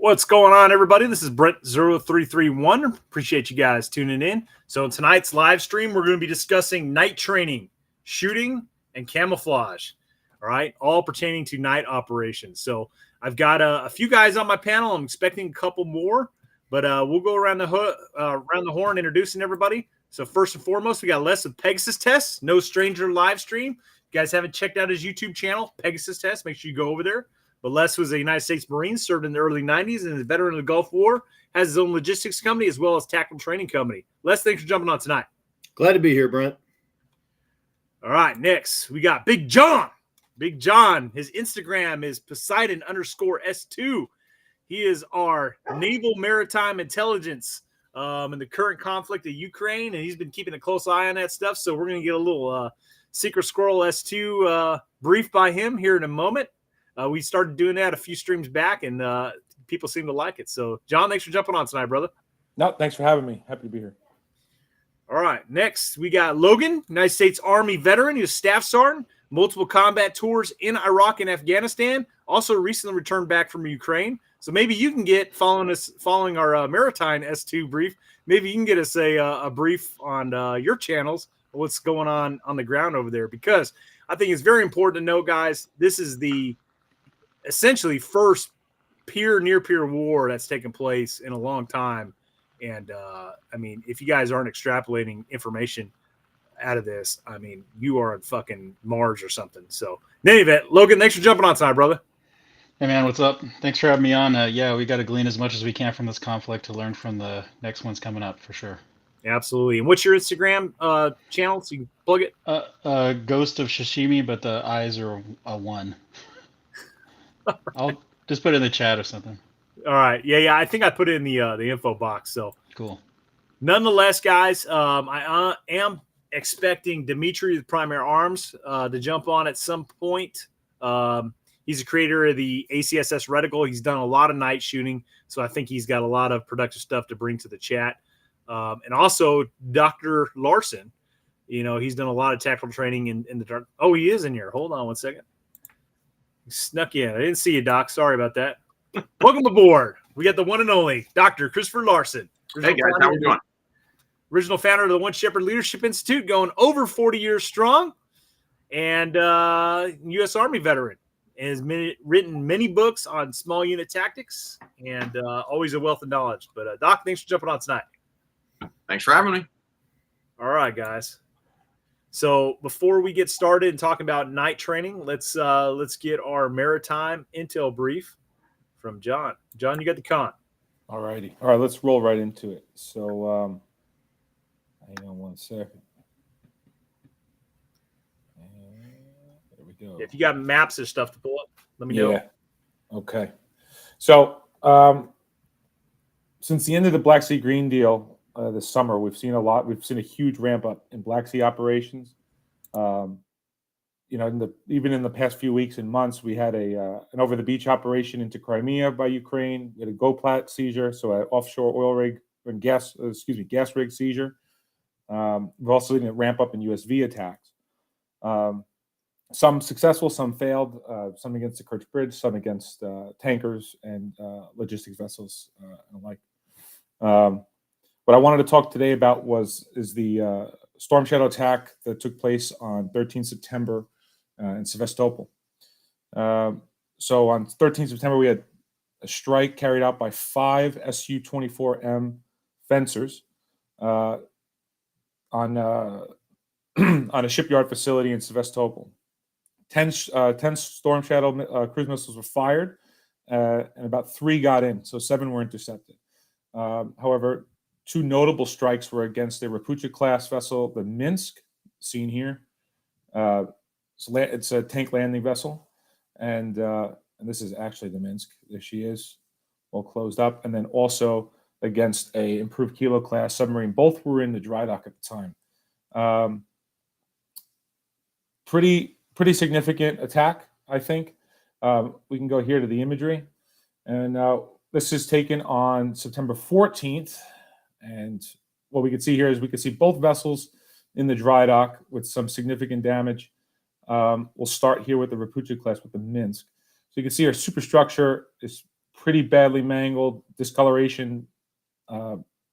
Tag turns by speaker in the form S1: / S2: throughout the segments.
S1: What's going on, everybody? This is Brent0331. Appreciate you guys tuning in. So in tonight's live stream, we're going to be discussing night training, shooting, and camouflage. All right, all pertaining to night operations. So I've got a few guys on my panel. I'm expecting a couple more, but we'll go around the horn introducing everybody. So first and foremost, we got Les with Pegasus Test, no stranger live stream. If you guys haven't checked out his YouTube channel, Pegasus Test, make sure you go over there. But Les was a United States Marine, served in the early 90s, and is a veteran of the Gulf War, has his own logistics company as well as tactical training company. Les, thanks for jumping on tonight.
S2: Glad to be here, Brent.
S1: All right, next, we got Big John. Big John, his Instagram is Poseidon_S2. He is our naval maritime intelligence in the current conflict of Ukraine, and he's been keeping a close eye on that stuff. So we're going to get a little Secret Squirrel S2 brief by him here in a moment. We started doing that a few streams back, and people seem to like it. So, John, thanks for jumping on tonight, brother.
S3: No, thanks for having me. Happy to be here.
S1: All right. Next, we got Logan, United States Army veteran. He was staff sergeant, multiple combat tours in Iraq and Afghanistan. Also recently returned back from Ukraine. So maybe you can get, following our Maritime S2 brief, maybe you can get us a brief on your channels, what's going on the ground over there. Because I think it's very important to know, guys, this is the essentially first near-peer war that's taken place in a long time. And, I mean, if you guys aren't extrapolating information out of this, I mean, you are on fucking Mars or something. So, in any event, Logan, thanks for jumping on tonight, brother.
S4: Hey, man, what's up? Thanks for having me on. Yeah, we got to glean as much as we can from this conflict to learn from the next ones coming up, for sure.
S1: Absolutely. And what's your Instagram channel so you can plug it?
S4: Ghost of Shishimi, but the eyes are a 1. I'll just put it in the chat or something.
S1: All right. Yeah. I think I put it in the info box. So
S4: cool.
S1: Nonetheless, guys, I am expecting Dimitri with Primary Arms to jump on at some point. He's a creator of the ACSS Reticle. He's done a lot of night shooting, so I think he's got a lot of productive stuff to bring to the chat. And also Dr. Larson, he's done a lot of tactical training in the dark. Oh, he is in here. Hold on one second. He snuck in. I didn't see you, Doc. Sorry about that. Welcome aboard. We got the one and only Dr. Christopher Larson.
S5: Hey, guys. How are we doing?
S1: Original founder of the One Shepherd Leadership Institute, going over 40 years strong, and U.S. Army veteran. And has written many books on small unit tactics, and always a wealth of knowledge. But, Doc, thanks for jumping on tonight.
S5: Thanks for having me.
S1: All right, guys. So before we get started and talk about night training, let's get our maritime intel brief from John. John, you got the con.
S3: All righty. All right, let's roll right into it. So hang on one second. There we go.
S1: If you got maps or stuff to pull up, let me know.
S3: Yeah. Okay. So since the end of the Black Sea Green Deal this summer, we've seen a huge ramp up in Black Sea operations. Even in the past few weeks and months, we had an over the beach operation into Crimea by Ukraine. We had a GoPlat seizure, so an offshore oil rig and gas rig seizure. We've also seen a ramp up in USV attacks. Some successful, some failed. Some against the Kerch Bridge, some against tankers and logistics vessels and the like. What I wanted to talk today about is the Storm Shadow attack that took place on 13 September in Sevastopol. So on 13 September, we had a strike carried out by 5 Su-24M fencers on a shipyard facility in Sevastopol. 10 Storm Shadow cruise missiles were fired, and about 3 got in, so 7 were intercepted. However, 2 notable strikes were against a Rapucha-class vessel, the Minsk, seen here. It's a tank landing vessel, and this is actually the Minsk. There she is, all closed up. And then also against a improved Kilo-class submarine. Both were in the dry dock at the time. Pretty significant attack, I think. We can go here to the imagery. And this is taken on September 14th. And what we can see here is we can see both vessels in the dry dock with some significant damage. We'll start here with the Rapucha class with the Minsk. So you can see our superstructure is pretty badly mangled, discoloration,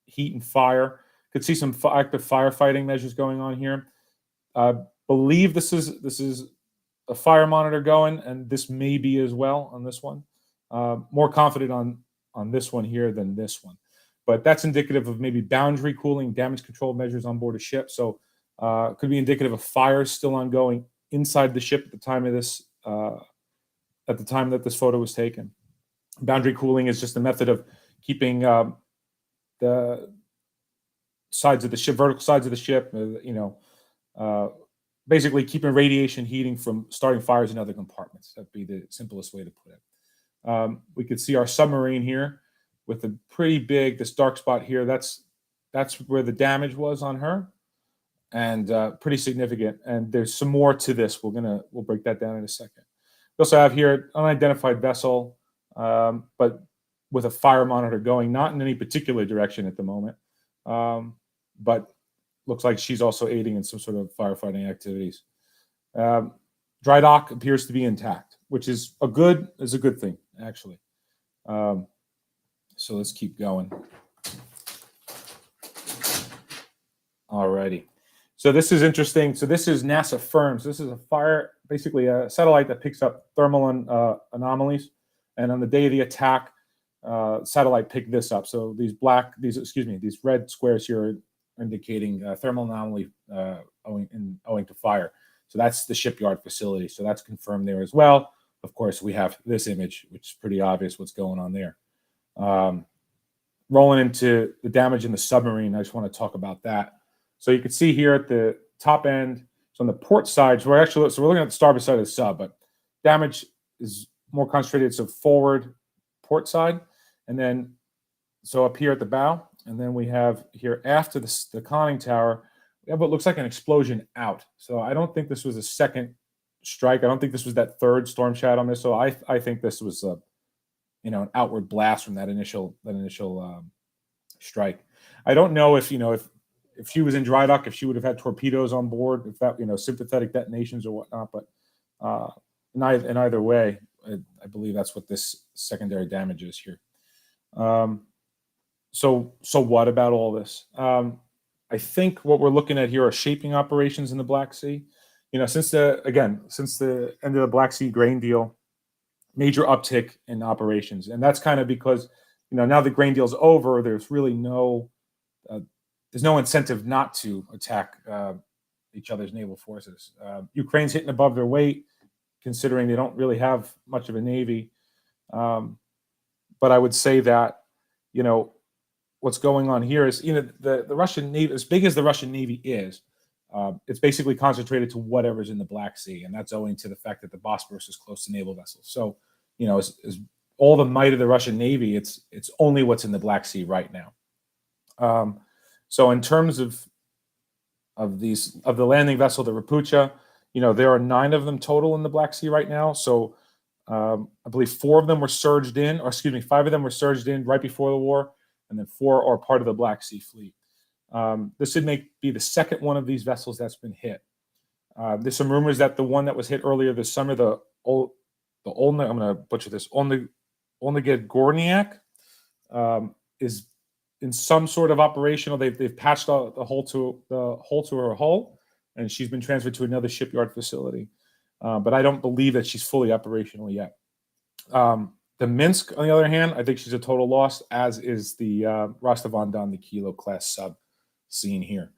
S3: heat and fire. Could see some active firefighting measures going on here. Believe this is a fire monitor going, and this may be as well on this one. More confident on this one here than this one, but that's indicative of maybe boundary cooling, damage control measures on board a ship. So could be indicative of fires still ongoing inside the ship at the time of this, at the time that this photo was taken. Boundary cooling is just a method of keeping the sides of the ship, vertical sides of the ship, basically keeping radiation heating from starting fires in other compartments. That'd be the simplest way to put it. We could see our submarine here with a pretty big, this dark spot here. That's where the damage was on her, and pretty significant. And there's some more to this. We'll break that down in a second. We also have here unidentified vessel, but with a fire monitor going, not in any particular direction at the moment, but looks like she's also aiding in some sort of firefighting activities. Dry dock appears to be intact, which is a good thing, actually. So let's keep going. Alrighty. So this is interesting. So this is NASA FIRMS. This is basically a satellite that picks up thermal anomalies. And on the day of the attack, satellite picked this up. So these red squares here are indicating thermal anomaly owing to fire. So that's the shipyard facility. So that's confirmed there as well. Of course, we have this image, which is pretty obvious what's going on there. Rolling into the damage in the submarine, I just want to talk about that. So you can see here at the top end, so on the port side, so we're looking at the starboard side of the sub, but damage is more concentrated, so forward port side, and then so up here at the bow, and then we have here after the conning tower, we have what looks like an explosion out. So I don't think this was a second strike. I don't think this was that third Storm Shadow missile. I think this was an outward blast from that initial strike. I don't know if if she was in dry dock, if she would have had torpedoes on board, if that sympathetic detonations or whatnot. But in either way, I believe that's what this secondary damage is here. So what about all this? I think what we're looking at here are shaping operations in the Black Sea. Since the end of the Black Sea grain deal, major uptick in operations, and that's kind of because now the grain deal's over. There's really there's no incentive not to attack each other's naval forces. Ukraine's hitting above their weight, considering they don't really have much of a navy. But I would say that what's going on here is the Russian Navy, as big as the Russian Navy is, it's basically concentrated to whatever's in the Black Sea, and that's owing to the fact that the Bosporus is close to naval vessels. So as all the might of the Russian Navy, it's only what's in the Black Sea right now. So in terms of the landing vessel, the Rapucha, there are 9 of them total in the Black Sea right now. So I believe 5 of them were surged in right before the war, and then 4 are part of the Black Sea fleet. This would be the second one of these vessels that's been hit. There's some rumors that the one that was hit earlier this summer, I'm going to butcher this, Olneged Gorniak, is in some sort of operational. They've patched the hole to her hull, and she's been transferred to another shipyard facility. But I don't believe that she's fully operational yet. The Minsk, on the other hand, I think she's a total loss, as is the Rostov-on-Don, the Kilo class sub seen here.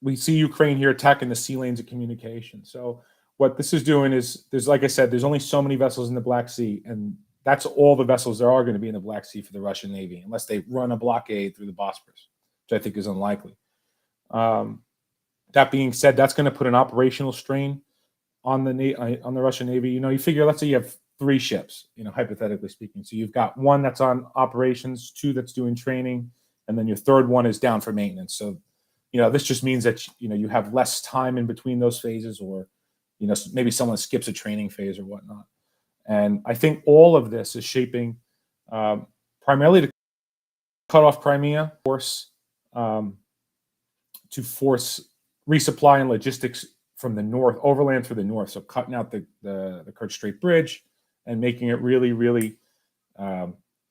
S3: We see Ukraine here attacking the sea lanes of communication. So what this is doing is, like I said, there's only so many vessels in the Black Sea, and that's all the vessels there are going to be in the Black Sea for the Russian Navy, unless they run a blockade through the Bosporus, which I think is unlikely. That being said, that's going to put an operational strain on the Russian Navy. You figure, let's say you have 3 ships, hypothetically speaking. So you've got 1 that's on operations, 2 that's doing training, and then your third one is down for maintenance. So, this just means that, you have less time in between those phases, or, maybe someone skips a training phase or whatnot. And I think all of this is shaping primarily to cut off Crimea, to force resupply and logistics from the north, overland through the north. So cutting out the Kerch Strait Bridge and making it really, really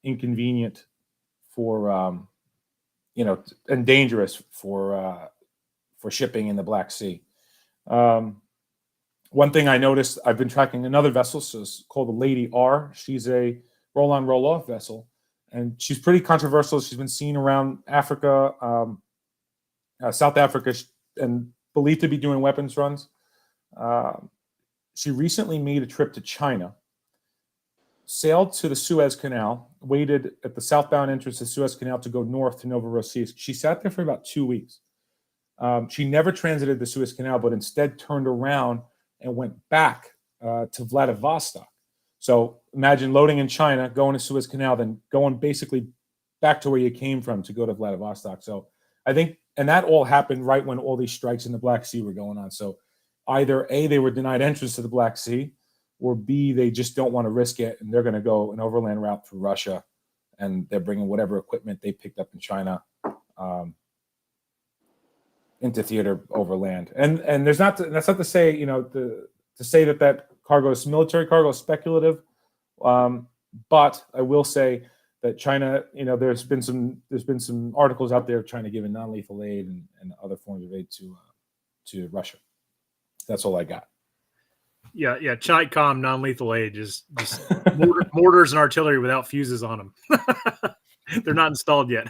S3: inconvenient for, and dangerous for shipping in the Black Sea. One thing I noticed, I've been tracking another vessel, so it's called the Lady R. She's a roll-on, roll-off vessel, and she's pretty controversial. She's been seen around Africa, South Africa, and believed to be doing weapons runs. She recently made a trip to China, sailed to the Suez Canal, waited at the southbound entrance to the Suez Canal to go north to Novorossiysk. She sat there for about 2 weeks. She never transited the Suez Canal, but instead turned around and went back to Vladivostok. So imagine loading in China, going to Suez Canal, then going basically back to where you came from to go to Vladivostok. So I think, and that all happened right when all these strikes in the Black Sea were going on. So either A, they were denied entrance to the Black Sea, or B, they just don't want to risk it, and they're going to go an overland route through Russia, and they're bringing whatever equipment they picked up in China into theater overland. And that's not to say, to say that cargo is military cargo is speculative. But I will say that China, there's been some articles out there of China giving non-lethal aid and other forms of aid to Russia. That's all I got.
S1: Yeah. Chitcom non-lethal aid is just mortars and artillery without fuses on them. They're not installed yet.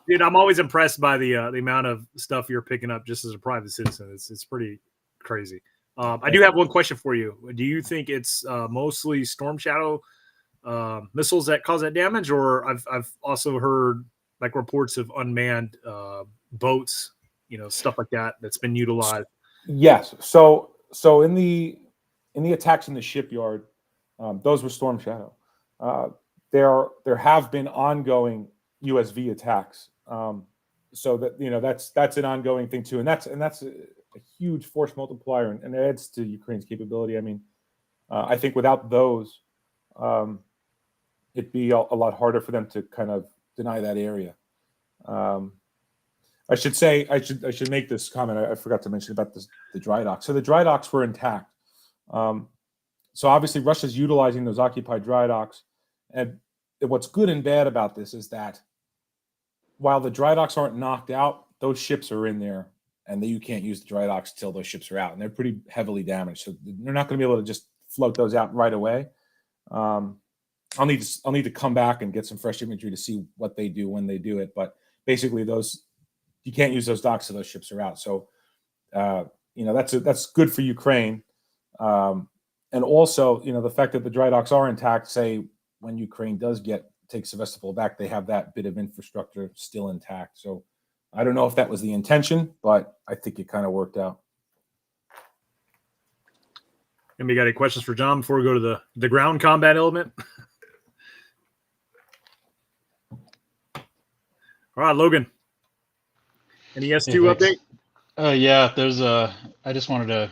S1: Dude, I'm always impressed by the amount of stuff you're picking up just as a private citizen. It's pretty crazy. I do have one question for you. Do you think it's mostly Storm Shadow missiles that cause that damage, or I've also heard like reports of unmanned boats, stuff like that's been utilized?
S3: Yes. So in the attacks in the shipyard, those were Storm Shadow. There have been ongoing USV attacks. So that that's an ongoing thing too, and that's a huge force multiplier, and it adds to Ukraine's capability. I mean, I think without those, it'd be a lot harder for them to kind of deny that area. I should make this comment. I forgot to mention about the dry docks. So the dry docks were intact. So obviously Russia's utilizing those occupied dry docks, and what's good and bad about this is that while the dry docks aren't knocked out, those ships are in there, and you can't use the dry docks till those ships are out, and they're pretty heavily damaged. So they're not going to be able to just float those out right away. I'll need to come back and get some fresh imagery to see what they do when they do it. But basically, you can't use those docks till those ships are out. So that's good for Ukraine, and also the fact that the dry docks are intact. Say when Ukraine does take Sevastopol back, they have that bit of infrastructure still intact. So I don't know if that was the intention, but I think it kind of worked out.
S1: Anybody got any questions for John before we go to the ground combat element? All right, Logan. Any S2 update?
S4: Yeah, there's I just wanted to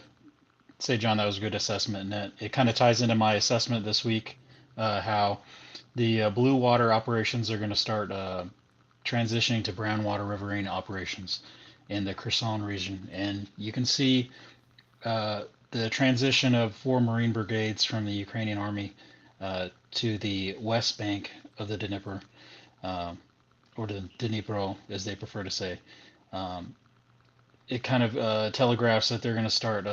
S4: say, John, that was a good assessment, and it kind of ties into my assessment this week, how the blue water operations are going to start transitioning to brown water riverine operations in the Kherson region. And you can see the transition of 4 Marine brigades from the Ukrainian army to the west bank of the Dnieper, or the Dnipro, as they prefer to say. It kind of telegraphs that they're going to start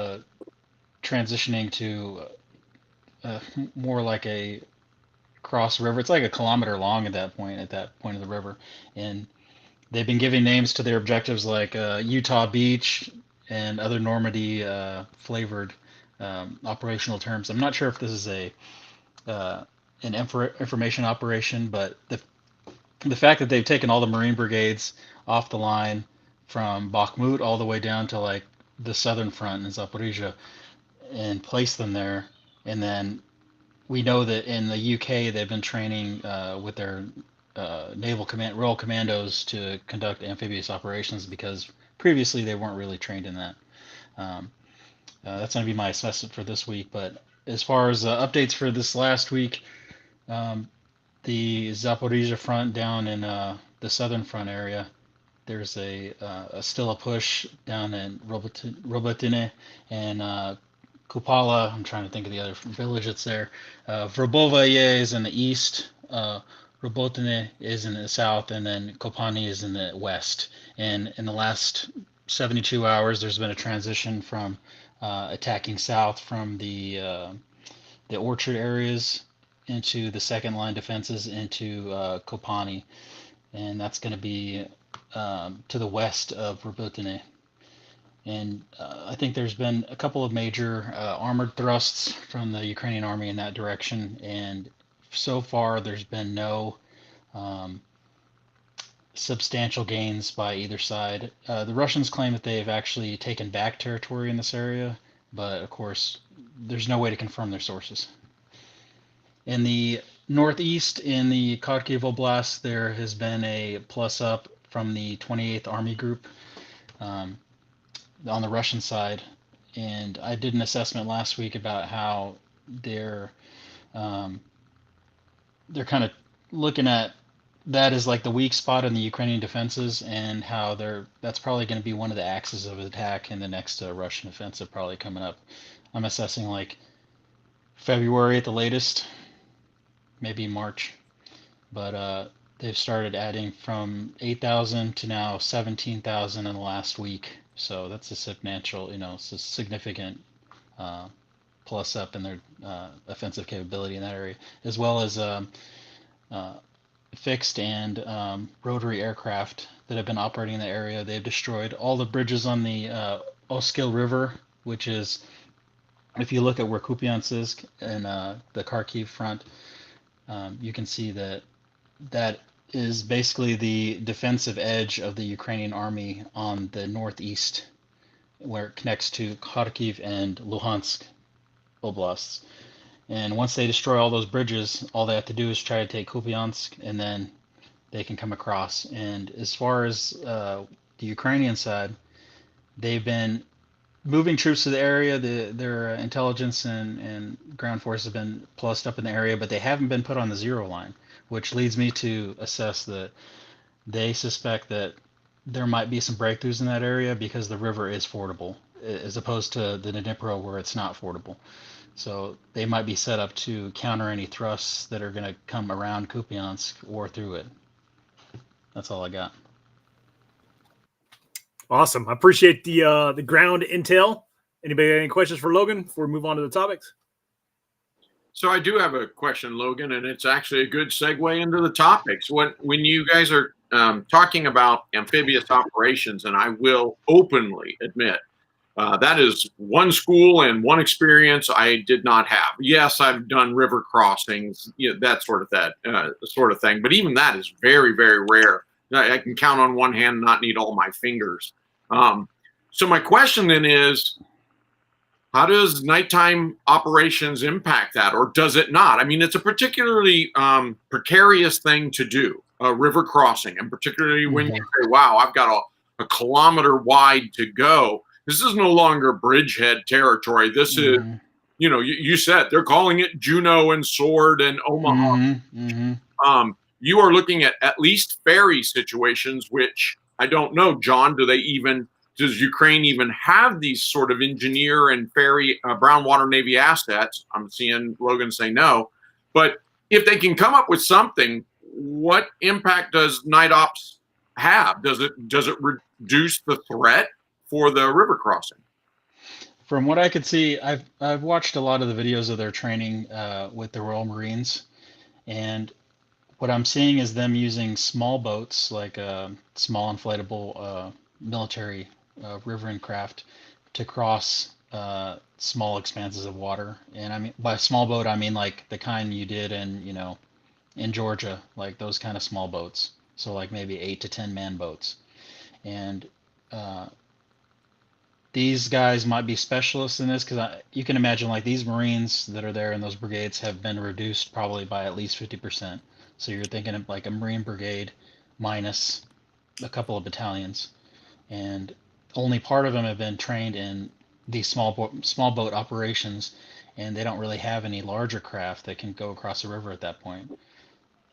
S4: transitioning to more like a cross river. It's like a kilometer long at that point of the river, and they've been giving names to their objectives like Utah Beach and other Normandy flavored operational terms. I'm not sure if this is an information operation, but the fact that they've taken all the Marine brigades off the line from Bakhmut all the way down to like the southern front in Zaporizhia and placed them there, and then we know that in the UK they've been training with their Royal Commandos to conduct amphibious operations, because previously they weren't really trained in that. That's going to be my assessment for this week. But as far as updates for this last week, the Zaporizhia front down in the southern front area, there's still a push down in Robotine and Kupala. I'm trying to think of the other village that's there. Vrbovaye is in the east. Robotine is in the south, and then Kopani is in the west. And in the last 72 hours, there's been a transition from attacking south from the orchard areas into the second line defenses into Kopani, and that's going to be to the west of Robotine. And I think there's been a couple of major armored thrusts from the Ukrainian army in that direction, and so far there's been no um, substantial gains by either side. The Russians claim that they've actually taken back territory in this area, but of course there's no way to confirm their sources. In the northeast, in the Kharkiv Oblast, there has been a plus up from the 28th Army Group on the Russian side, and I did an assessment last week about how they're kind of looking at that as like the weak spot in the Ukrainian defenses, and how that's probably going to be one of the axes of attack in the next Russian offensive probably coming up. I'm assessing like February at the latest, maybe March, but they've started adding from 8,000 to now 17,000 in the last week. So that's a substantial, it's a significant plus up in their offensive capability in that area, as well as fixed and rotary aircraft that have been operating in the area. They've destroyed all the bridges on the Oskil River, which is, if you look at where Kupiansk is and the Kharkiv front, you can see that is basically the defensive edge of the Ukrainian army on the northeast, where it connects to Kharkiv and Luhansk oblasts. And once they destroy all those bridges, all they have to do is try to take Kupiansk, and then they can come across. And as far as the Ukrainian side, they've been moving troops to the area. Their intelligence and ground force have been plussed up in the area, but they haven't been put on the zero line, which leads me to assess that they suspect that there might be some breakthroughs in that area because the river is fordable, as opposed to the Dnipro where it's not fordable. So they might be set up to counter any thrusts that are going to come around Kupiansk or through it. That's all I got.
S1: Awesome. I appreciate the ground intel. Anybody got any questions for Logan before we move on to the topics?
S5: So I do have a question, Logan, and it's actually a good segue into the topics. When you guys are talking about amphibious operations, and I will openly admit that is one school and one experience I did not have. Yes, I've done river crossings, that sort of thing, but even that is very, very rare. I can count on one hand, not need all my fingers. So my question then is, how does nighttime operations impact that, or does it not? I mean, it's a particularly precarious thing to do, a river crossing, and particularly when you say, wow, I've got a kilometer wide to go. This is no longer bridgehead territory. This is, you said they're calling it Juneau and Sword and Omaha. You are looking at least ferry situations, which I don't know, John, does Ukraine even have these sort of engineer and ferry brown water Navy assets? I'm seeing Logan say no. But if they can come up with something, what impact does night ops have? Does it reduce the threat for the river crossing?
S4: From what I could see, I've watched a lot of the videos of their training with the Royal Marines, and what I'm seeing is them using small boats, like small inflatable military riverine craft, to cross small expanses of water. And I mean, by small boat, I mean like the kind you did in Georgia, like those kind of small boats. So like maybe 8 to 10 man boats. And these guys might be specialists in this, because you can imagine like these Marines that are there in those brigades have been reduced probably by at least 50%. So you're thinking of like a Marine brigade minus a couple of battalions, and only part of them have been trained in these small boat operations, and they don't really have any larger craft that can go across the river at that point.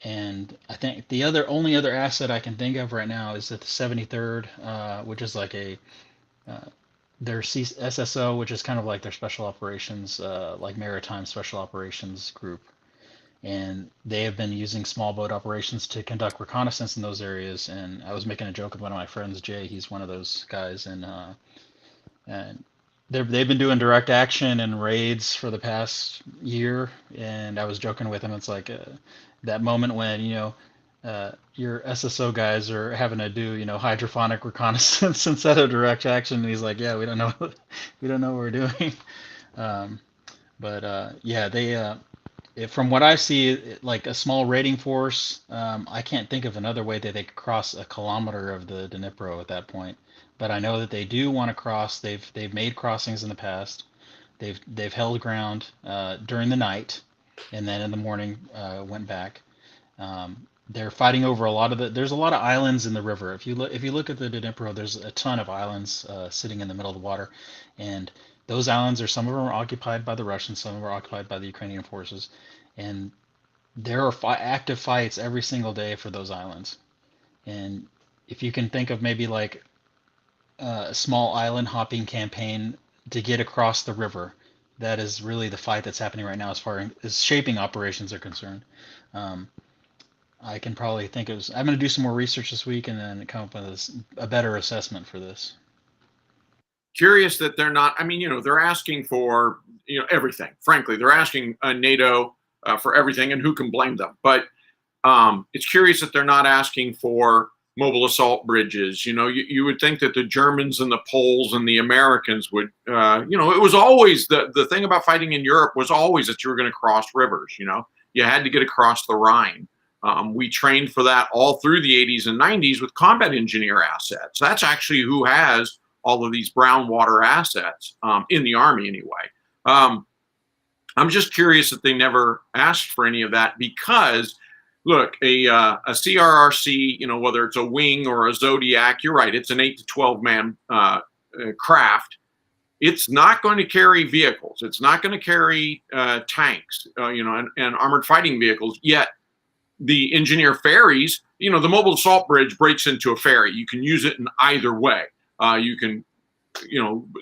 S4: And I think the only other asset I can think of right now is that the 73rd, which is like their SSO, which is kind of like their special operations, like maritime special operations group. And they have been using small boat operations to conduct reconnaissance in those areas. And I was making a joke with one of my friends, Jay. He's one of those guys, and they've been doing direct action and raids for the past year. And I was joking with him. It's like that moment when your SSO guys are having to do hydrophonic reconnaissance instead of direct action. And he's like, yeah, we don't know we don't know what we're doing. Um, but yeah, from what I see, like a small raiding force, I can't think of another way that they could cross a kilometer of the Dnipro at that point. But I know that they do want to cross. They've made crossings in the past. They've held ground during the night, and then in the morning went back. They're fighting over a lot of there's a lot of islands in the river. If you look at the Dnipro, there's a ton of islands sitting in the middle of the water, and those islands some of them are occupied by the Russians, some of them are occupied by the Ukrainian forces, and there are active fights every single day for those islands. And if you can think of maybe like a small island hopping campaign to get across the river, that is really the fight that's happening right now as far as shaping operations are concerned. Um, I can probably think of. I'm going to do some more research this week and then come up with a better assessment for this.
S5: Curious that they're not. I mean, they're asking for everything. Frankly, they're asking NATO for everything, and who can blame them? But it's curious that they're not asking for mobile assault bridges. You would think that the Germans and the Poles and the Americans would. It was always the thing about fighting in Europe was always that you were going to cross rivers. You had to get across the Rhine. We trained for that all through the 80s and 90s with combat engineer assets. That's actually who has all of these brown water assets in the Army anyway. I'm just curious that they never asked for any of that because, look, a CRRC, whether it's a wing or a Zodiac, you're right, it's an 8 to 12 man craft. It's not going to carry vehicles. It's not going to carry tanks, and armored fighting vehicles. Yet the engineer ferries, the mobile assault bridge breaks into a ferry. You can use it in either way. You can,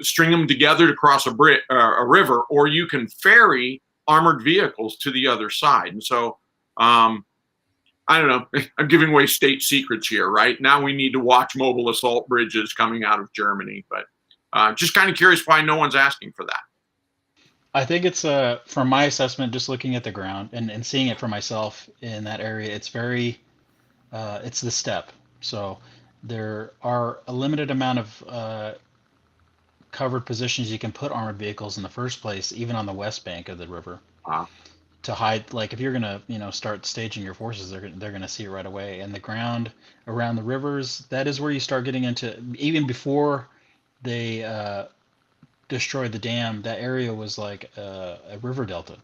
S5: string them together to cross a river, or you can ferry armored vehicles to the other side. And so, I don't know. I'm giving away state secrets here, right? Now we need to watch mobile assault bridges coming out of Germany. But just kind of curious why no one's asking for that.
S4: I think it's from my assessment, just looking at the ground and seeing it for myself in that area, it's very, it's the steppe. So there are a limited amount of covered positions you can put armored vehicles in the first place, even on the west bank of the river, to hide. Like if you're gonna, start staging your forces, they're gonna see it right away. And the ground around the rivers, that is where you start getting into. Even before they destroyed the dam, that area was like a river delta.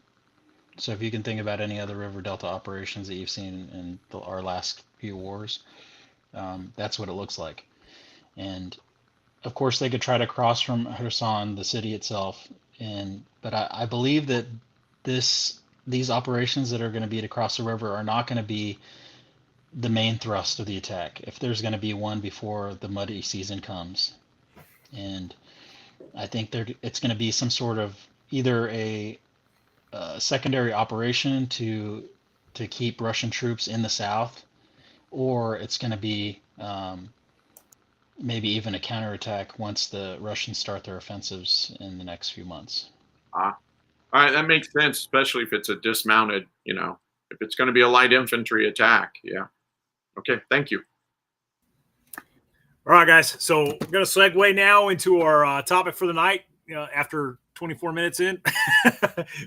S4: So if you can think about any other river delta operations that you've seen in our last few wars, that's what it looks like. And of course they could try to cross from Kherson, the city itself, but I believe that these operations that are going to be to cross the river are not going to be the main thrust of the attack, if there's going to be one before the muddy season comes. And I think it's going to be some sort of either a secondary operation to keep Russian troops in the south, or it's going to be maybe even a counterattack once the Russians start their offensives in the next few months.
S5: All right, that makes sense, especially if it's a dismounted, if it's going to be a light infantry attack. Yeah. Okay, thank you.
S1: All right, guys. So we're going to segue now into our topic for the night after 24 minutes in.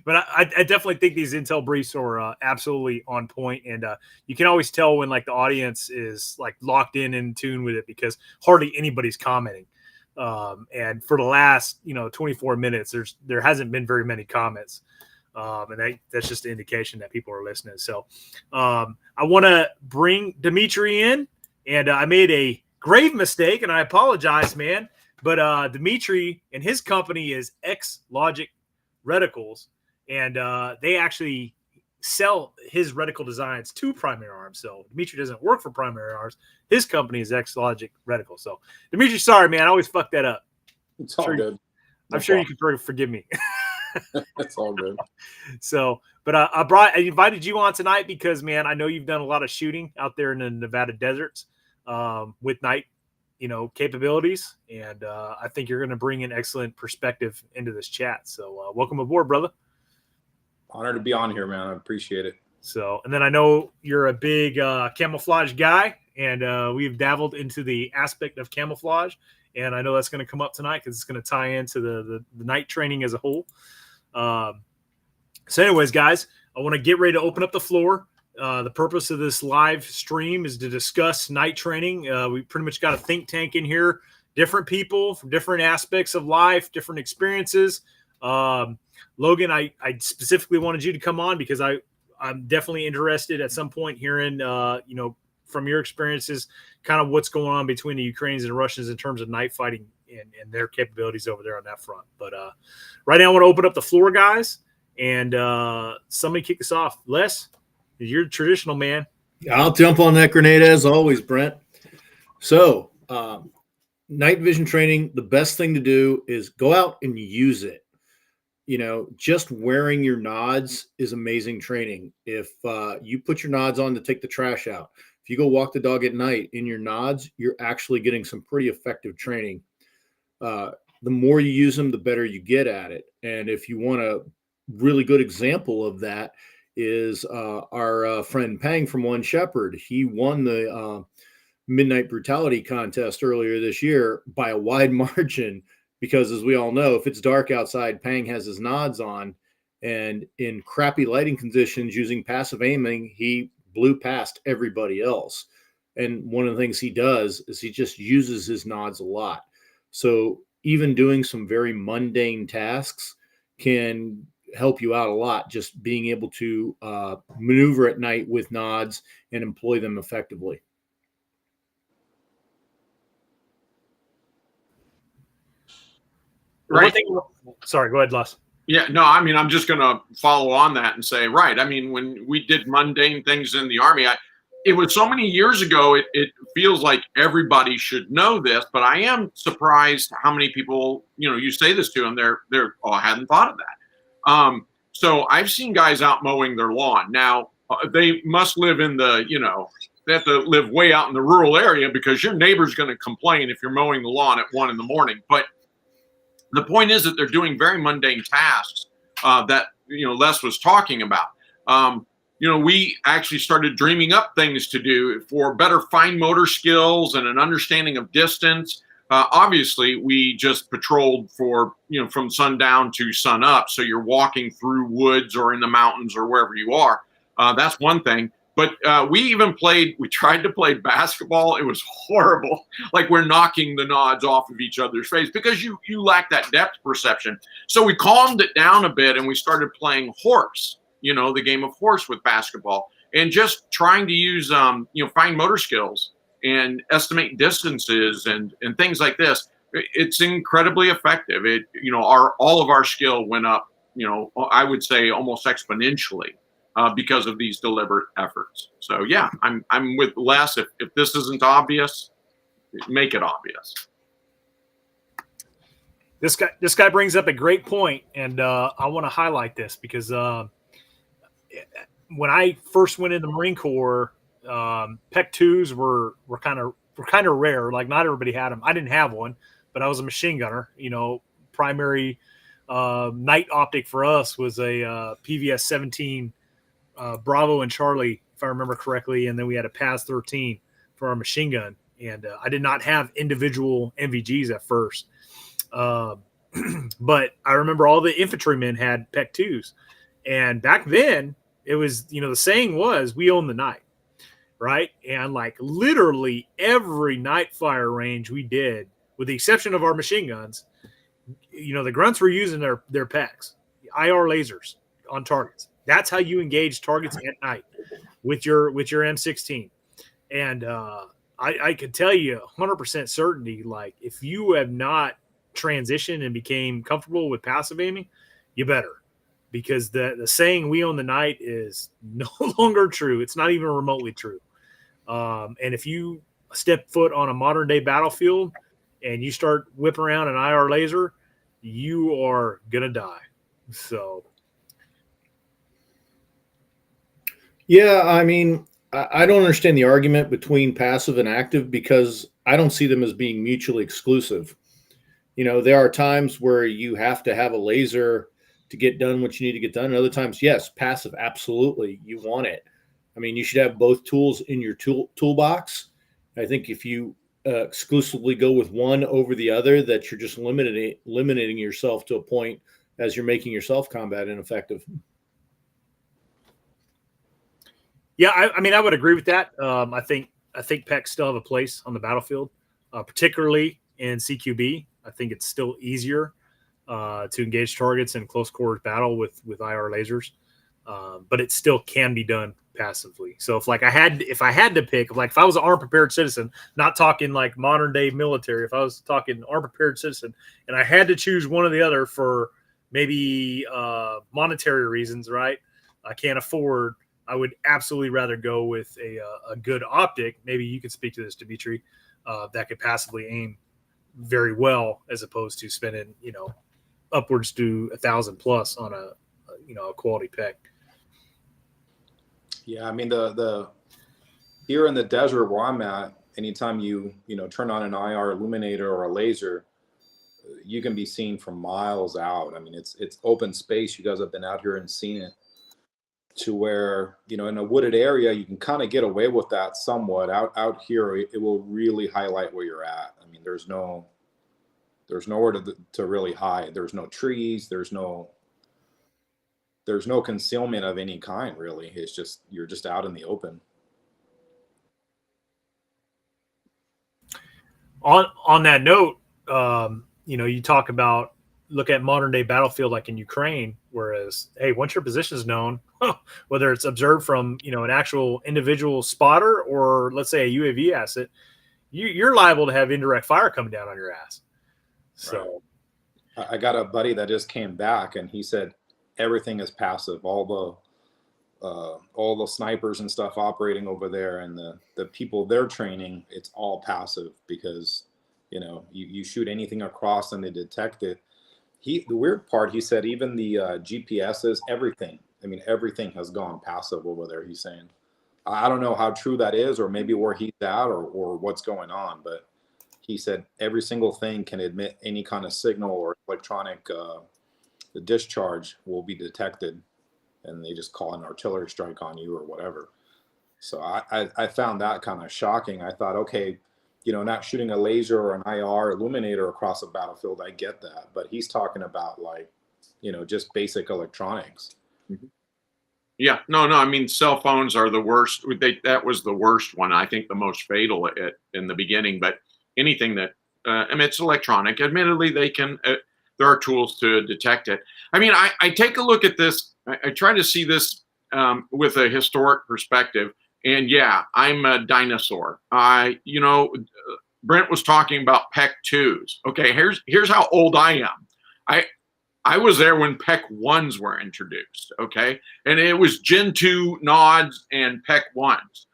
S1: But I definitely think these intel briefs are absolutely on point. And you can always tell when like the audience is like locked in tune with it because hardly anybody's commenting. And for the last, 24 minutes, there hasn't been very many comments. And that's just an indication that people are listening. So I want to bring Dimitri in, and I made a grave mistake, and I apologize, man. But Dimitri and his company is X Logic Reticles, and they actually sell his reticle designs to Primary Arms. So Dimitri doesn't work for Primary Arms. His company is X-Logic Reticle. So Dimitri, sorry, man, I always fuck that up.
S2: It's all good.
S1: I'm sure you can forgive me.
S2: It's all good.
S1: So, but I invited you on tonight because, man, I know you've done a lot of shooting out there in the Nevada deserts with night, capabilities, and I think you're going to bring an excellent perspective into this chat. So, welcome aboard, brother.
S2: Honored to be on here, man. I appreciate it.
S1: So, and then I know you're a big camouflage guy, and we've dabbled into the aspect of camouflage, and I know that's going to come up tonight because it's going to tie into the night training as a whole. So anyways, guys, I want to get ready to open up the floor. The purpose of this live stream is to discuss night training. We pretty much got a think tank in here, different people from different aspects of life, different experiences. Logan, I specifically wanted you to come on because I'm definitely interested at some point hearing, from your experiences, kind of what's going on between the Ukrainians and Russians in terms of night fighting and their capabilities over there on that front. But right now I want to open up the floor, guys, and somebody kick us off. Les, you're the traditional man.
S6: I'll jump on that grenade as always, Brent. So night vision training, the best thing to do is go out and use it. Just wearing your nods is amazing training. If you put your nods on to take the trash out, if you go walk the dog at night in your nods, you're actually getting some pretty effective training. The more you use them, the better you get at it. And if you want a really good example of that is our friend Pang from One Shepherd. He won the Midnight Brutality contest earlier this year by a wide margin because, as we all know, if it's dark outside, Pang has his nods on, and in crappy lighting conditions using passive aiming, he blew past everybody else. And one of the things he does is he just uses his nods a lot. So even doing some very mundane tasks can help you out a lot, just being able to maneuver at night with nods and employ them effectively.
S5: Right.
S1: Sorry, go ahead, Les.
S5: Yeah, no, I mean, I'm just going to follow on that and say, right. I mean, when we did mundane things in the Army, it was so many years ago, it feels like everybody should know this, but I am surprised how many people, you say this to them, they're I hadn't thought of that. So I've seen guys out mowing their lawn. Now, they must live in they have to live way out in the rural area because your neighbor's going to complain if you're mowing the lawn at 1 a.m. But the point is that they're doing very mundane tasks that, Les was talking about. We actually started dreaming up things to do for better fine motor skills and an understanding of distance. Obviously, we just patrolled for, from sundown to sun up. So you're walking through woods or in the mountains or wherever you are. That's one thing. But we tried to play basketball. It was horrible. Like we're knocking the nods off of each other's face because you lack that depth perception. So we calmed it down a bit and we started playing horse, the game of horse with basketball, and just trying to use, fine motor skills and estimate distances and things like this. It's incredibly effective. All of our skill went up, I would say almost exponentially. Because of these deliberate efforts. So yeah, I'm with Les. If this isn't obvious, make it obvious.
S1: This guy brings up a great point, and I want to highlight this because when I first went in the Marine Corps, PEC 2s were kind of rare. Like not everybody had them. I didn't have one, but I was a machine gunner. Primary night optic for us was a PVS 17. Bravo and Charlie, if I remember correctly, and then we had a PAS 13 for our machine gun. And I did not have individual NVGs at first. But I remember all the infantrymen had PEC 2s. And back then, it was, the saying was, we own the night, right? And like literally every night fire range we did, with the exception of our machine guns, the grunts were using their PECs, IR lasers on targets. That's how you engage targets at night with your M16. And I could tell you 100% certainty, like if you have not transitioned and became comfortable with passive aiming, you better. because the saying "we own the night" is no longer true. It's not even remotely true. And if you step foot on a modern day battlefield and you start whipping around an IR laser, you are gonna die. So,
S6: Yeah, I mean, I don't understand the argument between passive and active because I don't see them as being mutually exclusive. You know, there are times where you have to have a laser to get done what you need to get done. And other times, yes, passive, absolutely, you want it. I mean, you should have both tools in your toolbox. I think if you exclusively go with one over the other, that you're just limiting yourself to a point as you're making yourself combat ineffective.
S1: yeah, I mean, I would agree with that. I think PECs still have a place on the battlefield, particularly in CQB. I think it's still easier to engage targets in close quarters battle with IR lasers, but it still can be done passively. So if I had to pick, if I was an armed prepared citizen, not talking like modern day military, if I was talking armed prepared citizen, and I had to choose one or the other for maybe monetary reasons, right? I can't afford. I would absolutely rather go with a good optic. Maybe you could speak to this, Dimitri, that could passively aim very well, as opposed to spending upwards to 1,000 plus on a quality PEC.
S2: Yeah, I mean the here in the desert where I'm at, anytime you turn on an IR illuminator or a laser, you can be seen from miles out. I mean, it's open space. You guys have been out here and seen it. To where in a wooded area you can kind of get away with that somewhat. Out here it will really highlight where you're at. I mean, there's nowhere to really hide. There's no trees. There's no concealment of any kind, really. It's just you're just out in the open.
S1: On that note, you talk about look at modern day battlefield like in Ukraine, whereas once your position is known, whether it's observed from an actual individual spotter or let's say a UAV asset, you're liable to have indirect fire coming down on your ass. So
S2: right. I got a buddy that just came back and he said everything is passive. All the snipers and stuff operating over there and the people they're training, it's all passive because you shoot anything across and they detect it. The weird part, he said, even the GPSs, everything. I mean, everything has gone passive over there, he's saying. I don't know how true that is or maybe where he's at or what's going on, but he said every single thing can emit any kind of signal or electronic the discharge will be detected and they just call an artillery strike on you or whatever. So I found that kind of shocking. I thought, okay, not shooting a laser or an IR illuminator across a battlefield, I get that. But he's talking about just basic electronics.
S5: Mm-hmm. Yeah, no. I mean, cell phones are the worst. That was the worst one. I think the most fatal in the beginning. But anything that emits electronic, admittedly, they can. There are tools to detect it. I mean, I take a look at this. I try to see this with a historic perspective. And yeah, I'm a dinosaur. Brent was talking about PEC 2s. Okay, here's how old I am. I was there when PEC 1s were introduced. Okay, and it was Gen 2 nods and PEC 1s.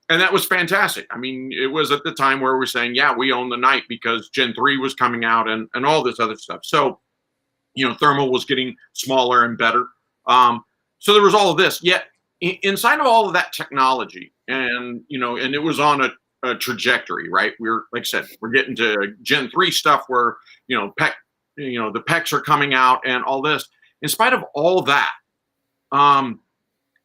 S5: And that was fantastic. I mean, it was at the time where we're saying, yeah, we own the night because Gen 3 was coming out and all this other stuff. So, thermal was getting smaller and better. So there was all of this. Yet inside of all of that technology, and it was on a trajectory, right? We're, like I said, we're getting to Gen 3 stuff where PEC, the PECs are coming out and all this. In spite of all that,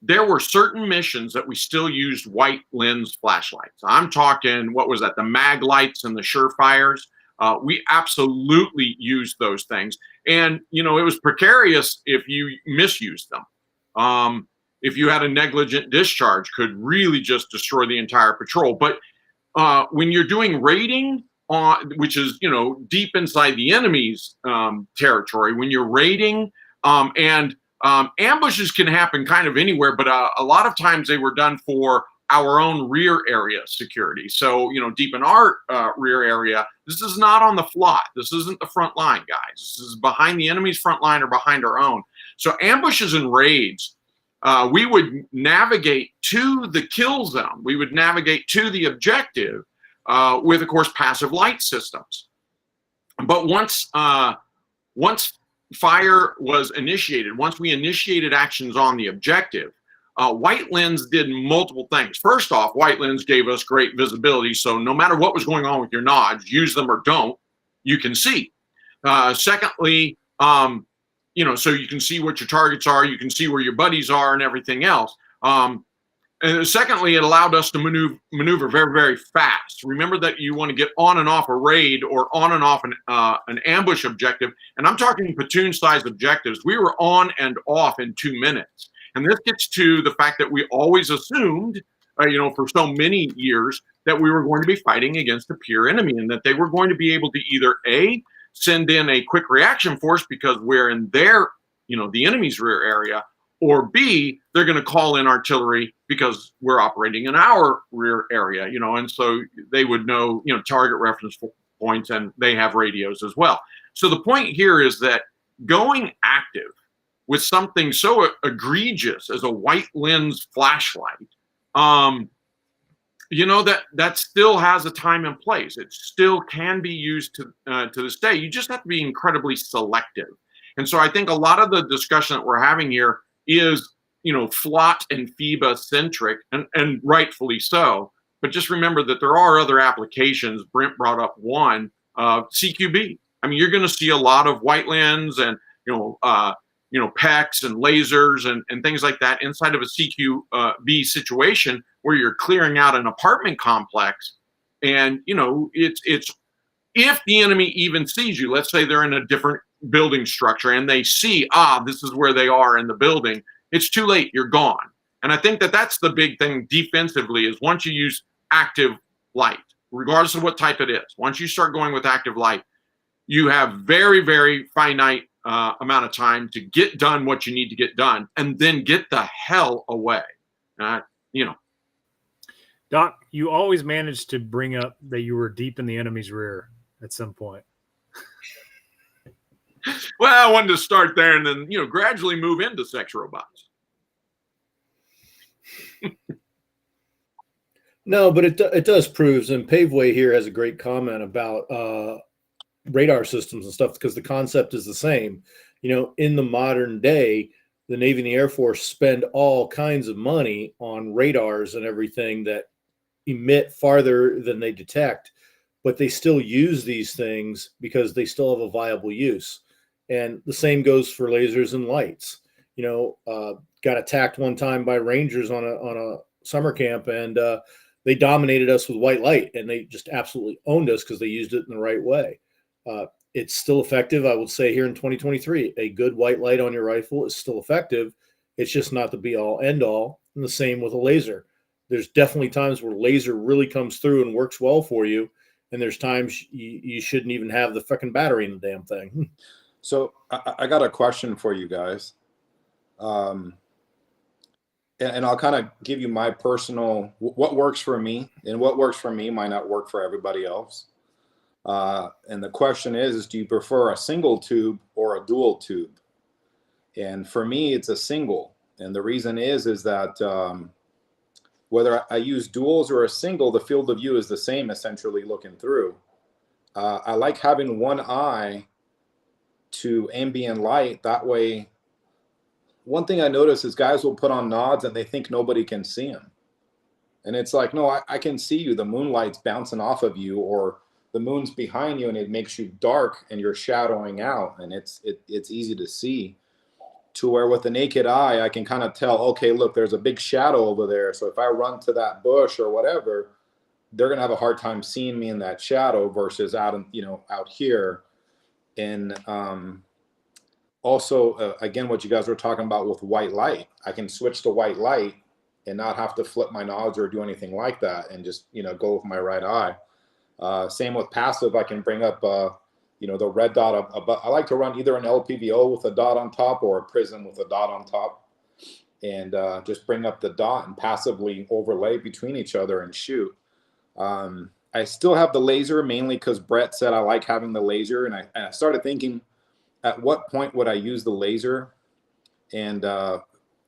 S5: there were certain missions that we still used white lens flashlights. I'm talking, what was that? The mag lights and the Surefires. We absolutely used those things. And, it was precarious if you misused them. If you had a negligent discharge, could really just destroy the entire patrol. But when you're doing raiding, which is, deep inside the enemy's territory, when you're raiding and ambushes can happen kind of anywhere, but a lot of times they were done for our own rear area security. So, deep in our rear area, this is not on the fly. This isn't the front line, guys. This is behind the enemy's front line or behind our own. So ambushes and raids, we would navigate to the kill zone. We would navigate to the objective with, of course, passive light systems. But once fire was initiated, once we initiated actions on the objective, White Lens did multiple things. First off, White Lens gave us great visibility. So no matter what was going on with your nods, use them or don't, you can see. Secondly, so you can see what your targets are, you can see where your buddies are and everything else. And secondly, it allowed us to maneuver very, very fast. Remember that you want to get on and off a raid or on and off an ambush objective. And I'm talking platoon-sized objectives. We were on and off in 2 minutes. And this gets to the fact that we always assumed, for so many years, that we were going to be fighting against a peer enemy and that they were going to be able to either A, send in a quick reaction force because we're in their, the enemy's rear area, or B, they're going to call in artillery because we're operating in our rear area, and so they would know, target reference points, and they have radios as well. So the point here is that going active with something so egregious as a White Lens flashlight, that still has a time and place. It still can be used to this day. You just have to be incredibly selective. And so I think a lot of the discussion that we're having here is, FLOT and FIBA centric, and rightfully so. But just remember that there are other applications. Brent brought up one, CQB. I mean, you're going to see a lot of White Lens and, PECs and lasers and things like that inside of a CQB situation where you're clearing out an apartment complex. And, it's if the enemy even sees you, let's say they're in a different building structure and they see, this is where they are in the building, it's too late, you're gone. And I think that that's the big thing defensively is once you use active light, regardless of what type it is, once you start going with active light, you have very, very finite amount of time to get done what you need to get done and then get the hell away.
S1: Doc, you always managed to bring up that you were deep in the enemy's rear at some point.
S5: Well, I wanted to start there and then, gradually move into sex robots.
S6: No, but it does proves, and Paveway here has a great comment about radar systems and stuff because the concept is the same. In the modern day, the Navy and the Air Force spend all kinds of money on radars and everything that emit farther than they detect, but they still use these things because they still have a viable use. And the same goes for lasers and lights. Got attacked one time by Rangers on a summer camp, and they dominated us with white light, and they just absolutely owned us because they used it in the right way. It's still effective, I would say, here in 2023. A good white light on your rifle is still effective. It's just not the be-all, end-all. And the same with a laser. There's definitely times where laser really comes through and works well for you, and there's times you shouldn't even have the fucking battery in the damn thing.
S2: So I got a question for you guys. And I'll kind of give you my personal, what works for me, and what works for me might not work for everybody else. And the question is, do you prefer a single tube or a dual tube? And for me, it's a single. And the reason is that whether I use duals or a single, the field of view is the same, essentially looking through. I like having one eye to ambient light. That way, one thing I notice is guys will put on nods and they think nobody can see them. And it's like, no, I can see you. The moonlight's bouncing off of you, or the moon's behind you and it makes you dark and you're shadowing out, and it's easy to see. To where with the naked eye, I can kind of tell, okay, look, there's a big shadow over there. So if I run to that bush or whatever, they're going to have a hard time seeing me in that shadow versus out here. And also, again, what you guys were talking about with white light, I can switch to white light and not have to flip my nods or do anything like that, and just, go with my right eye. Same with passive. I can bring up, the red dot. I like to run either an LPVO with a dot on top or a prism with a dot on top, and just bring up the dot and passively overlay between each other and shoot. I still have the laser, mainly because Brett said I like having the laser, and I started thinking, at what point would I use the laser? and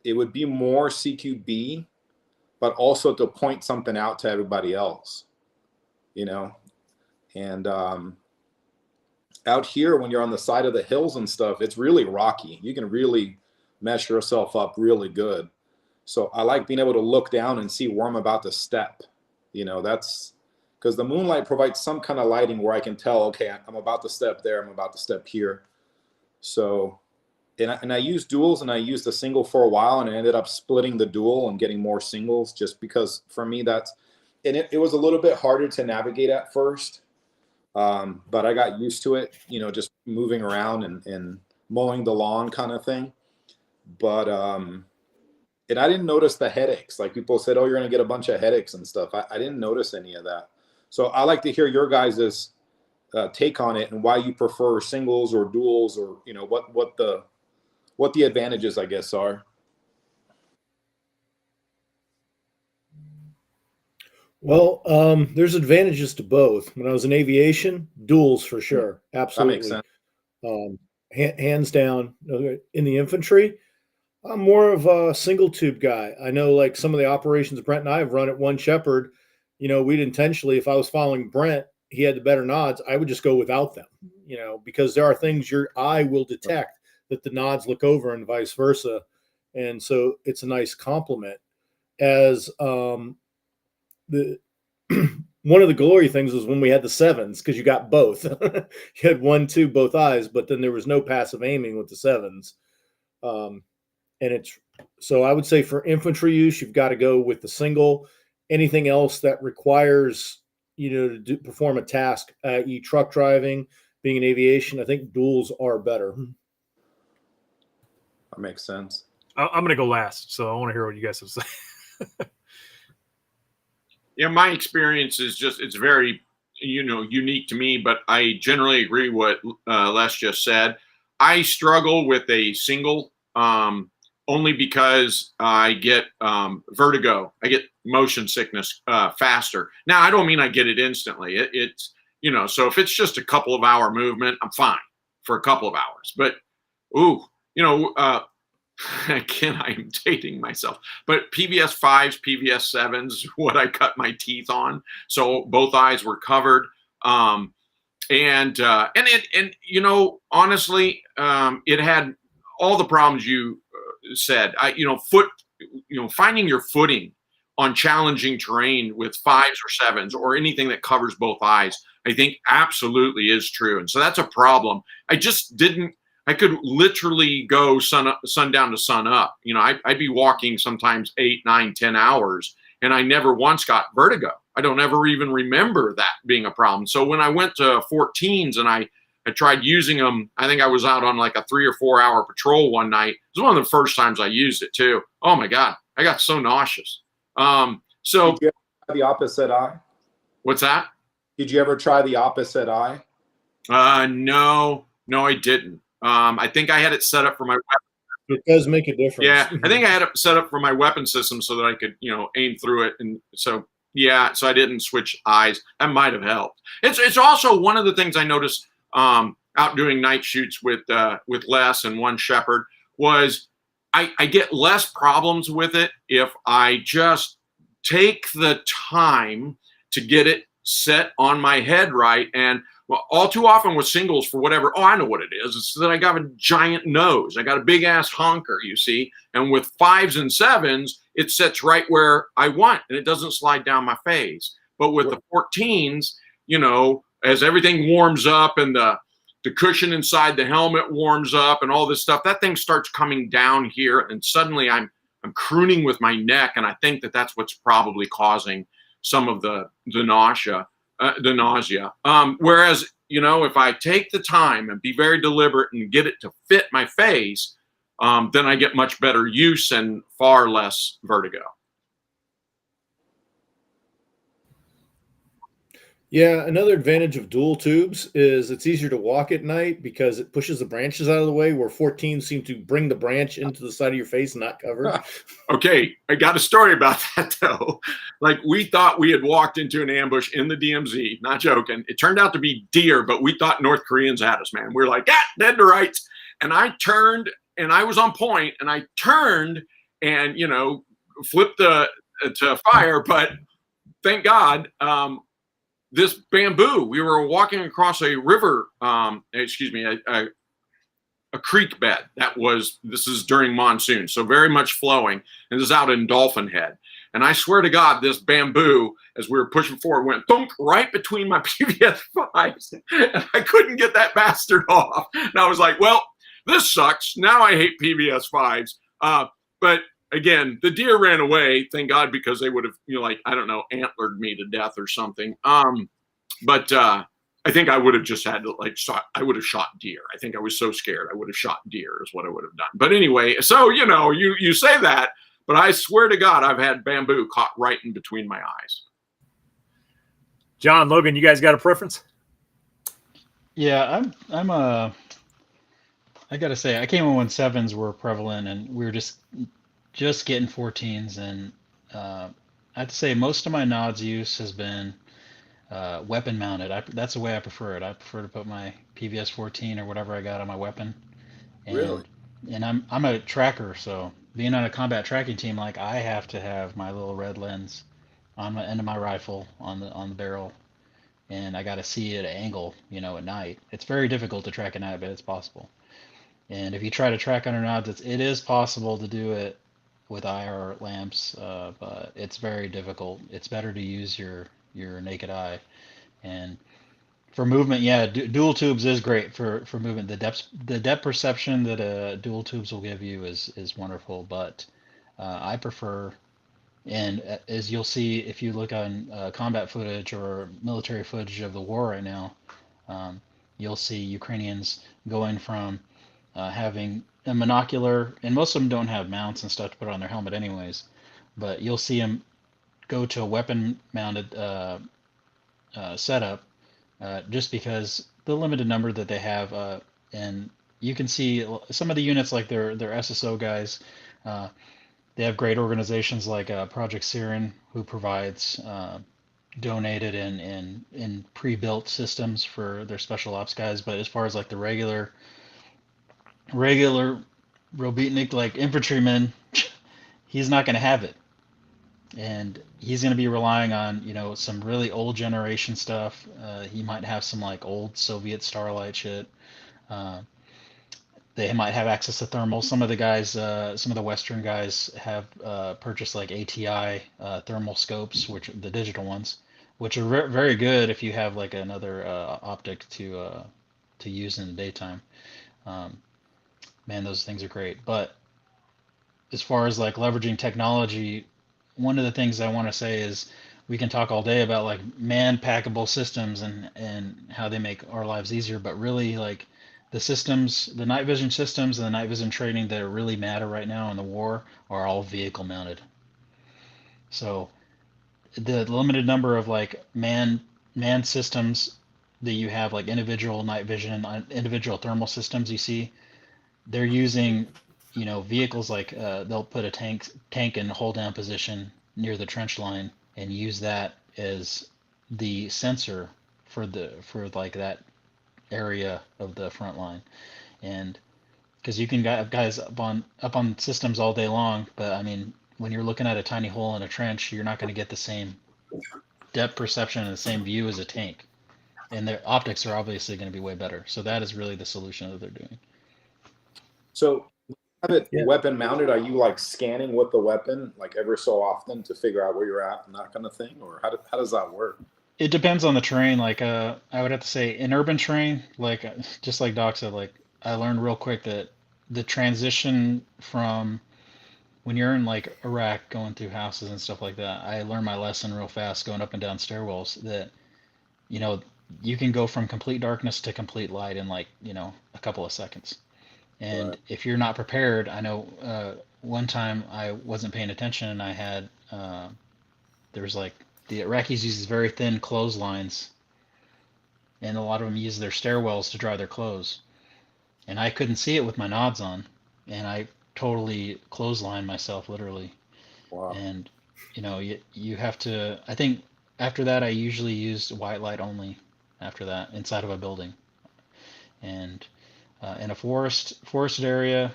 S2: it would be more CQB, but also to point something out to everybody else, you know. And out here, when you're on the side of the hills and stuff, it's really rocky. You can really mess yourself up really good. So I like being able to look down and see where I'm about to step. You know, that's because the moonlight provides some kind of lighting where I can tell, okay, I'm about to step there, I'm about to step here. So, and I used duals, and I used a single for a while, and I ended up splitting the dual and getting more singles, just because for me that's, and it was a little bit harder to navigate at first. But I got used to it, you know, just moving around and mowing the lawn kind of thing. But and I didn't notice the headaches. Like people said, oh, you're going to get a bunch of headaches and stuff. I didn't notice any of that. So I like to hear your guys' take on it and why you prefer singles or duals, or, you know, what the advantages, I guess, are.
S6: Well, there's advantages to both. When I was in aviation, duals for sure. Absolutely.
S2: That makes sense.
S6: Hands down. In the infantry, I'm more of a single tube guy. I know, like, some of the operations Brent and I have run at One Shepherd, you know, we'd intentionally, if I was following Brent, he had the better nods, I would just go without them, you know, because there are things your eye will detect that the nods look over and vice versa. And so it's a nice compliment. As the one of the glory things was when we had the sevens, because you got both. You had 1, 2, both eyes, but then there was no passive aiming with the sevens. And it's, so I would say for infantry use, you've got to go with the single. Anything else that requires, you know, to perform a task, i.e. truck driving, being in aviation, I think duals are better.
S2: That makes sense.
S1: I'm going to go last, so I want to hear what you guys have to say.
S5: Yeah, my experience is just, it's very, you know, unique to me, but I generally agree what Les just said. I struggle with a single only because I get vertigo. I get motion sickness faster. Now, I don't mean I get it instantly. It's, you know, so if it's just a couple of hour movement, I'm fine for a couple of hours. But, ooh, you know, again, I am dating myself, but PVS 5s, PVS 7s, what I cut my teeth on. So both eyes were covered. And you know, honestly, it had all the problems you said. Finding your footing on challenging terrain with 5s or 7s or anything that covers both eyes, I think absolutely is true. And so that's a problem. I could literally go sundown to sun up. You know, I'd be walking sometimes 8, 9, 10 hours, and I never once got vertigo. I don't ever even remember that being a problem. So when I went to 14s and I tried using them, I think I was out on like a 3 or 4 hour patrol one night. It was one of the first times I used it too. Oh my God, I got so nauseous. So
S2: did you ever try the opposite eye?
S5: What's that?
S2: Did you ever try the opposite eye?
S5: No, I didn't. I think I had it set up for my weapon.
S6: It does make a difference.
S5: Yeah, I think I had it set up for my weapon system so that I could, you know, aim through it. And so, yeah, so I didn't switch eyes. That might have helped. It's also one of the things I noticed out doing night shoots with Les and One Shepherd was I get less problems with it if I just take the time to get it set on my head right. And well, all too often with singles, for whatever, I know what it is. It's that I got a giant nose. I got a big ass honker, you see. And with 5s and 7s, it sits right where I want, and it doesn't slide down my face. But with the 14s, you know, as everything warms up and the cushion inside the helmet warms up and all this stuff, that thing starts coming down here, and suddenly I'm crooning with my neck, and I think that that's what's probably causing some of the nausea. Whereas, you know, if I take the time and be very deliberate and get it to fit my face, then I get much better use and far less vertigo.
S6: Yeah, another advantage of dual tubes is it's easier to walk at night because it pushes the branches out of the way, where 14 seem to bring the branch into the side of your face and not cover.
S5: Okay, I got a story about that though. Like, we thought we had walked into an ambush in the DMZ, not joking. It turned out to be deer, but we thought North Koreans had us, man. We were like, dead to rights. And I turned and I was on point, and I turned and flipped to fire, but thank God. This bamboo, we were walking across a river, a creek bed this is during monsoon, so very much flowing, and this is out in Dolphin Head. And I swear to God, this bamboo, as we were pushing forward, went thunk right between my PVS 5s, and I couldn't get that bastard off. And I was like, well, this sucks. Now I hate PVS 5s. But again, the deer ran away, thank God, because they would have, antlered me to death or something. But I think I would have just had to I would have shot deer. I think I was so scared I would have shot deer is what I would have done. But anyway, so you say that, but I swear to God, I've had bamboo caught right in between my eyes.
S1: John, Logan, you guys got a preference?
S4: Yeah, I gotta say, I came in when 7s were prevalent, and we were just getting 14s, and I have to say most of my nods use has been weapon mounted. That's the way I prefer it. I prefer to put my PVS 14 or whatever I got on my weapon. And,
S2: Really?
S4: And I'm a tracker, so being on a combat tracking team, like I have to have my little red lens on my end of my rifle on the barrel, and I got to see it at angle, at night. It's very difficult to track at night, but it's possible. And if you try to track under nods, it is possible to do it with IR lamps, but it's very difficult. It's better to use your naked eye. And for movement, yeah, dual tubes is great for movement. The depth perception that dual tubes will give you is wonderful, but I prefer, and as you'll see if you look on combat footage or military footage of the war right now, you'll see Ukrainians going from having a monocular, and most of them don't have mounts and stuff to put on their helmet anyways, but you'll see them go to a weapon mounted setup, just because the limited number that they have, and you can see some of the units, like their SSO guys, they have great organizations like Project Siren, who provides donated and pre-built systems for their special ops guys. But as far as like the regular Robotnik, like infantryman, he's not going to have it. And he's going to be relying on, some really old generation stuff. He might have some like old Soviet Starlight shit. They might have access to thermal. Some of the guys, some of the Western guys have purchased like ATI thermal scopes, which the digital ones, which are very good if you have like another optic to use in the daytime. Man, those things are great. But as far as like leveraging technology, one of the things I want to say is we can talk all day about like man-packable systems and how they make our lives easier, but really like the systems, the night vision systems and the night vision training that really matter right now in the war are all vehicle mounted. So the limited number of like man systems that you have, like individual night vision, individual thermal systems you see, they're using vehicles like they'll put a tank in hold down position near the trench line and use that as the sensor for like that area of the front line. And because you can have guys up on systems all day long, but I mean when you're looking at a tiny hole in a trench, you're not going to get the same depth perception and the same view as a tank, and their optics are obviously going to be way better. So that is really the solution that they're doing.
S2: So have it weapon mounted? Are you like scanning with the weapon like every so often to figure out where you're at and that kind of thing, or how does that work?
S4: It depends on the terrain. Like I would have to say in urban terrain, like just like Doc said, like I learned real quick that the transition from when you're in like Iraq going through houses and stuff like that, I learned my lesson real fast going up and down stairwells that you can go from complete darkness to complete light in like a couple of seconds. And
S2: Right.
S4: if you're not prepared, I know one time I wasn't paying attention and I had there was like the Iraqis use these very thin clotheslines, and a lot of them use their stairwells to dry their clothes. And I couldn't see it with my nods on, and I totally clotheslined myself literally.
S2: Wow.
S4: And you have to. I think after that, I usually used white light only. After that, inside of a building, and in a forested area,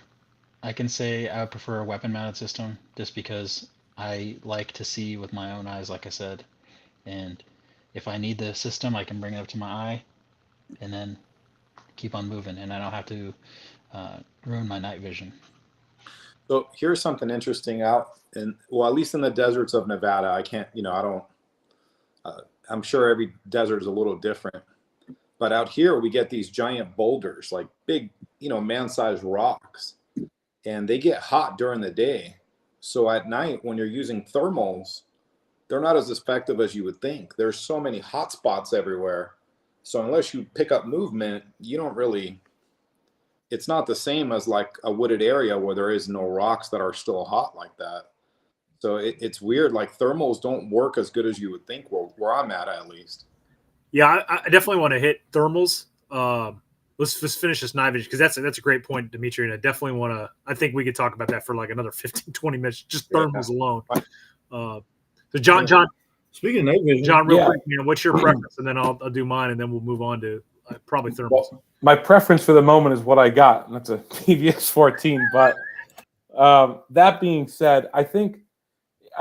S4: I can say I would prefer a weapon mounted system just because I like to see with my own eyes, like I said. And if I need the system, I can bring it up to my eye and then keep on moving, and I don't have to ruin my night vision.
S2: So here's something interesting out in, well, at least in the deserts of Nevada. I can't, I don't, I'm sure every desert is a little different, but out here we get these giant boulders, like big, man-sized rocks, and they get hot during the day. So at night, when you're using thermals, they're not as effective as you would think. There's so many hot spots everywhere. So unless you pick up movement, you don't really, it's not the same as like a wooded area where there is no rocks that are still hot like that. So it's weird. Like thermals don't work as good as you would think where I'm at least.
S1: Yeah, I definitely want to hit thermals. Let's just finish this night vision because that's a great point, Dimitri. And I definitely want to. I think we could talk about that for like another 15, 20 minutes, just thermals alone. So John,
S6: speaking of night vision,
S1: John, real quick, what's your preference? And then I'll do mine, and then we'll move on to probably thermals.
S3: Well, my preference for the moment is what I got, and that's a PVS 14. But that being said, I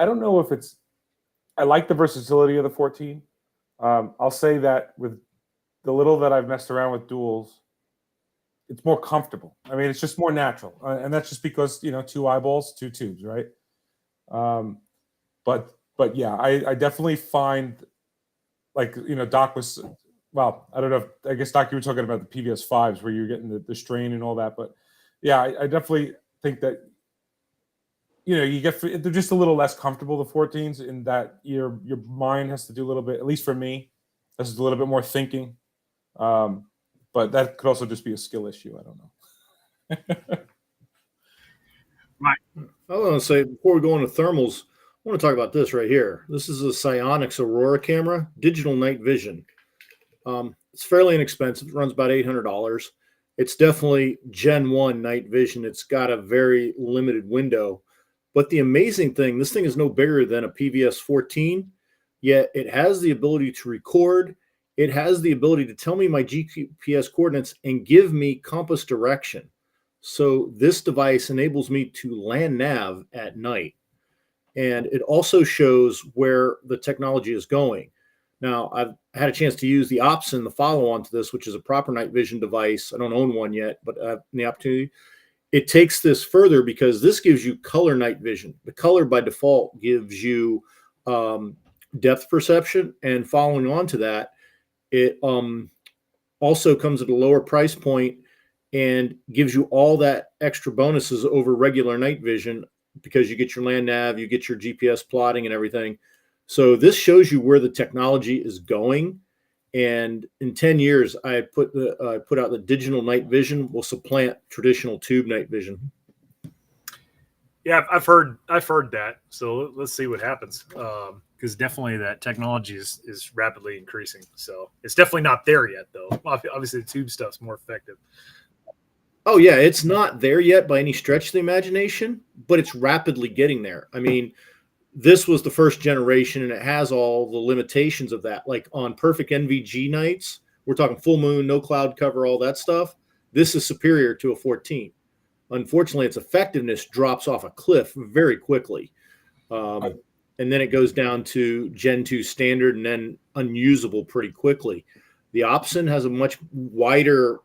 S3: don't know if it's. I like the versatility of the 14. I'll say that with the little that I've messed around with duals, it's more comfortable. I mean, it's just more natural, and that's just because 2 eyeballs, 2 tubes, right? But yeah, I definitely find, like Doc was. Well, I don't know. I guess Doc, you were talking about the PVS 5s where you're getting the strain and all that, but yeah, I definitely think that they're just a little less comfortable, the 14s, in that your mind has to do a little bit, at least for me, has to do a little bit more thinking. But that could also just be a skill issue. I don't know.
S1: Right.
S6: I want to say before we go into thermals, I want to talk about this right here. This is a Psionics Aurora camera, digital night vision. It's fairly inexpensive. It runs about $800. It's definitely Gen 1 night vision. It's got a very limited window. But the amazing thing, this thing is no bigger than a PVS 14, yet it has the ability to record. It has the ability to tell me my GPS coordinates and give me compass direction. So this device enables me to land nav at night. And it also shows where the technology is going. Now, I've had a chance to use the Opsin, the follow-on to this, which is a proper night vision device. I don't own one yet, but I have the opportunity. It takes this further because this gives you color night vision. The color by default gives you depth perception. And following on to that, it also comes at a lower price point and gives you all that extra bonuses over regular night vision because you get your land nav, you get your GPS plotting and everything. So this shows you where the technology is going. And in 10 years, I put out the digital night vision will supplant traditional tube night vision.
S1: Yeah, I've heard that. So let's see what happens. Because definitely that technology is rapidly increasing. So it's definitely not there yet, though. Obviously, the tube stuff's more effective.
S6: Oh yeah, it's not there yet by any stretch of the imagination, but it's rapidly getting there. I mean, this was the first generation, and it has all the limitations of that. Like on perfect NVG nights, we're talking full moon, no cloud cover, all that stuff. This is superior to a 14. Unfortunately, its effectiveness drops off a cliff very quickly. And then it goes down to Gen 2 standard and then unusable pretty quickly. The Opsin has a much wider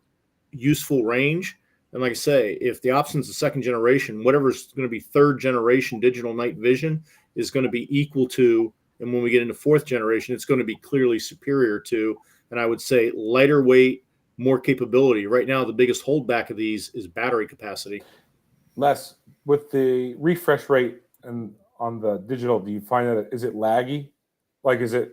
S6: useful range. And like I say, if the Opsin's the second generation, whatever's going to be third generation digital night vision is going to be equal to, and when we get into fourth generation, it's going to be clearly superior to, and I would say lighter weight, more capability. Right now, the biggest holdback of these is battery capacity.
S3: Les, with the refresh rate and on the digital, do you find that is it laggy? Like, is it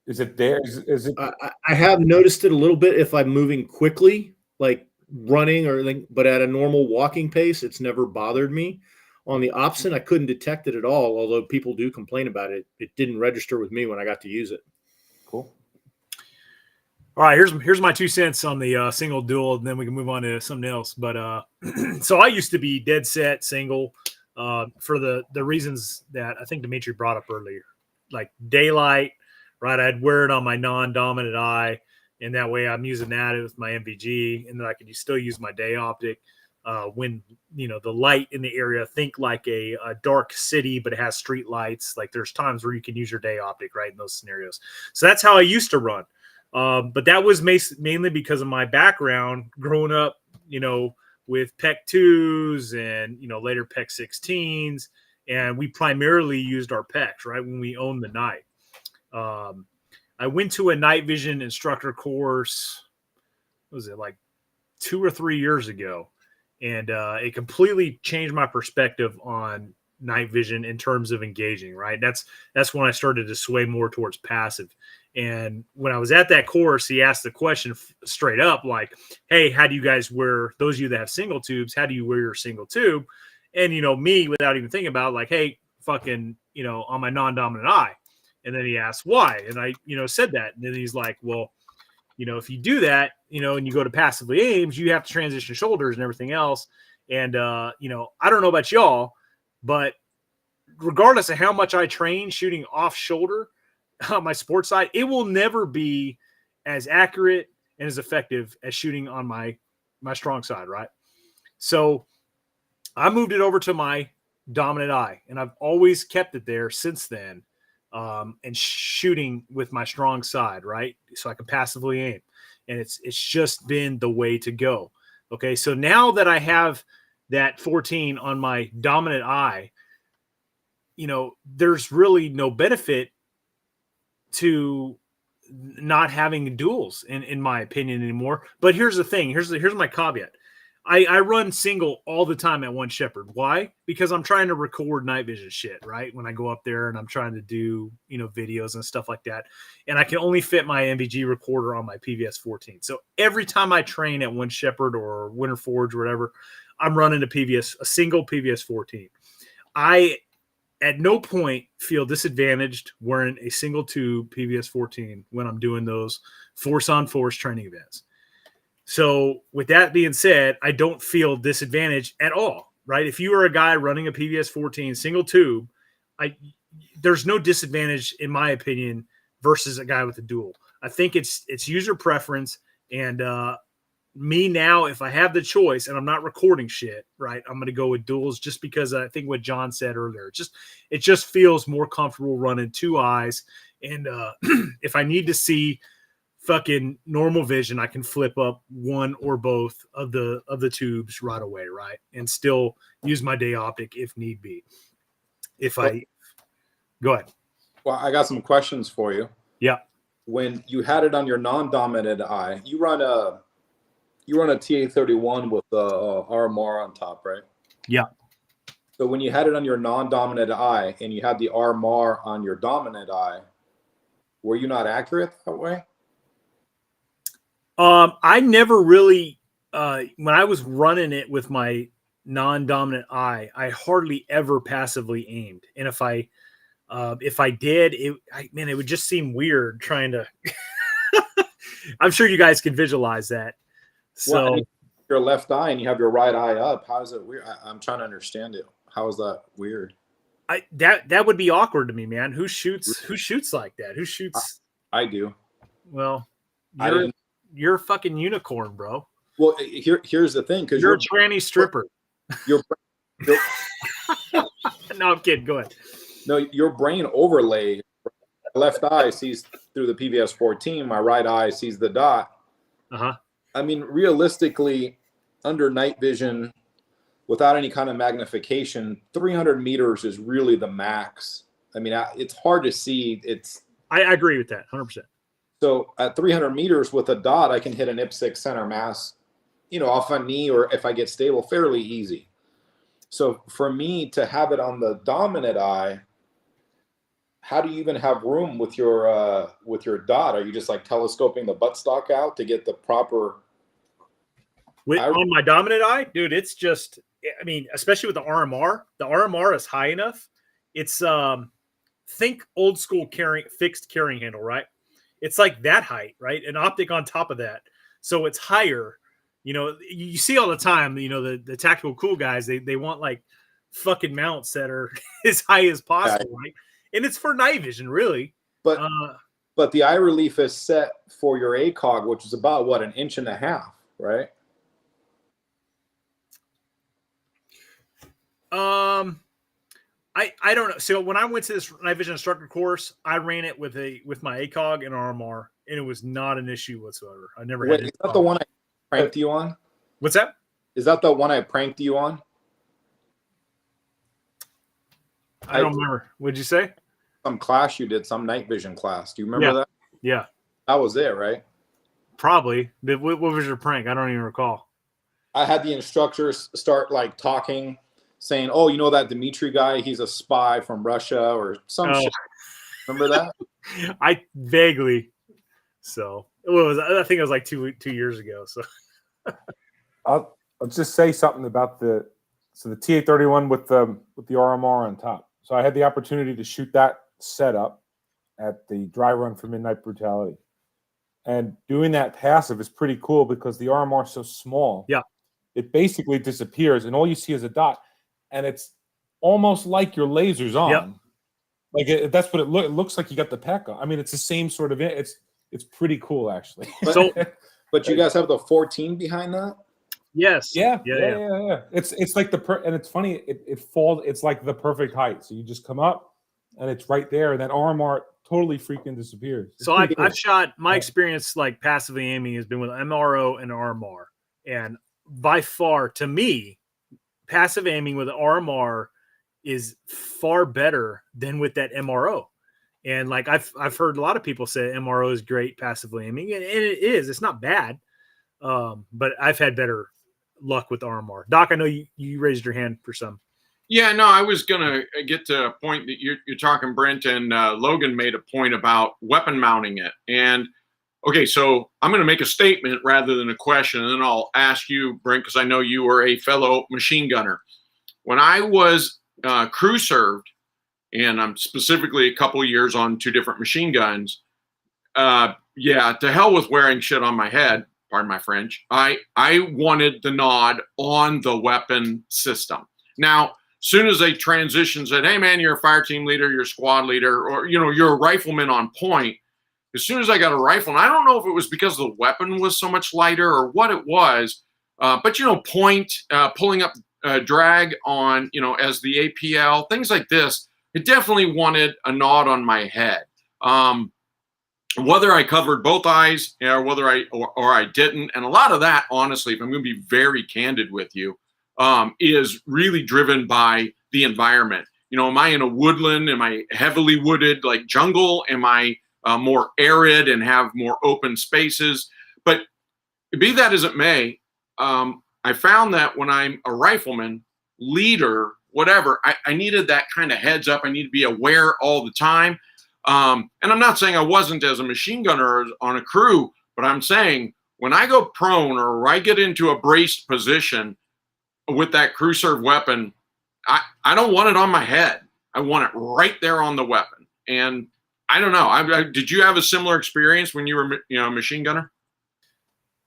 S3: there? Is it?
S6: I have noticed it a little bit if I'm moving quickly, like running or anything, but at a normal walking pace, it's never bothered me. On the Opsin, I couldn't detect it at all, although people do complain about it. It didn't register with me when I got to use it.
S3: Cool.
S1: All right, here's my 2 cents on the single dual, and then we can move on to something else. But so I used to be dead set single for the reasons that I think Dimitri brought up earlier, like daylight, right? I'd wear it on my non-dominant eye, and that way I'm using that with my MVG, and then I could still use my day optic. when the light in the area, think like a dark city, but it has street lights. Like there's times where you can use your day optic right in those scenarios. So that's how I used to run. But that was mainly because of my background growing up, with PEC 2s and, later PEC 16s. And we primarily used our PECs, right, when we owned the night. I went to a night vision instructor course, what was it, like 2 or 3 years ago? And it completely changed my perspective on night vision in terms of engaging, right? That's when I started to sway more towards passive. And when I was at that course, he asked the question straight up, like, hey, how do you guys wear, those of you that have single tubes, how do you wear your single tube? And, me, without even thinking about it, like, hey, fucking, on my non-dominant eye. And then he asked why. And I, said that. And then he's like, well, if you do that, and you go to passively aims, you have to transition shoulders and everything else. And, I don't know about y'all, but regardless of how much I train shooting off shoulder on my sports side, it will never be as accurate and as effective as shooting on my strong side, right? So I moved it over to my dominant eye, and I've always kept it there since then, and shooting with my strong side, right? So I can passively aim, and it's just been the way to go. Okay, so now that I have that 14 on my dominant eye, there's really no benefit to not having duels in my opinion anymore. But here's the thing. Here's my caveat. I run single all the time at One Shepherd. Why? Because I'm trying to record night vision shit, right? When I go up there and I'm trying to do, videos and stuff like that. And I can only fit my MVG recorder on my PVS 14. So every time I train at One Shepherd or Winter Forge or whatever, I'm running a single PVS 14. I at no point feel disadvantaged wearing a single tube PVS 14 when I'm doing those force on force training events. So with that being said, I don't feel disadvantaged at all, right? If you are a guy running a PVS 14 single tube, there's no disadvantage in my opinion versus a guy with a dual. I think it's user preference, and me now, if I have the choice and I'm not recording shit, right, I'm going to go with duals just because I think what John said earlier, it just feels more comfortable running two eyes. And if I need to see fucking normal vision, I can flip up one or both of the tubes right away, right, and still use my day optic if need be. Go ahead.
S2: Well, I got some questions for you.
S1: Yeah.
S2: When you had it on your non-dominant eye, you run a TA31 with the RMR on top, right?
S1: Yeah.
S2: So when you had it on your non-dominant eye and you had the RMR on your dominant eye, were you not accurate that way?
S1: I never really, when I was running it with my non-dominant eye, I hardly ever passively aimed. And if I did, it would just seem weird trying to, I'm sure you guys can visualize that. So
S2: well, your left eye and you have your right eye up. How is it weird? I'm trying to understand it. How is that weird?
S1: That would be awkward to me, man. Who shoots like that? Who shoots?
S2: I do.
S1: Well, you're a fucking unicorn, bro.
S2: Well, here's the thing, because
S1: you're a tranny stripper.
S2: Your
S1: no, I'm kidding. Go ahead.
S2: No, your brain overlay. My left eye sees through the PVS 14. My right eye sees the dot.
S1: Uh-huh.
S2: I mean, realistically, under night vision, without any kind of magnification, 300 meters is really the max. I mean, it's hard to see.
S1: I agree with that, 100%.
S2: So at 300 meters with a dot, I can hit an IPSC center mass, off my knee, or if I get stable, fairly easy. So for me to have it on the dominant eye, how do you even have room with your dot? Are you just like telescoping the buttstock out to get the proper?
S1: On my dominant eye, dude, it's just, I mean, especially with the RMR is high enough. It's think old school fixed carrying handle, right? It's like that height, right? An optic on top of that, so it's higher. You see all the time. The tactical cool guys, they want like fucking mounts that are as high as possible, right? And it's for night vision, really.
S2: But the eye relief is set for your ACOG, which is about what, 1.5 inches, right?
S1: I don't know. So when I went to this night vision instructor course, I ran it with my ACOG and RMR, and it was not an issue whatsoever. I never
S2: Wait,
S1: had.
S2: is that the one I pranked you on?
S1: What's that?
S2: Is that the one I pranked you on?
S1: I don't remember. What'd you say?
S2: Some class you did, some night vision class. Do you remember that?
S1: Yeah,
S2: That was it, right?
S1: probably. What was your prank? I don't even recall.
S2: I had the instructors start like talking, saying, "Oh, you know that Dmitry guy? He's a spy from Russia or some shit." Remember that?
S1: I vaguely. So it was. I think it was like 2 years ago. So
S3: I'll just say something about the TA-31 with the RMR on top. So I had the opportunity to shoot that setup at the dry run for Midnight Brutality, and doing that passive is pretty cool because the RMR is so small.
S1: Yeah,
S3: it basically disappears, and all you see is a dot, and it's almost like your laser's on.
S1: Yep.
S3: Like that's what it looks like. You got the pack on. I mean, it's the same sort of. It's pretty cool actually.
S1: So,
S2: but you guys have the 14 behind that?
S1: yes.
S3: Yeah. It's like and it's funny. It falls. It's like the perfect height. So you just come up, and it's right there. And that RMR totally freaking disappears.
S1: So I've shot. My experience like passively aiming has been with MRO and RMR, and by far to me, passive aiming with RMR is far better than with that MRO. And like I've heard a lot of people say MRO is great passively aiming, and it is. It's not bad, but I've had better luck with RMR. Doc, I know you raised your hand for some.
S5: Yeah, no, I was going to get to a point that you're talking, Brent, and Logan made a point about weapon mounting it. And okay, so I'm going to make a statement rather than a question, and then I'll ask you, Brent, because I know you were a fellow machine gunner. When I was crew served, and I'm specifically a couple of years on 2 different machine guns, yeah, to hell with wearing shit on my head, pardon my French. I wanted the nod on the weapon system. Now, soon as they transitioned, said, "Hey, man, you're a fire team leader, you're a squad leader, or, you're a rifleman on point." As soon as I got a rifle, and I don't know if it was because the weapon was so much lighter or what it was, but, point, pulling up drag on, as the APL, things like this, it definitely wanted a nod on my head. Whether I covered both eyes or whether I didn't, and a lot of that, honestly, if I'm going to be very candid with you, is really driven by the environment. Am I in a woodland? Am I heavily wooded like jungle? Am I more arid and have more open spaces? But be that as it may, I found that when I'm a rifleman, leader, whatever, I needed that kind of heads up. I need to be aware all the time. And I'm not saying I wasn't as a machine gunner on a crew, but I'm saying when I go prone or I get into a braced position with that crew serve weapon, I don't want it on my head. I want it right there on the weapon. And I don't know. Did you have a similar experience when you were, a machine gunner?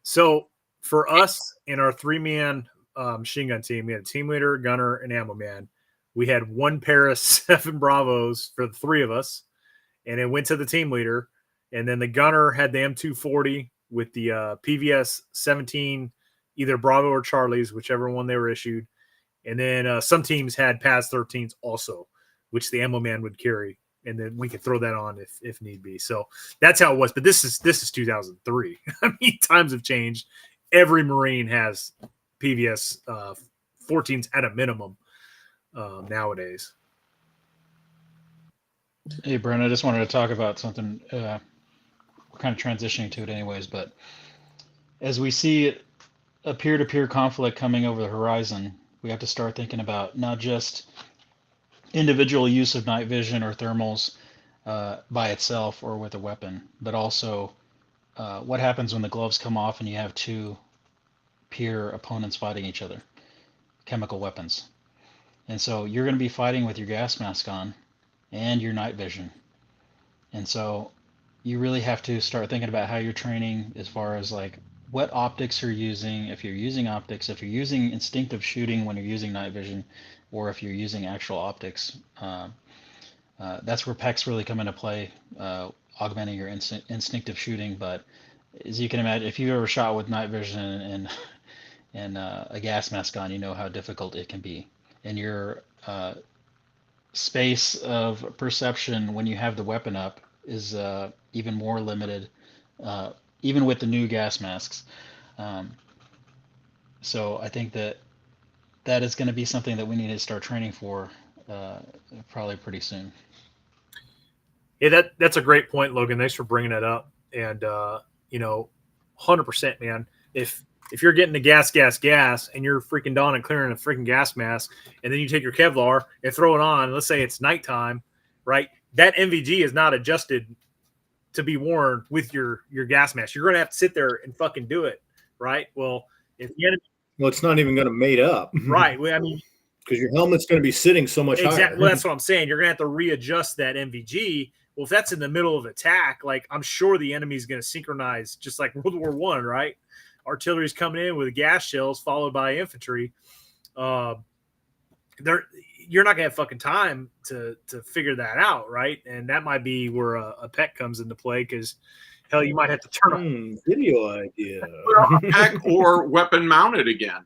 S1: So for us in our 3-man machine gun team, we had a team leader, gunner, and ammo man. We had 1 pair of 7 Bravos for the 3 of us, and it went to the team leader. And then the gunner had the M240 with the PVS 17, either Bravo or Charlie's, whichever one they were issued. And then some teams had PAS 13s also, which the ammo man would carry. And then we could throw that on if need be. So that's how it was. But this is 2003. I mean, times have changed. Every Marine has PVS 14s at a minimum nowadays.
S4: Hey, Brent, I just wanted to talk about something. We're kind of transitioning to it anyways, but as we see a peer-to-peer conflict coming over the horizon, we have to start thinking about not just individual use of night vision or thermals by itself or with a weapon, but also what happens when the gloves come off and you have 2 peer opponents fighting each other, chemical weapons. And so you're going to be fighting with your gas mask on and your night vision. And so you really have to start thinking about how you're training as far as like what optics you're using, if you're using optics, if you're using instinctive shooting when you're using night vision, or if you're using actual optics. That's where PECs really come into play, augmenting your instinctive shooting. But as you can imagine, if you've ever shot with night vision and a gas mask on, you know how difficult it can be. And you're space of perception when you have the weapon up is even more limited, even with the new gas masks. Um, so I think that is going to be something that we need to start training for uh, probably pretty soon.
S1: Yeah, that's a great point, Logan. Thanks for bringing that up. And 100%, man. If you're getting the gas, and you're freaking Dawn and clearing a freaking gas mask, and then you take your Kevlar and throw it on, let's say it's nighttime, right? That NVG is not adjusted to be worn with your gas mask. You're going to have to sit there and fucking do it, right? Well, if the enemy,
S6: Well, it's not even going to mate up.
S1: right? Well, I mean,
S6: because your helmet's going to be sitting so much higher.
S1: Well, that's what I'm saying. You're going to have to readjust that NVG. Well, if that's in the middle of attack, like I'm sure the enemy's going to synchronize, just like World War One, right? Artillery's coming in with gas shells, followed by infantry. You're not going to have fucking time to figure that out, right? And that might be where a PEC comes into play, because hell, you might have to turn on
S6: video idea.
S5: PEC or weapon mounted again.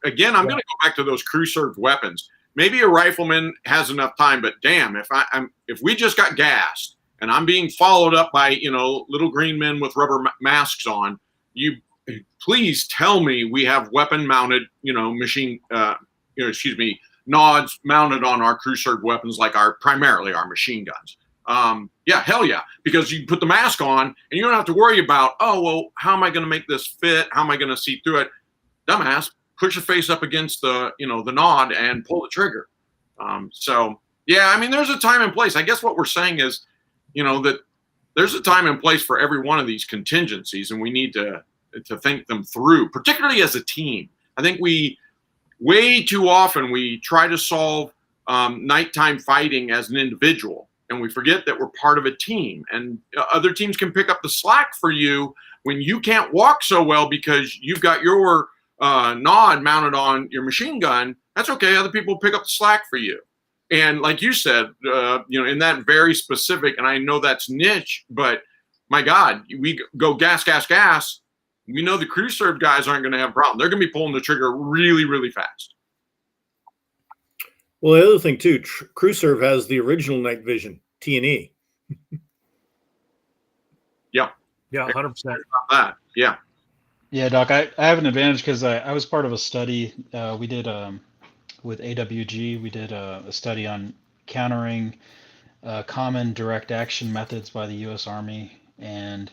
S5: Again, I'm going to go back to those crew served weapons. Maybe a rifleman has enough time, but damn, if we just got gassed and I'm being followed up by little green men with rubber masks on, you please tell me we have weapon mounted machine nods mounted on our crew served weapons, like primarily our machine guns. Yeah, hell yeah, because you put the mask on and you don't have to worry about, oh well, how am I going to make this fit? How am I going to see through it? Dumbass, put your face up against the nod and pull the trigger. So yeah, I mean, there's a time and place. I guess what we're saying is, that there's a time and place for every one of these contingencies, and we need to think them through, particularly as a team. I think way too often we try to solve nighttime fighting as an individual, and we forget that we're part of a team, and other teams can pick up the slack for you when you can't walk so well because you've got your nod mounted on your machine gun. That's okay. Other people pick up the slack for you. And like you said, in that very specific, and I know that's niche, but my God, we go gas. We know the crew served guys aren't going to have a problem. They're going to be pulling the trigger really, really fast.
S6: Well, the other thing too, crew serve has the original night vision, T&E.
S5: Yeah.
S1: Yeah, 100%.
S5: That. Yeah.
S4: Yeah, Doc, I have an advantage because I was part of a study we did with AWG. We did a study on countering common direct action methods by the U.S. Army, and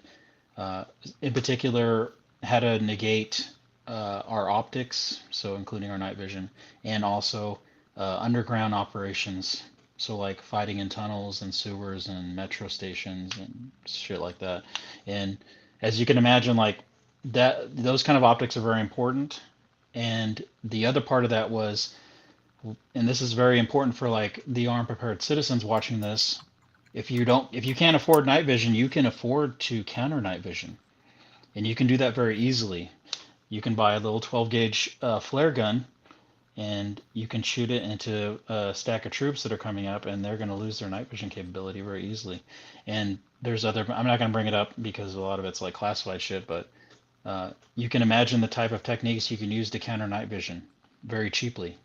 S4: in particular how to negate our optics, so including our night vision, and also underground operations, so like fighting in tunnels and sewers and metro stations and shit like that. And as you can imagine, like those kind of optics are very important. And the other part of that was, and this is very important for like the armed prepared citizens watching this, if you can't afford night vision, you can afford to counter night vision, and you can do that very easily. You can buy a little 12 gauge flare gun, and you can shoot it into a stack of troops that are coming up, and they're going to lose their night vision capability very easily. And there's I'm not going to bring it up because a lot of it's like classified shit, but you can imagine the type of techniques you can use to counter night vision very cheaply.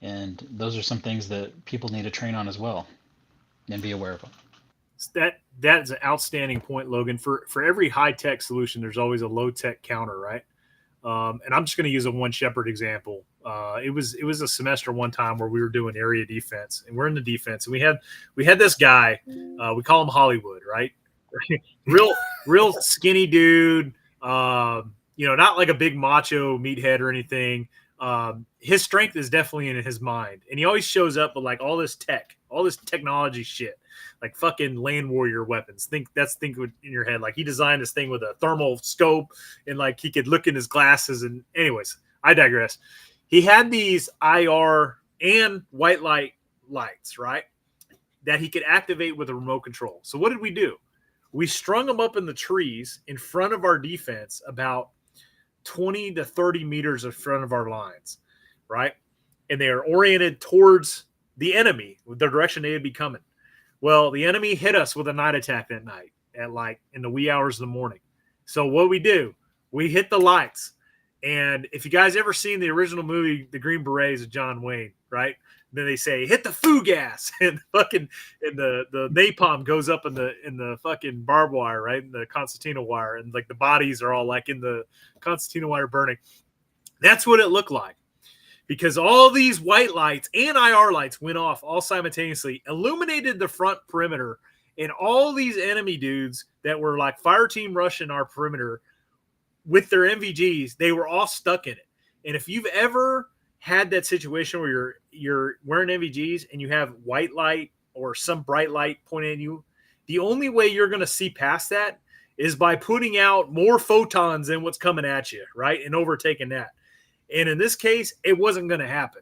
S4: And those are some things that people need to train on as well and be aware of them.
S1: That is an outstanding point, Logan. For every high-tech solution, there's always a low-tech counter, right? And I'm just going to use a One Shepherd example. It was a semester one time where we were doing area defense, and we're in the defense, and we had this guy, we call him Hollywood, right? real skinny dude, not like a big macho meathead or anything. His strength is definitely in his mind, and he always shows up with like all this technology shit, like fucking land warrior weapons. Think in your head, like he designed this thing with a thermal scope, and like he could look in his glasses. And anyways, I digress. He had these IR and white lights, right, that he could activate with a remote control. So what did we do? We strung them up in the trees in front of our defense, about 20 to 30 meters in front of our lines, right? And they are oriented towards the enemy, with the direction they would be coming. Well, the enemy hit us with a night attack that night at like in the wee hours of the morning. So what we do, we hit the lights. And if you guys ever seen the original movie, The Green Berets of John Wayne, right? Then they say hit the foo gas, and the napalm goes up in the fucking barbed wire, right? In the concertina wire, and like the bodies are all like in the concertina wire burning. That's what it looked like, because all these white lights and IR lights went off all simultaneously, illuminated the front perimeter, and all these enemy dudes that were like fire team rushing our perimeter with their MVGs, they were all stuck in it. And if you've ever had that situation where you're wearing MVGs and you have white light or some bright light pointing at you, the only way you're going to see past that is by putting out more photons than what's coming at you, right? And overtaking that. And in this case, it wasn't going to happen.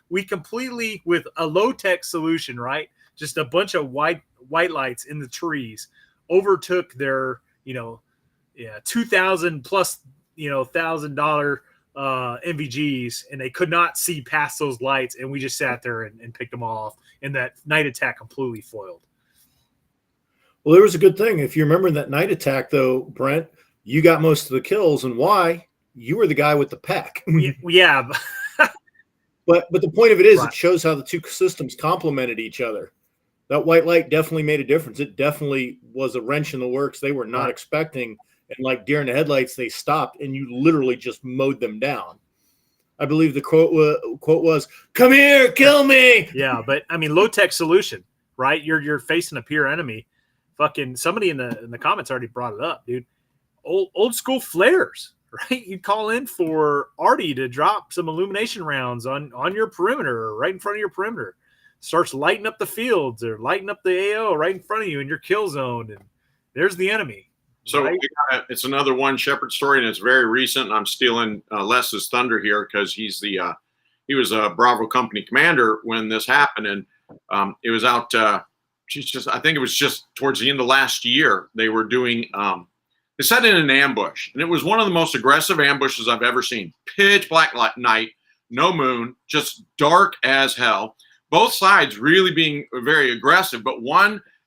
S1: We completely, with a low-tech solution, right? Just a bunch of white lights in the trees, overtook their, $2,000 plus, $1,000 MVGs, and they could not see past those lights. And we just sat there and picked them all off. And that night attack completely foiled.
S6: Well, there was a good thing. If you remember that night attack, though, Brent, you got most of the kills. And why? You were the guy with the pack.
S1: Yeah.
S6: But the point of it is,
S1: right.
S6: It shows how the two systems complemented each other. That white light definitely made a difference. It definitely was a wrench in the works they were not expecting. And like deer in the headlights, they stopped, and you literally just mowed them down. I believe the quote was, "Come here, kill me."
S1: Yeah, but I mean, low-tech solution, right? You're facing a peer enemy. Fucking somebody in the comments already brought it up, dude. Old school flares, right? You call in for Artie to drop some illumination rounds on your perimeter, or right in front of your perimeter. Starts lighting up the fields or lighting up the AO right in front of you in your kill zone, and there's the enemy.
S5: So
S1: right?
S5: it's another one Shepherd story, and it's very recent. And I'm stealing Les's thunder here because he was a Bravo company commander when this happened, and it was out. I think it was just towards the end of last year. They were doing. They set in an ambush, and it was one of the most aggressive ambushes I've ever seen. Pitch black night, no moon, just dark as hell. Both sides really being very aggressive, but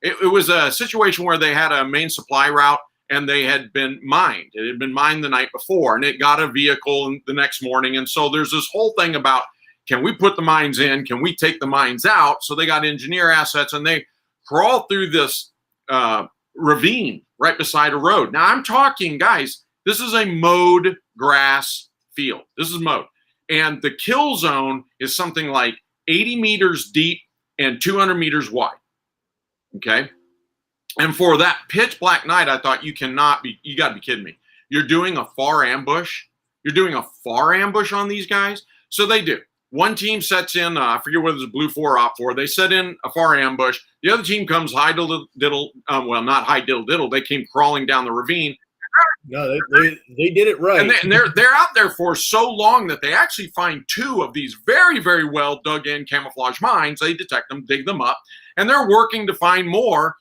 S5: it was a situation where they had a main supply route. And they had been mined. It had been mined the night before, and it got a vehicle the next morning. And so there's this whole thing about, can we put the mines in? Can we take the mines out? So they got engineer assets, and they crawl through this ravine right beside a road. Now I'm talking, guys, this is a mowed grass field. This is mowed. And the kill zone is something like 80 meters deep and 200 meters wide. Okay. And for that pitch black night, I thought, you got to be kidding me. You're doing a far ambush. You're doing a far ambush on these guys. So they do. One team sets in, I forget whether it's Blue 4 or Op 4. They set in a far ambush. The other team comes not high diddle diddle. They came crawling down the ravine.
S6: No, they did it right.
S5: And they're out there for so long that they actually find two of these very, very well dug in camouflage mines. They detect them, dig them up, and they're working to find more.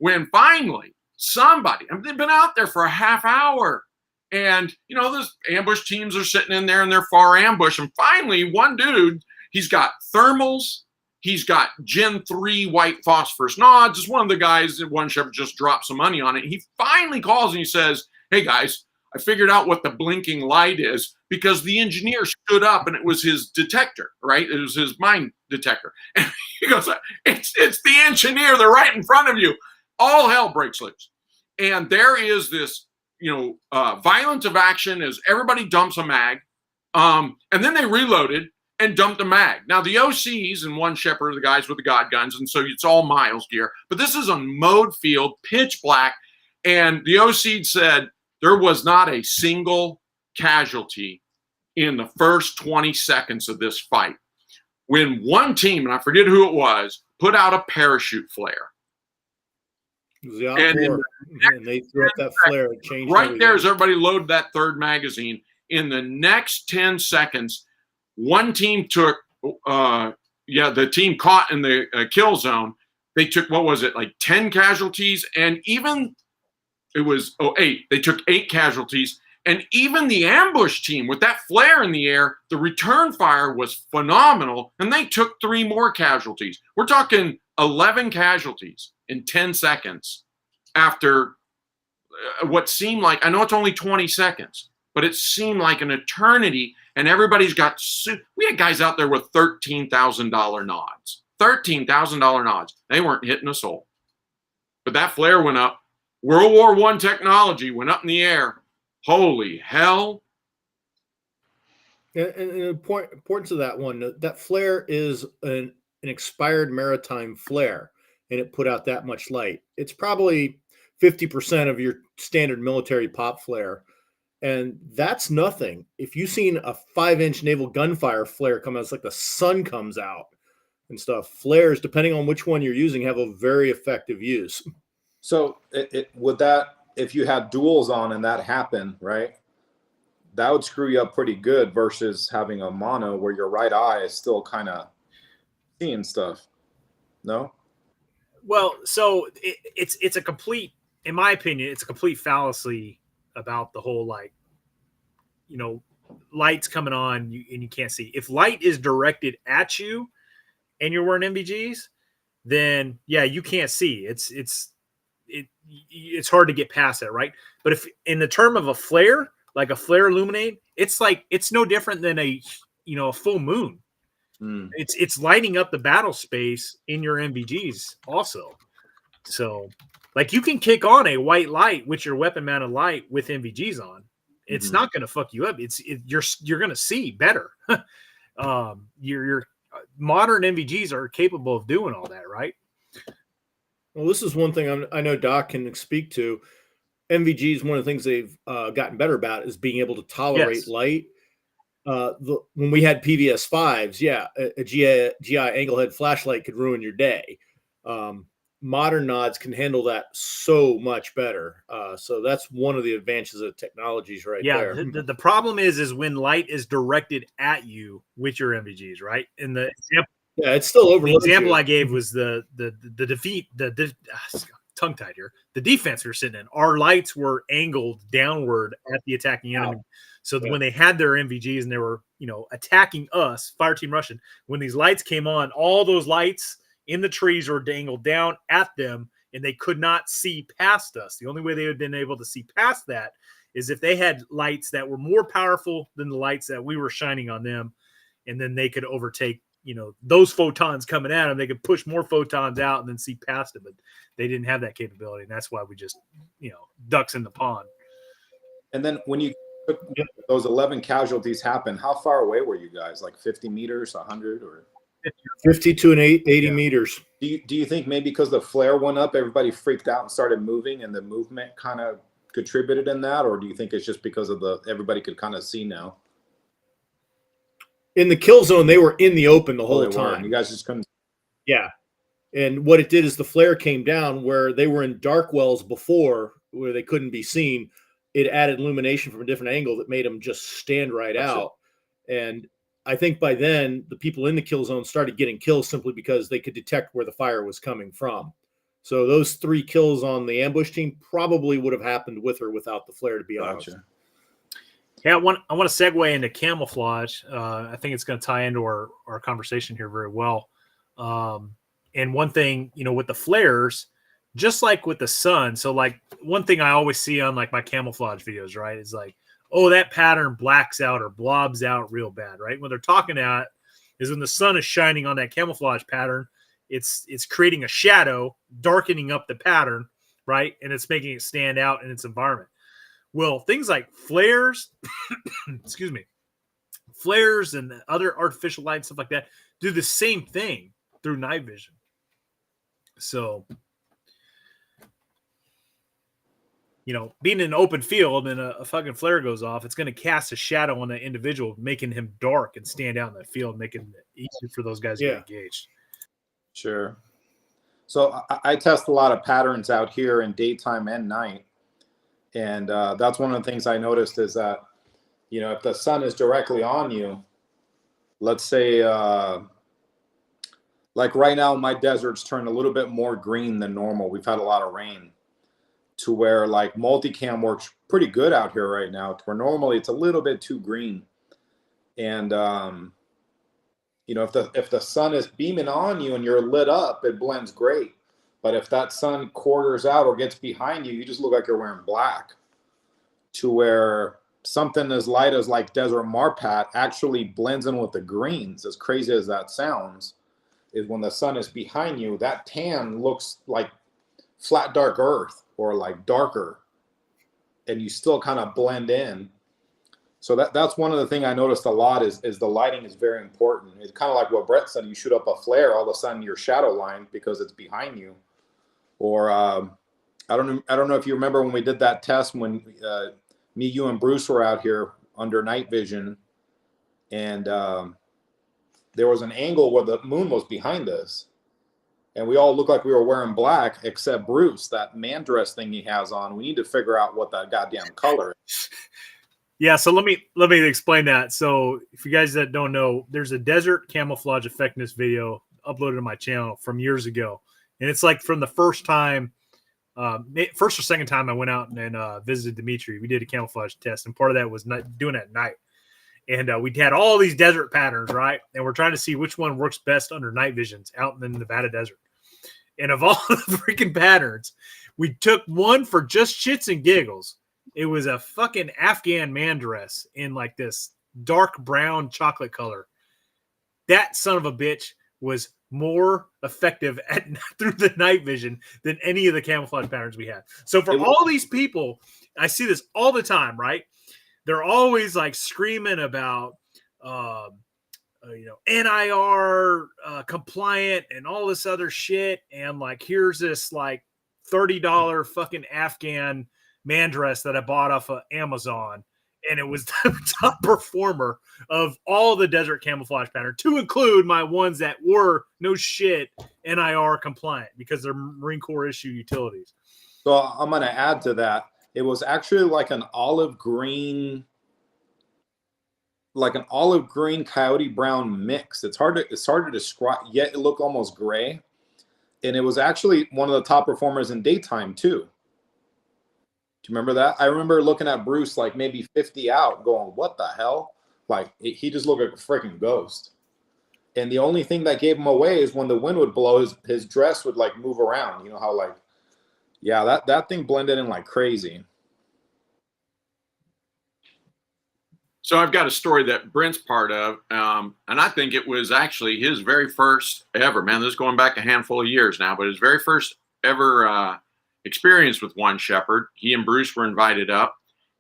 S5: When finally they've been out there for a half hour, and those ambush teams are sitting in there in their far ambush, and finally one dude, he's got thermals, he's got Gen 3 white phosphorus nods. It's one of the guys that one Shepherd just dropped some money on it. He finally calls and he says, "Hey guys, I figured out what the blinking light is," because the engineer stood up and it was his detector, right? It was his mine detector. And he goes, it's the engineer. They're right in front of you. All hell breaks loose. And there is this, violence of action as everybody dumps a mag. And then they reloaded and dumped a mag. Now, the OCs and one Shepherd are the guys with the God guns, and so it's all Miles gear. But this is a mowed field, pitch black. And the OC said there was not a single casualty in the first 20 seconds of this fight. When one team, and I forget who it was, put out a parachute flare.
S6: And they threw up that flare. It changed
S5: right
S6: everything.
S5: there as everybody loaded that third magazine. In the next 10 seconds, one team took, the team caught in the kill zone. They took, like 10 casualties, and even it was 8. They took 8 casualties, and even the ambush team with that flare in the air, the return fire was phenomenal, and they took 3 more casualties. We're talking 11 casualties in 10 seconds after what seemed like, I know it's only 20 seconds, but it seemed like an eternity. and everybody's got. We had guys out there with $13,000 nods. $13,000 nods. They weren't hitting a soul. But that flare went up. World War I technology went up in the air. Holy hell.
S6: And importance of that one, that flare is an expired maritime flare, and it put out that much light. It's probably 50% of your standard military pop flare. And that's nothing. If you've seen a 5-inch naval gunfire flare come out, it's like the sun comes out and stuff. Flares, depending on which one you're using, have a very effective use.
S2: So would that, if you had duals on and that happened, right, that would screw you up pretty good versus having a mono where your right eye is still kind of seeing stuff. No?
S1: Well, so it's a complete, in my opinion, it's a complete fallacy about the whole, like, you know, lights coming on and you can't see. If light is directed at you and you're wearing MVGs, then yeah, you can't see. It's hard to get past that, right? But if in the term of a flare, like a flare illuminate, it's like, it's no different than a full moon. It's lighting up the battle space in your MVGs also. So like, you can kick on a white light with your weapon mounted light with MVGs on. It's not going to fuck you up. You're going to see better. Your modern MVGs are capable of doing all that, right?
S6: Well, this is one thing I know Doc can speak to. MVGs, one of the things they've gotten better about is being able to tolerate light. When we had PVS 5s, a GI angle head flashlight could ruin your day. Modern nods can handle that so much better. So that's one of the advantages of technologies right there.
S1: The problem is when light is directed at you with your MVGs, right? In the example,
S6: it's still overloaded.
S1: The example I gave was the defeat, tongue tied here. The defense we were sitting in, our lights were angled downward at the attacking enemy. So when they had their MVGs and they were, attacking us, Fire Team Russian, when these lights came on, all those lights in the trees were angled down at them and they could not see past us. The only way they would have been able to see past that is if they had lights that were more powerful than the lights that we were shining on them. And then they could overtake, those photons coming at them. They could push more photons out and then see past them, but they didn't have that capability. And that's why we just, ducks in the pond.
S2: And then when you took those 11 casualties happen, how far away were you guys? Like 50 meters, 100 or
S6: 50 to 80 meters.
S2: Do you think maybe because the flare went up, everybody freaked out and started moving and the movement kind of contributed in that? Or do you think it's just because of everybody could kind of see now?
S6: In the kill zone, they were in the open the whole time.
S2: You guys just couldn't.
S6: Yeah. And what it did is the flare came down where they were in dark wells before where they couldn't be seen. It added illumination from a different angle that made them just stand right out. And I think by then the people in the kill zone started getting kills simply because they could detect where the fire was coming from. So those 3 kills on the ambush team probably would have happened with or without the flare, to be honest.
S1: Yeah, I want to segue into camouflage. I think it's going to tie into our conversation here very well. And one thing, with the flares, just like with the sun. So like one thing I always see on like my camouflage videos, right, is like, oh, that pattern blacks out or blobs out real bad, right? What they're talking about is when the sun is shining on that camouflage pattern, it's creating a shadow, darkening up the pattern, right? And it's making it stand out in its environment. Well, things like flares, flares and other artificial light, stuff like that, do the same thing through night vision. So, being in an open field and a fucking flare goes off, it's going to cast a shadow on that individual, making him dark and stand out in that field, making it easier for those guys to get engaged.
S2: Sure. So I test a lot of patterns out here in daytime and night. And that's one of the things I noticed is that, if the sun is directly on you, let's say, like right now, my desert's turned a little bit more green than normal. We've had a lot of rain to where like multicam works pretty good out here right now, to where normally it's a little bit too green. And, if the sun is beaming on you and you're lit up, it blends great. But if that sun quarters out or gets behind you, you just look like you're wearing black. To where something as light as like desert marpat actually blends in with the greens. As crazy as that sounds, is when the sun is behind you, that tan looks like flat dark earth or like darker, and you still kind of blend in. So that's one of the things I noticed a lot is the lighting is very important. It's kind of like what Brett said. You shoot up a flare, all of a sudden you're shadow lined because it's behind you. Or I don't know if you remember when we did that test when me, you, and Bruce were out here under night vision, and there was an angle where the moon was behind us, and we all looked like we were wearing black except Bruce. That man dress thing he has on. We need to figure out what that goddamn color is.
S1: Yeah, so let me explain that. So if you guys that don't know, there's a desert camouflage effectiveness video uploaded to my channel from years ago, and it's like from the first or second time I went out and visited Dimitri. We did a camouflage test, and part of that was not doing it at night. And we had all these desert patterns, right? And we're trying to see which one works best under night visions out in the Nevada desert. And of all the freaking patterns, we took one for just shits and giggles. It was a fucking Afghan man dress in like this dark brown chocolate color. That son of a bitch was more effective through the night vision than any of the camouflage patterns we had. So for all these people, I see this all the time, right? They're always like screaming about, NIR compliant and all this other shit. And like, here's this like $30 fucking Afghan man dress that I bought off of Amazon, and it was the top performer of all the desert camouflage pattern, to include my ones that were no shit NIR compliant because they're Marine Corps issue utilities.
S2: So I'm going to add to that. It was actually like an olive green coyote brown mix. It's hard to describe, yet it looked almost gray, and it was actually one of the top performers in daytime too. Do you remember that? I remember looking at Bruce like maybe 50 out going, what the hell? Like he just looked like a freaking ghost. And the only thing that gave him away is when the wind would blow, his dress would like move around. You know how like, yeah, that thing blended in like crazy.
S5: So I've got a story that Brent's part of, and I think it was actually his very first ever, man, this is going back a handful of years now, but his very first ever experience with one shepherd. He and Bruce were invited up,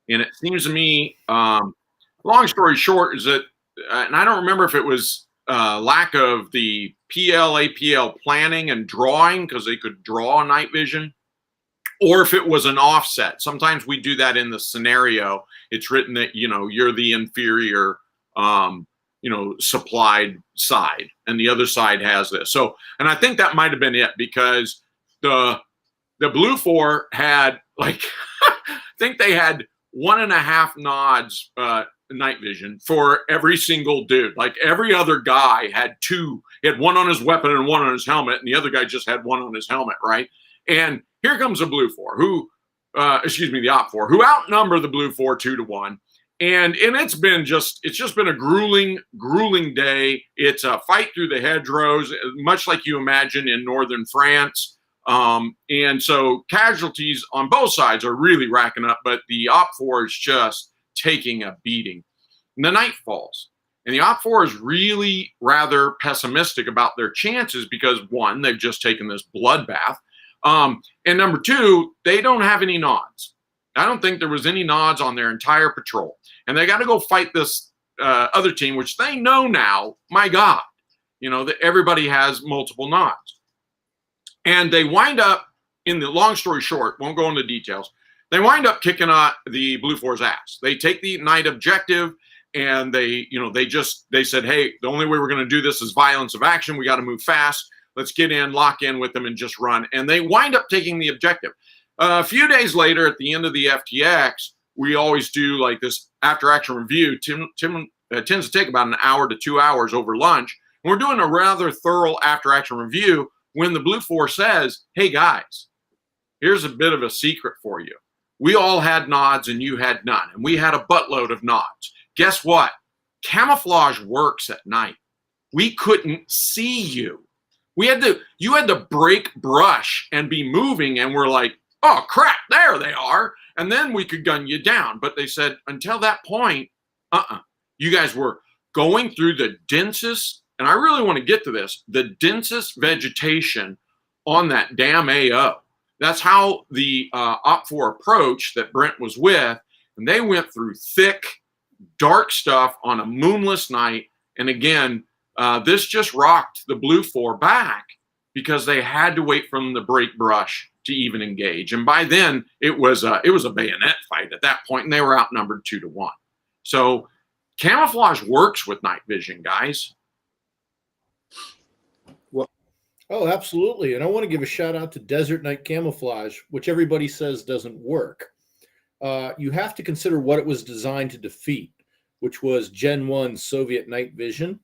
S5: and it seems to me, long story short, is that, and I don't remember if it was lack of the APL planning and drawing because they could draw night vision, or if it was an offset. Sometimes we do that in the scenario. It's written that, you're the inferior, supplied side, and the other side has this. So, and I think that might have been it, because the Blue 4 had like, I think they had 1.5 nods night vision for every single dude. Like every other guy had 2. He had one on his weapon and one on his helmet, and the other guy just had one on his helmet, right? And here comes the Blue 4, the Op 4, who outnumber the Blue 4 2-1. And it's just been a grueling day. It's a fight through the hedgerows, much like you imagine in northern France. And so casualties on both sides are really racking up, but the Op 4 is just taking a beating. And the night falls, and the Op 4 is really rather pessimistic about their chances because, one, they've just taken this bloodbath. And number 2, they don't have any nods. I don't think there was any nods on their entire patrol. And they got to go fight this other team, which they know now, my God, that everybody has multiple nods. And they wind up, in the long story short, won't go into details, they wind up kicking the Blue 4's ass. They take the night objective, and they said, hey, the only way we're going to do this is violence of action. We got to move fast. Let's get in, lock in with them, and just run. And they wind up taking the objective. A few days later, at the end of the FTX, we always do like this after-action review. Tim tends to take about an hour to 2 hours over lunch. And we're doing a rather thorough after-action review when the Blue 4 says, hey, guys, here's a bit of a secret for you. We all had nods and you had none, and we had a buttload of nods. Guess what? Camouflage works at night. We couldn't see you. You had to break brush and be moving, and we're like, oh crap, there they are. and then we could gun you down. But they said until that point, you guys were going through the densest, and I really want to get to this, the densest vegetation on that damn AO. That's how the OPFOR approach that Brent was with, and they went through thick, dark stuff on a moonless night. And again, this just rocked the Blue 4 back because they had to wait for them to break brush to even engage. And by then, it was a bayonet fight at that point, and they were outnumbered 2-1. So camouflage works with night vision, guys.
S6: Oh, absolutely. And I want to give a shout out to Desert Night Camouflage, which everybody says doesn't work. You have to consider what it was designed to defeat, which was Gen 1 Soviet night vision.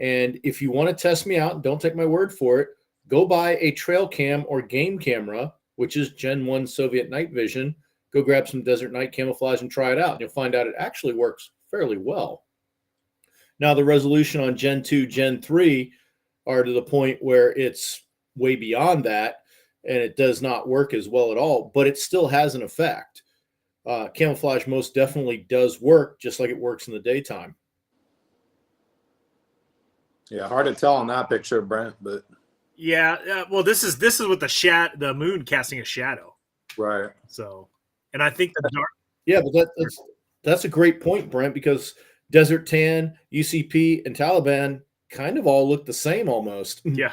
S6: And if you want to test me out, don't take my word for it, go buy a trail cam or game camera, which is Gen 1 Soviet night vision. Go grab some Desert Night Camouflage and try it out. And you'll find out it actually works fairly well. Now, the resolution on Gen 2, Gen 3 are to the point where it's way beyond that, and it does not work as well at all, but it still has an effect. Camouflage most definitely does work, just like it works in the daytime.
S2: Yeah, hard to tell on that picture, Brent, but
S1: Yeah, well, this is with the moon casting a shadow.
S2: right.
S1: So, and I think the dark.
S6: Yeah, but that's a great point, Brent, because Desert Tan, UCP, and Taliban kind of all look the same almost.
S1: Yeah.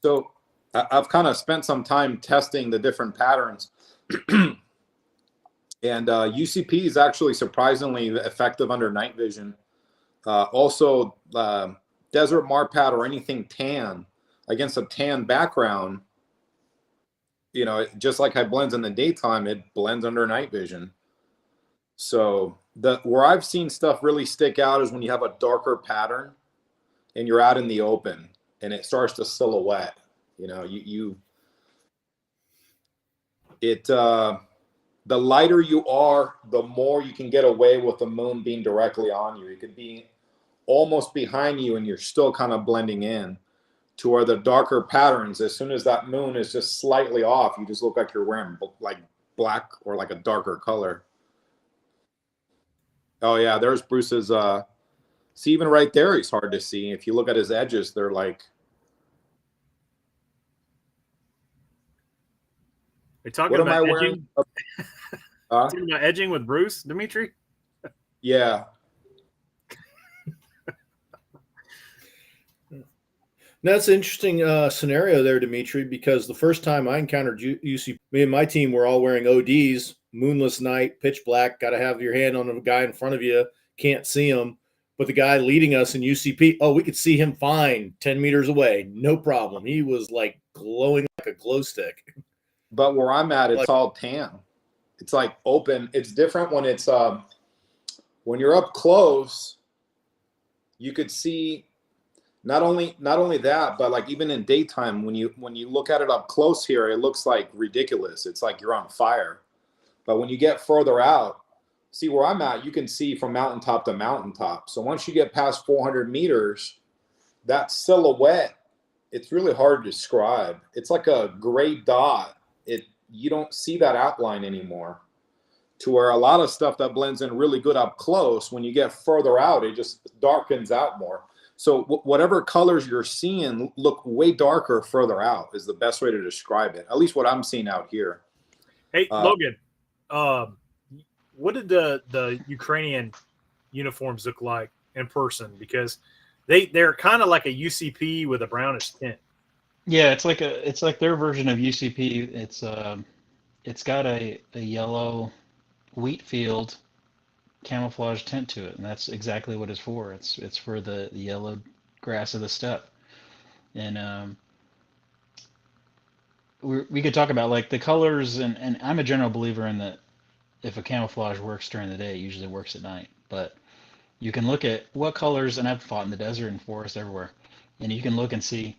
S2: So I've kind of spent some time testing the different patterns. And UCP is actually surprisingly effective under night vision. Also, Desert Marpat or anything tan against a tan background, you know, just like it blends in the daytime, it blends under night vision. So where I've seen stuff really stick out is when you have a darker pattern and you're out in the open and it starts to silhouette. You know, the lighter you are, the more you can get away with the moon being directly on you. It could be almost behind you and you're still kind of blending in, to where the darker patterns, as soon as that moon is just slightly off, you just look like you're wearing like black or like a darker color. Oh yeah, there's Bruce's. See, even right there, he's hard to see. If you look at his edges, they're like.
S1: Are you talking
S2: What am
S1: about
S2: I
S1: edging?
S2: wearing?
S1: Talking about edging with Bruce, Dimitri?
S2: Yeah.
S6: That's an interesting scenario there, Dimitri, because the first time I encountered UCP, me and my team were all wearing ODs, moonless night, pitch black, got to have your hand on a guy in front of you, can't see him. But the guy leading us in UCP, we could see him fine 10 meters away, no problem. He was like glowing like a glow stick.
S2: But where I'm at, it's all tan. It's like open. It's different when it's when you're up close, you could see not only that, but like even in daytime, when you look at it up close here, it looks like ridiculous. It's like you're on fire. But when you get further out, see where I'm at, you can see from mountaintop to mountaintop. So once you get past 400 meters, that silhouette, it's really hard to describe. It's like a gray dot. You don't see that outline anymore, to where a lot of stuff that blends in really good up close, when you get further out, it just darkens out more. So whatever colors you're seeing look way darker further out is the best way to describe it. At least what I'm seeing out here.
S1: Hey, Logan, what did the Ukrainian uniforms look like in person? Because they're kind of like a UCP with a brownish tint.
S4: Yeah, it's like their version of UCP. It's got a yellow wheat field camouflage tint to it, and that's exactly what it's for. It's for the yellow grass of the steppe. And we could talk about like the colors, and I'm a general believer in that if a camouflage works during the day, it usually works at night. But you can look at what colors, and I've fought in the desert and forest everywhere, and you can look and see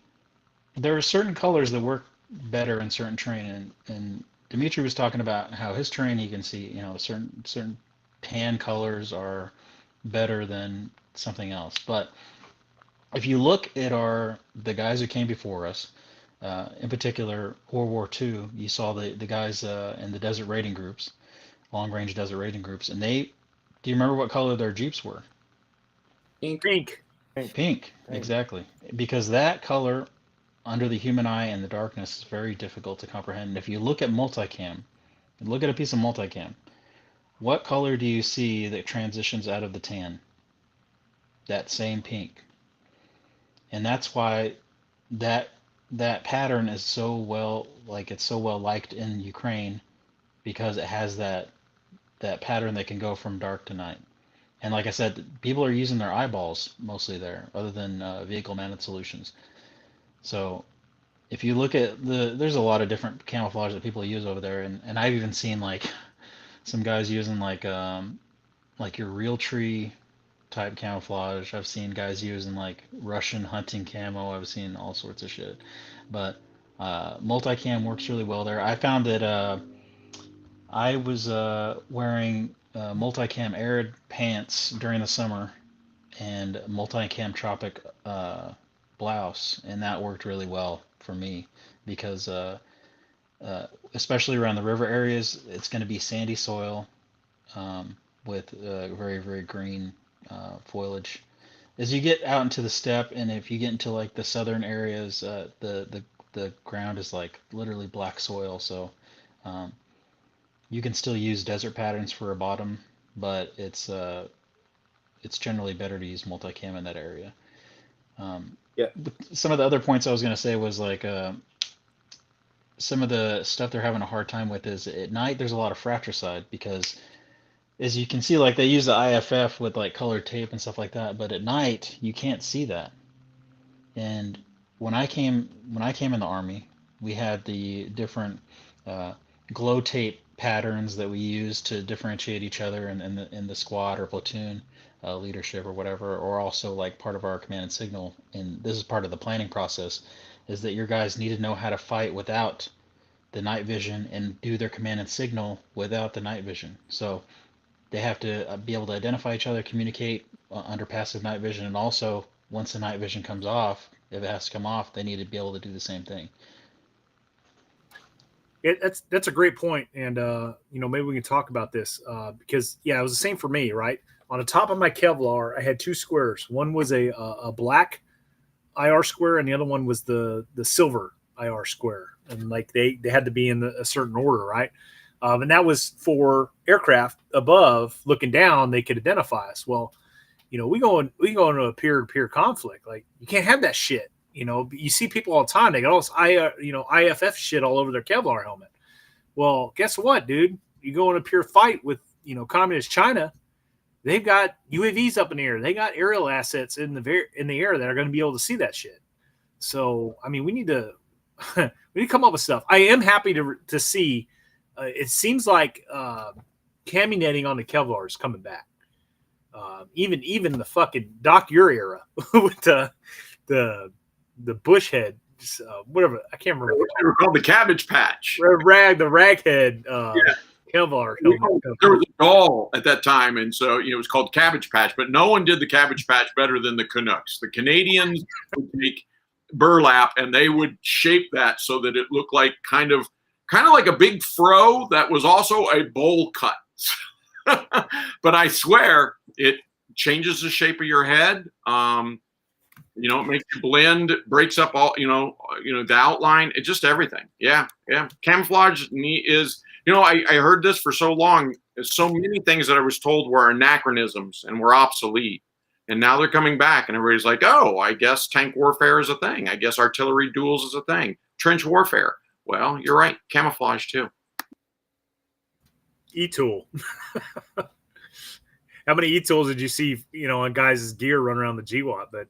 S4: there are certain colors that work better in certain terrain. And Dimitri was talking about how his terrain, he can see, you know, certain tan colors are better than something else. But if you look at the guys who came before us, in particular World War II, you saw the guys in the desert raiding groups. long range desert raiding groups, and do you remember what color their Jeeps were?
S1: Pink.
S4: Pink, exactly. Because that color under the human eye in the darkness is very difficult to comprehend. And if you look at multicam, look at a piece of multicam, what color do you see that transitions out of the tan? That same pink. And that's why that that pattern is so well, like, it's so well liked in Ukraine, because it has that pattern that can go from dark to night. And like I said, people are using their eyeballs mostly there, other than vehicle mounted solutions. So if you look at there's a lot of different camouflage that people use over there, and I've even seen like some guys using like your real tree type camouflage. I've seen guys using like Russian hunting camo. I've seen all sorts of shit, but multicam works really well there. I found that I was wearing multicam Arid pants during the summer and multicam Tropic blouse, and that worked really well for me because especially around the river areas, it's going to be sandy soil with very, very green foliage. As you get out into the steppe, and if you get into like the southern areas, the ground is like literally black soil, so um, you can still use desert patterns for a bottom, but it's generally better to use multicam in that area.
S2: Yeah.
S4: Some of the other points I was going to say was like some of the stuff they're having a hard time with is at night there's a lot of fratricide, because as you can see, like they use the IFF with like colored tape and stuff like that, but at night you can't see that. And when I came in the army, we had the different uh, glow tape patterns that we used to differentiate each other in the squad or platoon leadership or whatever, or also like part of our command and signal. And this is part of the planning process, is that your guys need to know how to fight without the night vision and do their command and signal without the night vision. So they have to be able to identify each other, communicate under passive night vision, and also once the night vision comes off, if it has to come off, they need to be able to do the same thing.
S1: That's a great point, and maybe we can talk about this because it was the same for me, right? On the top of my Kevlar, I had two squares. One was a black IR square, and the other one was the silver IR square, and like they had to be in a certain order, right? And that was for aircraft above looking down; they could identify us. Well, we go into a peer-to-peer conflict. Like you can't have that shit. You see people all the time. They got all this IFF shit all over their Kevlar helmet. Well, guess what, dude? You go in a pure fight with communist China. They've got UAVs up in the air. They got aerial assets in the air that are going to be able to see that shit. So, I mean, we need to come up with stuff. I am happy to see. It seems like cami netting on the Kevlar is coming back. Even the fucking Doc Ure era with the bush head, whatever, I can't remember.
S5: They were called the Cabbage Patch.
S1: The raghead Kevlar.
S5: There was a doll at that time, and so it was called Cabbage Patch. But no one did the Cabbage Patch better than the Canucks. The Canadians would take burlap and they would shape that so that it looked like kind of like a big fro that was also a bowl cut. But I swear it changes the shape of your head. It makes you blend, breaks up all, the outline. It just everything. Yeah. Camouflage is, I heard this for so long. So many things that I was told were anachronisms and were obsolete. And now they're coming back and everybody's like, oh, I guess tank warfare is a thing. I guess artillery duels is a thing. Trench warfare. Well, you're right. Camouflage too.
S1: E-tool. How many E-tools did you see, on guys' gear run around the GWAT? But,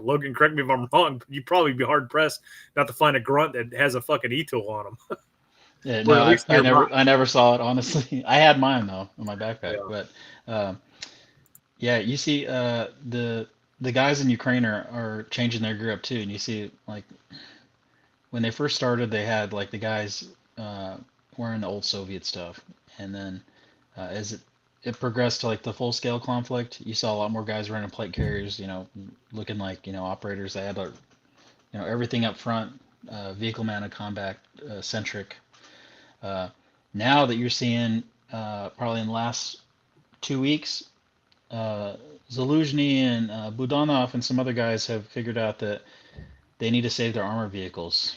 S1: Logan, correct me if I'm wrong, but you'd probably be hard pressed not to find a grunt that has a fucking E-tool on them.
S4: Yeah, no, I never saw it, honestly. I had mine though in my backpack, but you see the guys in Ukraine are changing their gear up too, and you see like when they first started, they had like the guys wearing the old Soviet stuff, and then as it progressed to like the full scale conflict, you saw a lot more guys running plate carriers, looking like operators. They had everything up front, vehicle mounted combat centric. Now that you're seeing probably in the last 2 weeks, Zaluzhny and Budanov and some other guys have figured out that they need to save their armor vehicles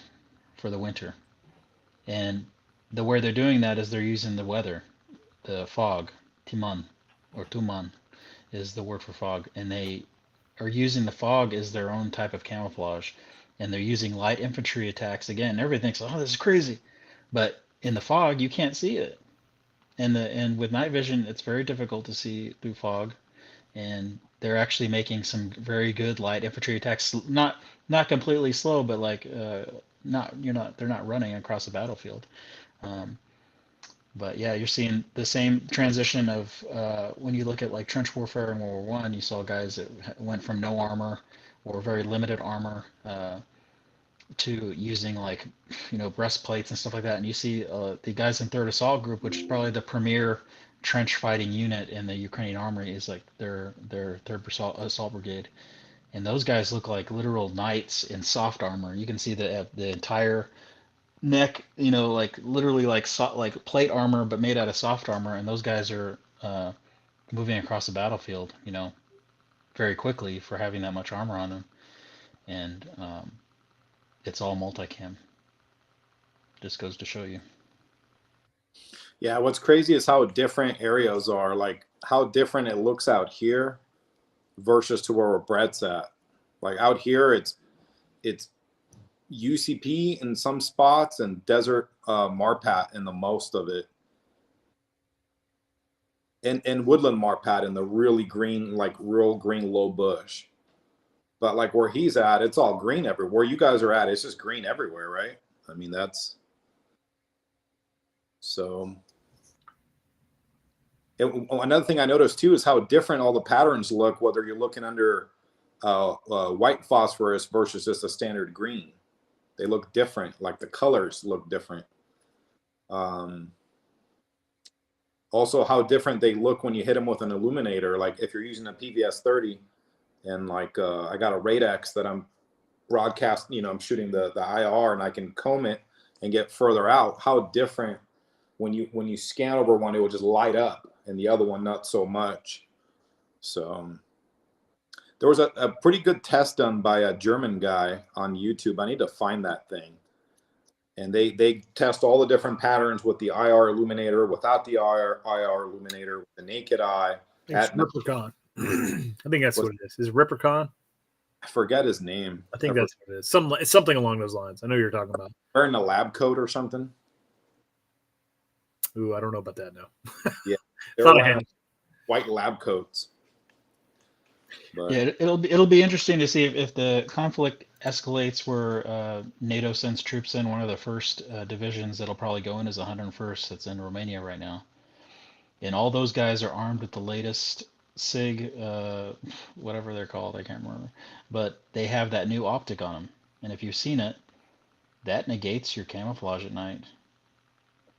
S4: for the winter. And the way they're doing that is they're using the weather, the fog, Timan, or Tuman is the word for fog. And they are using the fog as their own type of camouflage. And they're using light infantry attacks. Again, everybody thinks, oh, this is crazy. But in the fog, you can't see it. And with night vision, it's very difficult to see through fog. And they're actually making some very good light infantry attacks. Not completely slow, but like they're not running across the battlefield. But yeah, you're seeing the same transition of when you look at like trench warfare in World War I, you saw guys that went from no armor or very limited armor to using like breastplates and stuff like that. And you see the guys in Third Assault Group, which is probably the premier trench fighting unit in the Ukrainian army, is like their Third Assault Brigade. And those guys look like literal knights in soft armor. You can see the entire neck, like literally like like plate armor, but made out of soft armor. And those guys are moving across the battlefield, very quickly for having that much armor on them. And it's all multicam. Just goes to show you.
S2: Yeah, what's crazy is how different areas are. Like how different it looks out here versus to where Brett's at. Like out here, it's UCP in some spots and desert Marpat in the most of it, and woodland Marpat in the really green, like real green low bush. But like where he's at, it's all green everywhere. Where you guys are at, it's just green everywhere, right? I mean, that's so. Another thing I noticed too is how different all the patterns look, whether you're looking under white phosphorus versus just a standard green. They look different, like the colors look different. Also, how different they look when you hit them with an illuminator. Like if you're using a PVS 30 and like I got a Radex that I'm broadcast, I'm shooting the IR and I can comb it and get further out. How different when you scan over one, it will just light up, and the other one not so much. So there was a pretty good test done by a German guy on YouTube. I need to find that thing. And they test all the different patterns with the IR illuminator, without the IR illuminator, with the naked eye.
S1: It's Rippercon. I think that's what it is. Is it Rippercon?
S2: I forget his name.
S1: I think that's what it is. It's something along those lines. I know you're talking about.
S2: Wearing a lab coat or something.
S1: Ooh, I don't know about that now.
S2: Yeah, they're wearing white lab coats. But
S4: yeah, it'll be interesting to see if the conflict escalates where NATO sends troops in. One of the first divisions that'll probably go in is 101st that's in Romania right now. And all those guys are armed with the latest SIG, whatever they're called, I can't remember. But they have that new optic on them. And if you've seen it, that negates your camouflage at night.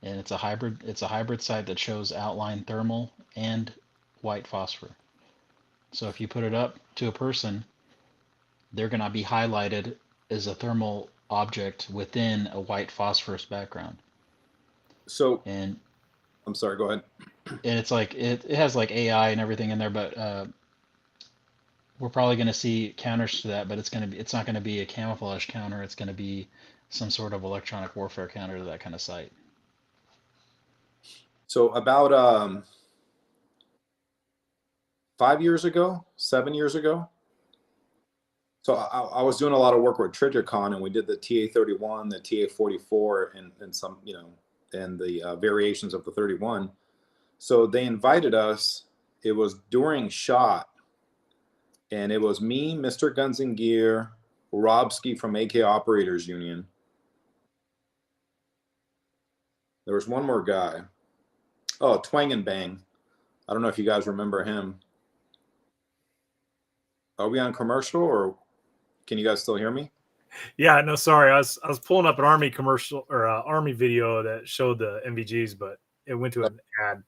S4: And it's a hybrid sight that shows outline thermal and white phosphor. So if you put it up to a person, they're going to be highlighted as a thermal object within a white phosphorus background.
S2: So,
S4: and
S2: I'm sorry, go ahead.
S4: And it's like it has like AI and everything in there, but we're probably going to see counters to that. But it's not going to be a camouflage counter. It's going to be some sort of electronic warfare counter to that kind of site.
S2: So about 7 years ago. So I was doing a lot of work with Trigicon, and we did the TA-31, the TA-44, and some, and the variations of the 31. So they invited us. It was during SHOT, and it was me, Mr. Guns and Gear, Robski from AK Operators Union. There was one more guy. Oh, Twang and Bang. I don't know if you guys remember him. Are we on commercial, or can you guys still hear me?
S1: Yeah, no, sorry. I was pulling up an Army commercial or Army video that showed the MVGs, but it went to an ad.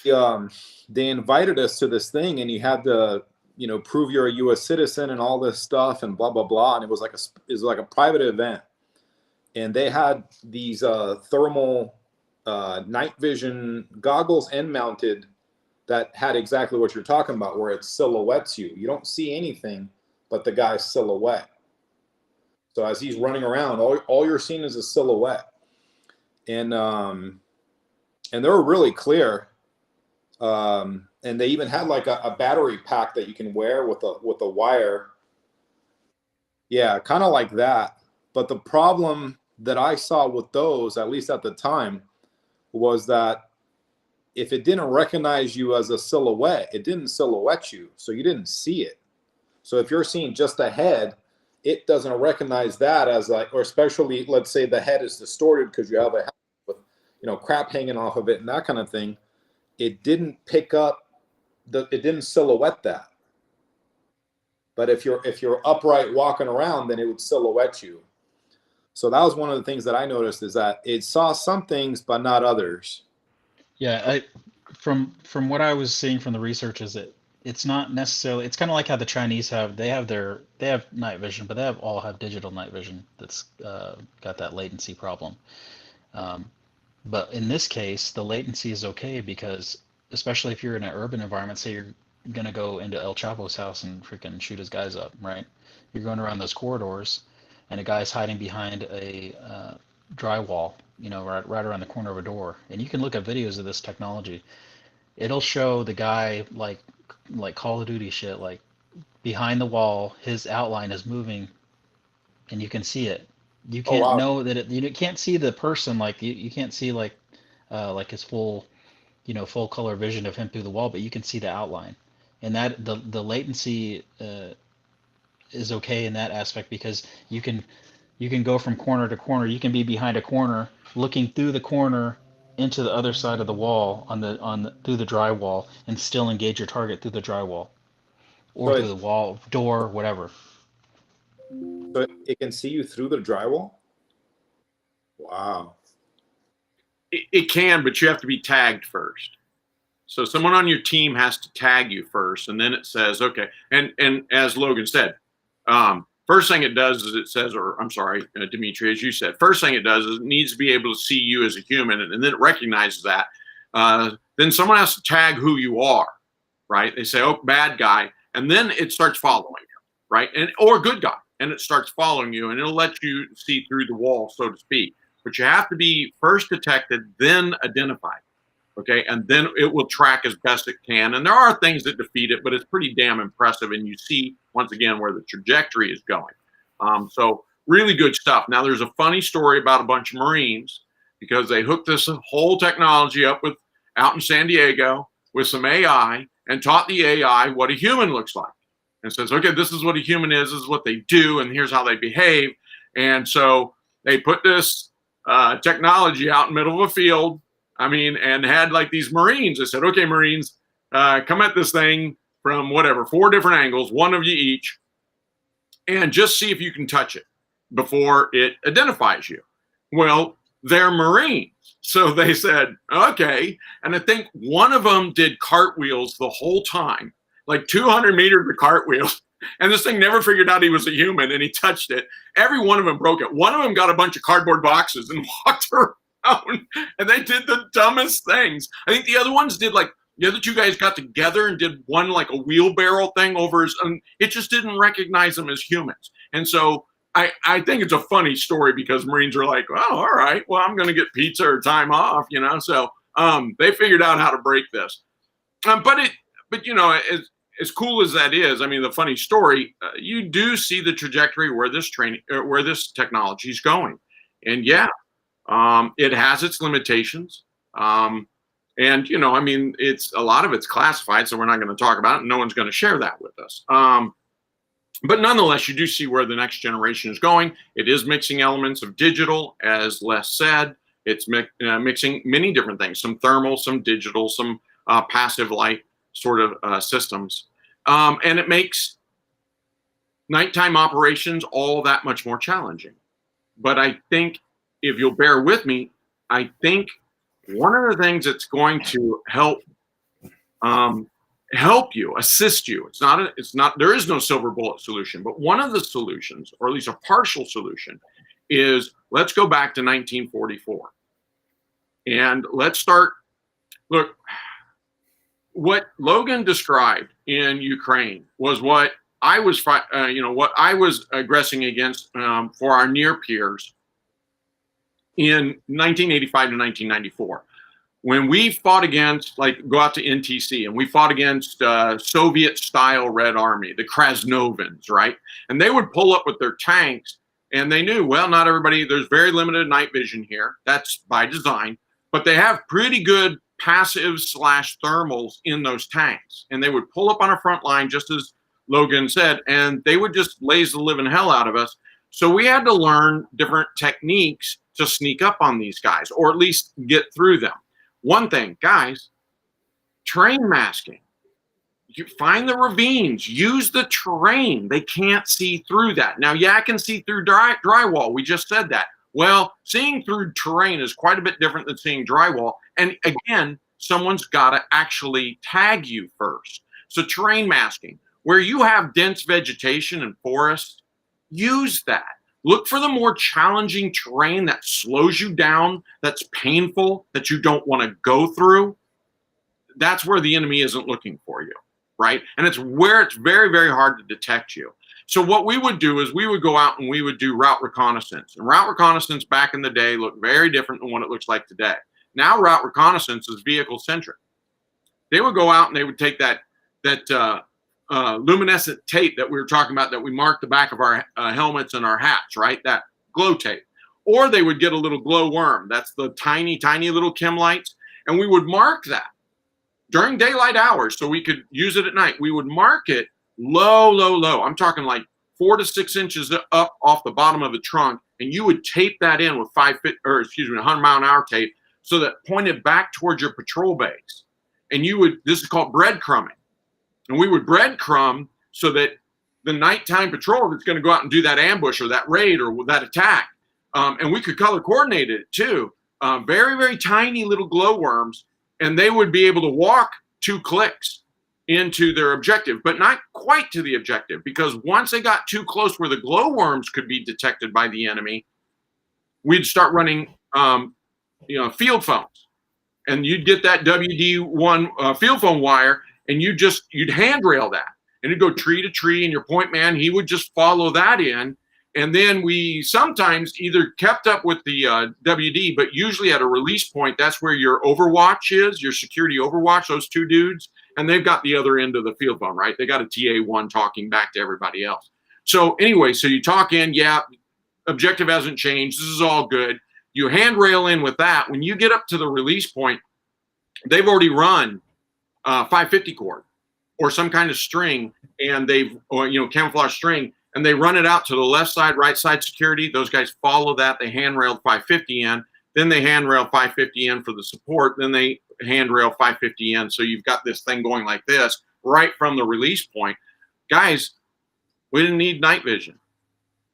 S2: So they invited us to this thing, and you had to, prove you're a U.S. citizen and all this stuff and blah blah blah. And it was like a private event, and they had these thermal night vision goggles and mounted that had exactly what you're talking about, where it silhouettes you. You don't see anything but the guy's silhouette. So as he's running around, all you're seeing is a silhouette. And they were really clear. And they even had like a battery pack that you can wear with a wire. Yeah, kind of like that. But the problem that I saw with those, at least at the time, was that if it didn't recognize you as a silhouette, it didn't silhouette you, so you didn't see it. So if you're seeing just a head, it doesn't recognize that as like, or especially let's say the head is distorted because you have a head with, crap hanging off of it and that kind of thing. It didn't pick up it didn't silhouette that. But if you're upright walking around, then it would silhouette you. So that was one of the things that I noticed, is that it saw some things but not others.
S4: Yeah, from what I was seeing from the research is that it's not necessarily, it's kind of like how the Chinese have night vision, but they all have digital night vision that's got that latency problem. But in this case, the latency is okay because, especially if you're in an urban environment, say you're gonna go into El Chapo's house and freaking shoot his guys up, right? You're going around those corridors, and a guy's hiding behind a drywall, right around the corner of a door. And you can look at videos of this technology. It'll show the guy like Call of Duty shit, like behind the wall, his outline is moving, and you can see it. You can't know that you can't see the person, like you can't see like his full full color vision of him through the wall, but you can see the outline. And that the latency is okay in that aspect because you can go from corner to corner. You can be behind a corner, looking through the corner into the other side of the wall through the drywall, and still engage your target through the drywall or through the wall, door, whatever.
S2: So it can see you through the drywall? Wow.
S5: It can, but you have to be tagged first. So someone on your team has to tag you first, and then it says, okay. And as Logan said, first thing it does is it says, or I'm sorry, Dimitri, as you said, first thing it does is it needs to be able to see you as a human, and then it recognizes that. Then someone has to tag who you are, right? They say, oh, bad guy, and then it starts following you, right? Or good guy, and it starts following you, and it'll let you see through the wall, so to speak. But you have to be first detected, then identified. Okay, and then it will track as best it can. And there are things that defeat it, but it's pretty damn impressive. And you see, once again, where the trajectory is going. So really good stuff. Now, there's a funny story about a bunch of Marines because they hooked this whole technology up out in San Diego with some AI and taught the AI what a human looks like. And says, okay, this is what a human is, this is what they do, and here's how they behave. And so they put this technology out in the middle of a field, and had like these Marines. They said, okay, Marines, come at this thing from 4 different angles, one of you each, and just see if you can touch it before it identifies you. Well, they're Marines. So they said, okay. And I think one of them did cartwheels the whole time, like 200 meters of cartwheels. And this thing never figured out he was a human, and he touched it. Every one of them broke it. One of them got a bunch of cardboard boxes and walked around. And they did the dumbest things. I think the other ones did the other 2 guys got together and did one like a wheelbarrow thing over it just didn't recognize them as humans. And so I think it's a funny story because Marines are like, oh, all right, well, I'm going to get pizza or time off, So they figured out how to break this. But as cool as that is, the funny story, you do see the trajectory where this technology is going. And yeah, it has its limitations. It's a lot of it's classified, so we're not going to talk about it. And no one's going to share that with us. But nonetheless, you do see where the next generation is going. It is mixing elements of digital, as Les said. It's mixing many different things, some thermal, some digital, some passive light sort of systems. And it makes nighttime operations all that much more challenging. But I think, if you'll bear with me, I think one of the things that's going to help you, assist you, there is no silver bullet solution, but one of the solutions, or at least a partial solution, is let's go back to 1944. And let's start. Look, what Logan described in Ukraine was what I was, what I was aggressing against for our near peers in 1985 to 1994. When we fought against, like, go out to NTC, and we fought against Soviet-style Red Army, the Krasnovins, right? And they would pull up with their tanks, and they knew, well, not everybody, there's very limited night vision here. That's by design. But they have pretty good passive/thermals in those tanks. And they would pull up on a front line, just as Logan said, and they would just laze the living hell out of us. So we had to learn different techniques to sneak up on these guys, or at least get through them. One thing, guys, terrain masking. You find the ravines, use the terrain. They can't see through that. Now, yeah, I can see through drywall. We just said that. Well, seeing through terrain is quite a bit different than seeing drywall. And again, someone's got to actually tag you first. So terrain masking, where you have dense vegetation and forest, use that. Look for the more challenging terrain that slows you down, that's painful, that you don't want to go through. That's where the enemy isn't looking for you, right? And it's where it's very, very hard to detect you. So what we would do is we would go out and we would do route reconnaissance. And route reconnaissance back in the day looked very different than what it looks like today. Now route reconnaissance is vehicle-centric. They would go out and they would take that luminescent tape that we were talking about, that we marked the back of our helmets and our hats, right? That glow tape. Or they would get a little glow worm. That's the tiny, tiny little chem lights. And we would mark that during daylight hours so we could use it at night. We would mark it low, low, low. I'm talking like 4 to 6 inches up off the bottom of the trunk. And you would tape that in with 100-mile-an-hour tape so that pointed back towards your patrol base. And you would, this is called breadcrumbing. And we would breadcrumb so that the nighttime patrol that's going to go out and do that ambush or that raid or that attack, and we could color coordinate it too. Very, very tiny little glowworms, and they would be able to walk 2 clicks into their objective, but not quite to the objective, because once they got too close where the glowworms could be detected by the enemy, we'd start running field phones, and you'd get that WD1 field phone wire, and you'd handrail that, and it'd go tree to tree, and your point man, he would just follow that in. And then we sometimes either kept up with the WD, but usually at a release point, that's where your overwatch is, your security overwatch, those 2 dudes, and they've got the other end of the field phone, right? They got a TA1 talking back to everybody else. So anyway, so you talk in, yeah, objective hasn't changed, this is all good. You handrail in with that. When you get up to the release point, they've already run 550 cord or some kind of string, and camouflage string, and they run it out to the left side, right side security. Those guys follow that. They handrailed 550 in, then they handrail 550 in for the support, then they handrail 550 in. So you've got this thing going like this right from the release point. Guys, we didn't need night vision.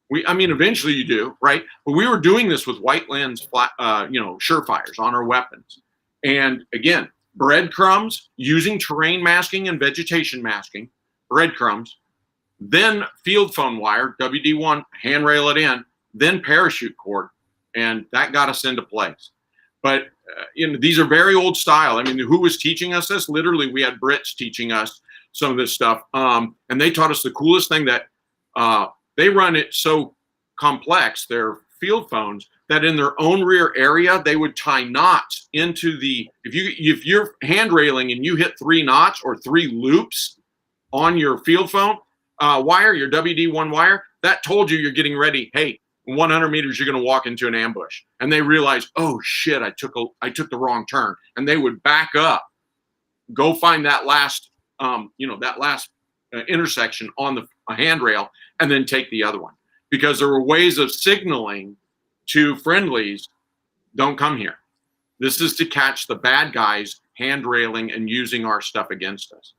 S5: Eventually you do, right? But we were doing this with white lens, surefires on our weapons. And again, breadcrumbs, using terrain masking and vegetation masking, breadcrumbs, then field phone wire, WD1, handrail it in, then parachute cord, and that got us into place. But these are very old style. I mean, who was teaching us this? Literally, we had Brits teaching us some of this stuff, and they taught us the coolest thing, that they run it so complex, their field phones, that in their own rear area, they would tie knots into the, if you're handrailing and you hit 3 knots or 3 loops on your field phone wire, your WD1 wire, that told you you're getting ready. Hey, 100 meters, you're going to walk into an ambush. And they realized, oh shit, I took the wrong turn. And they would back up, go find that last, intersection on the handrail, and then take the other one. Because there were ways of signaling to friendlies, don't come here. This is to catch the bad guys handrailing and using our stuff against us.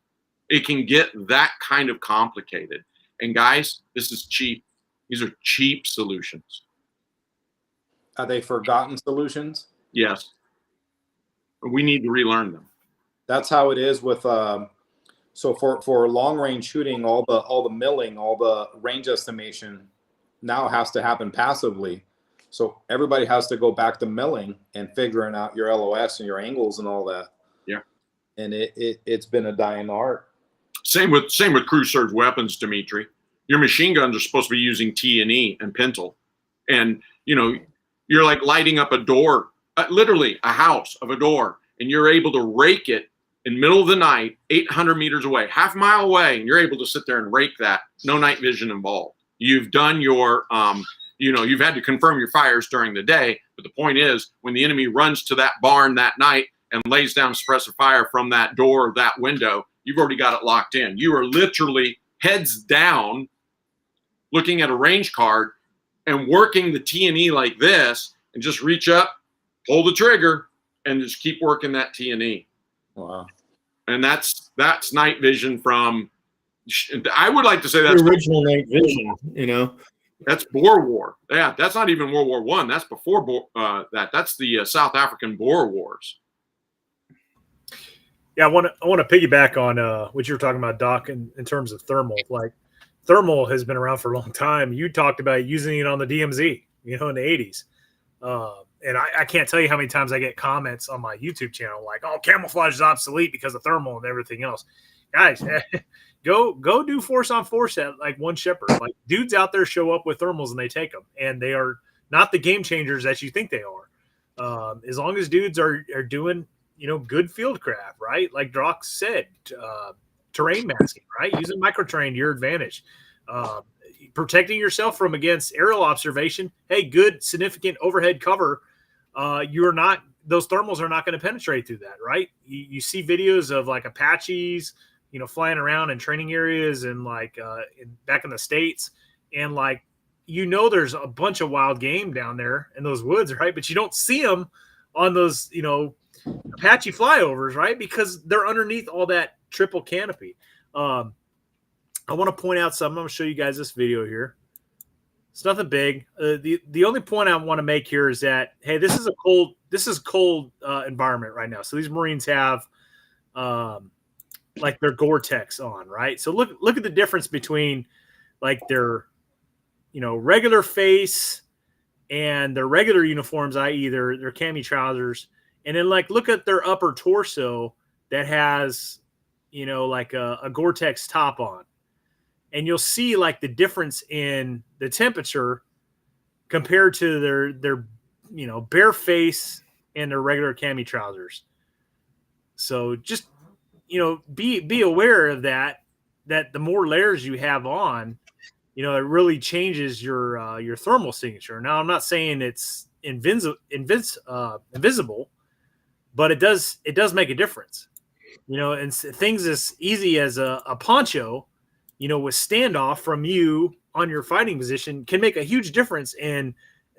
S5: It can get that kind of complicated. And guys, this is cheap. These are cheap solutions.
S2: Are they forgotten solutions?
S5: Yes. We need to relearn them.
S2: That's how it is with so for long range shooting, all the milling, all the range estimation now has to happen passively. So everybody has to go back to milling and figuring out your LOS and your angles and all that.
S5: Yeah.
S2: And it's been a dying art.
S5: Same with crew surge weapons, Dimitri. Your machine guns are supposed to be using T&E and Pintle. And, you're like lighting up a door, literally a house of a door, and you're able to rake it in the middle of the night, 800 meters away, half a mile away, and you're able to sit there and rake that. No night vision involved. You've done your, you've had to confirm your fires during the day, but the point is when the enemy runs to that barn that night and lays down suppressive fire from that door or that window, you've already got it locked in. You are literally heads down looking at a range card and working the T&E like this, and just reach up, pull the trigger, and just keep working that T&E.
S2: Wow.
S5: And that's night vision from, I would like to say that's
S6: the original night vision,
S5: That's Boer War. Yeah, that's not even World War I. That's before that. That's the South African Boer Wars.
S1: Yeah, I want to piggyback on what you were talking about, Doc, in terms of thermal. Like, thermal has been around for a long time. You talked about using it on the DMZ, in the 80s. And I can't tell you how many times I get comments on my YouTube channel like, oh, camouflage is obsolete because of thermal and everything else. Guys, go do force on force at like one Shepherd. Like, dudes out there show up with thermals and they take them. And they are not the game changers that you think they are. As long as dudes are doing, good field craft, right? Like Drock said, terrain masking, right? Using microterrain to your advantage. Protecting yourself from against aerial observation. Hey, good significant overhead cover. Those thermals are not going to penetrate through that, right? You see videos of like Apaches, flying around in training areas and like back in the States, and like there's a bunch of wild game down there in those woods, right? But you don't see them on those Apache flyovers, right? Because they're underneath all that triple canopy. I want to point out something. I'm going to show you guys this video here. It's nothing big. The only point I want to make here is that, hey, this is a cold environment right now. So these Marines have like their Gore-Tex on, right? So look at the difference between like their regular face and their regular uniforms, i.e. their cami trousers, and then like look at their upper torso that has like a Gore-Tex top on. And you'll see like the difference in the temperature compared to their bare face and their regular cami trousers. So just be aware of that the more layers you have on, it really changes your thermal signature. Now I'm not saying it's invisible, but it does make a difference. And things as easy as a poncho, with standoff from you on your fighting position can make a huge difference in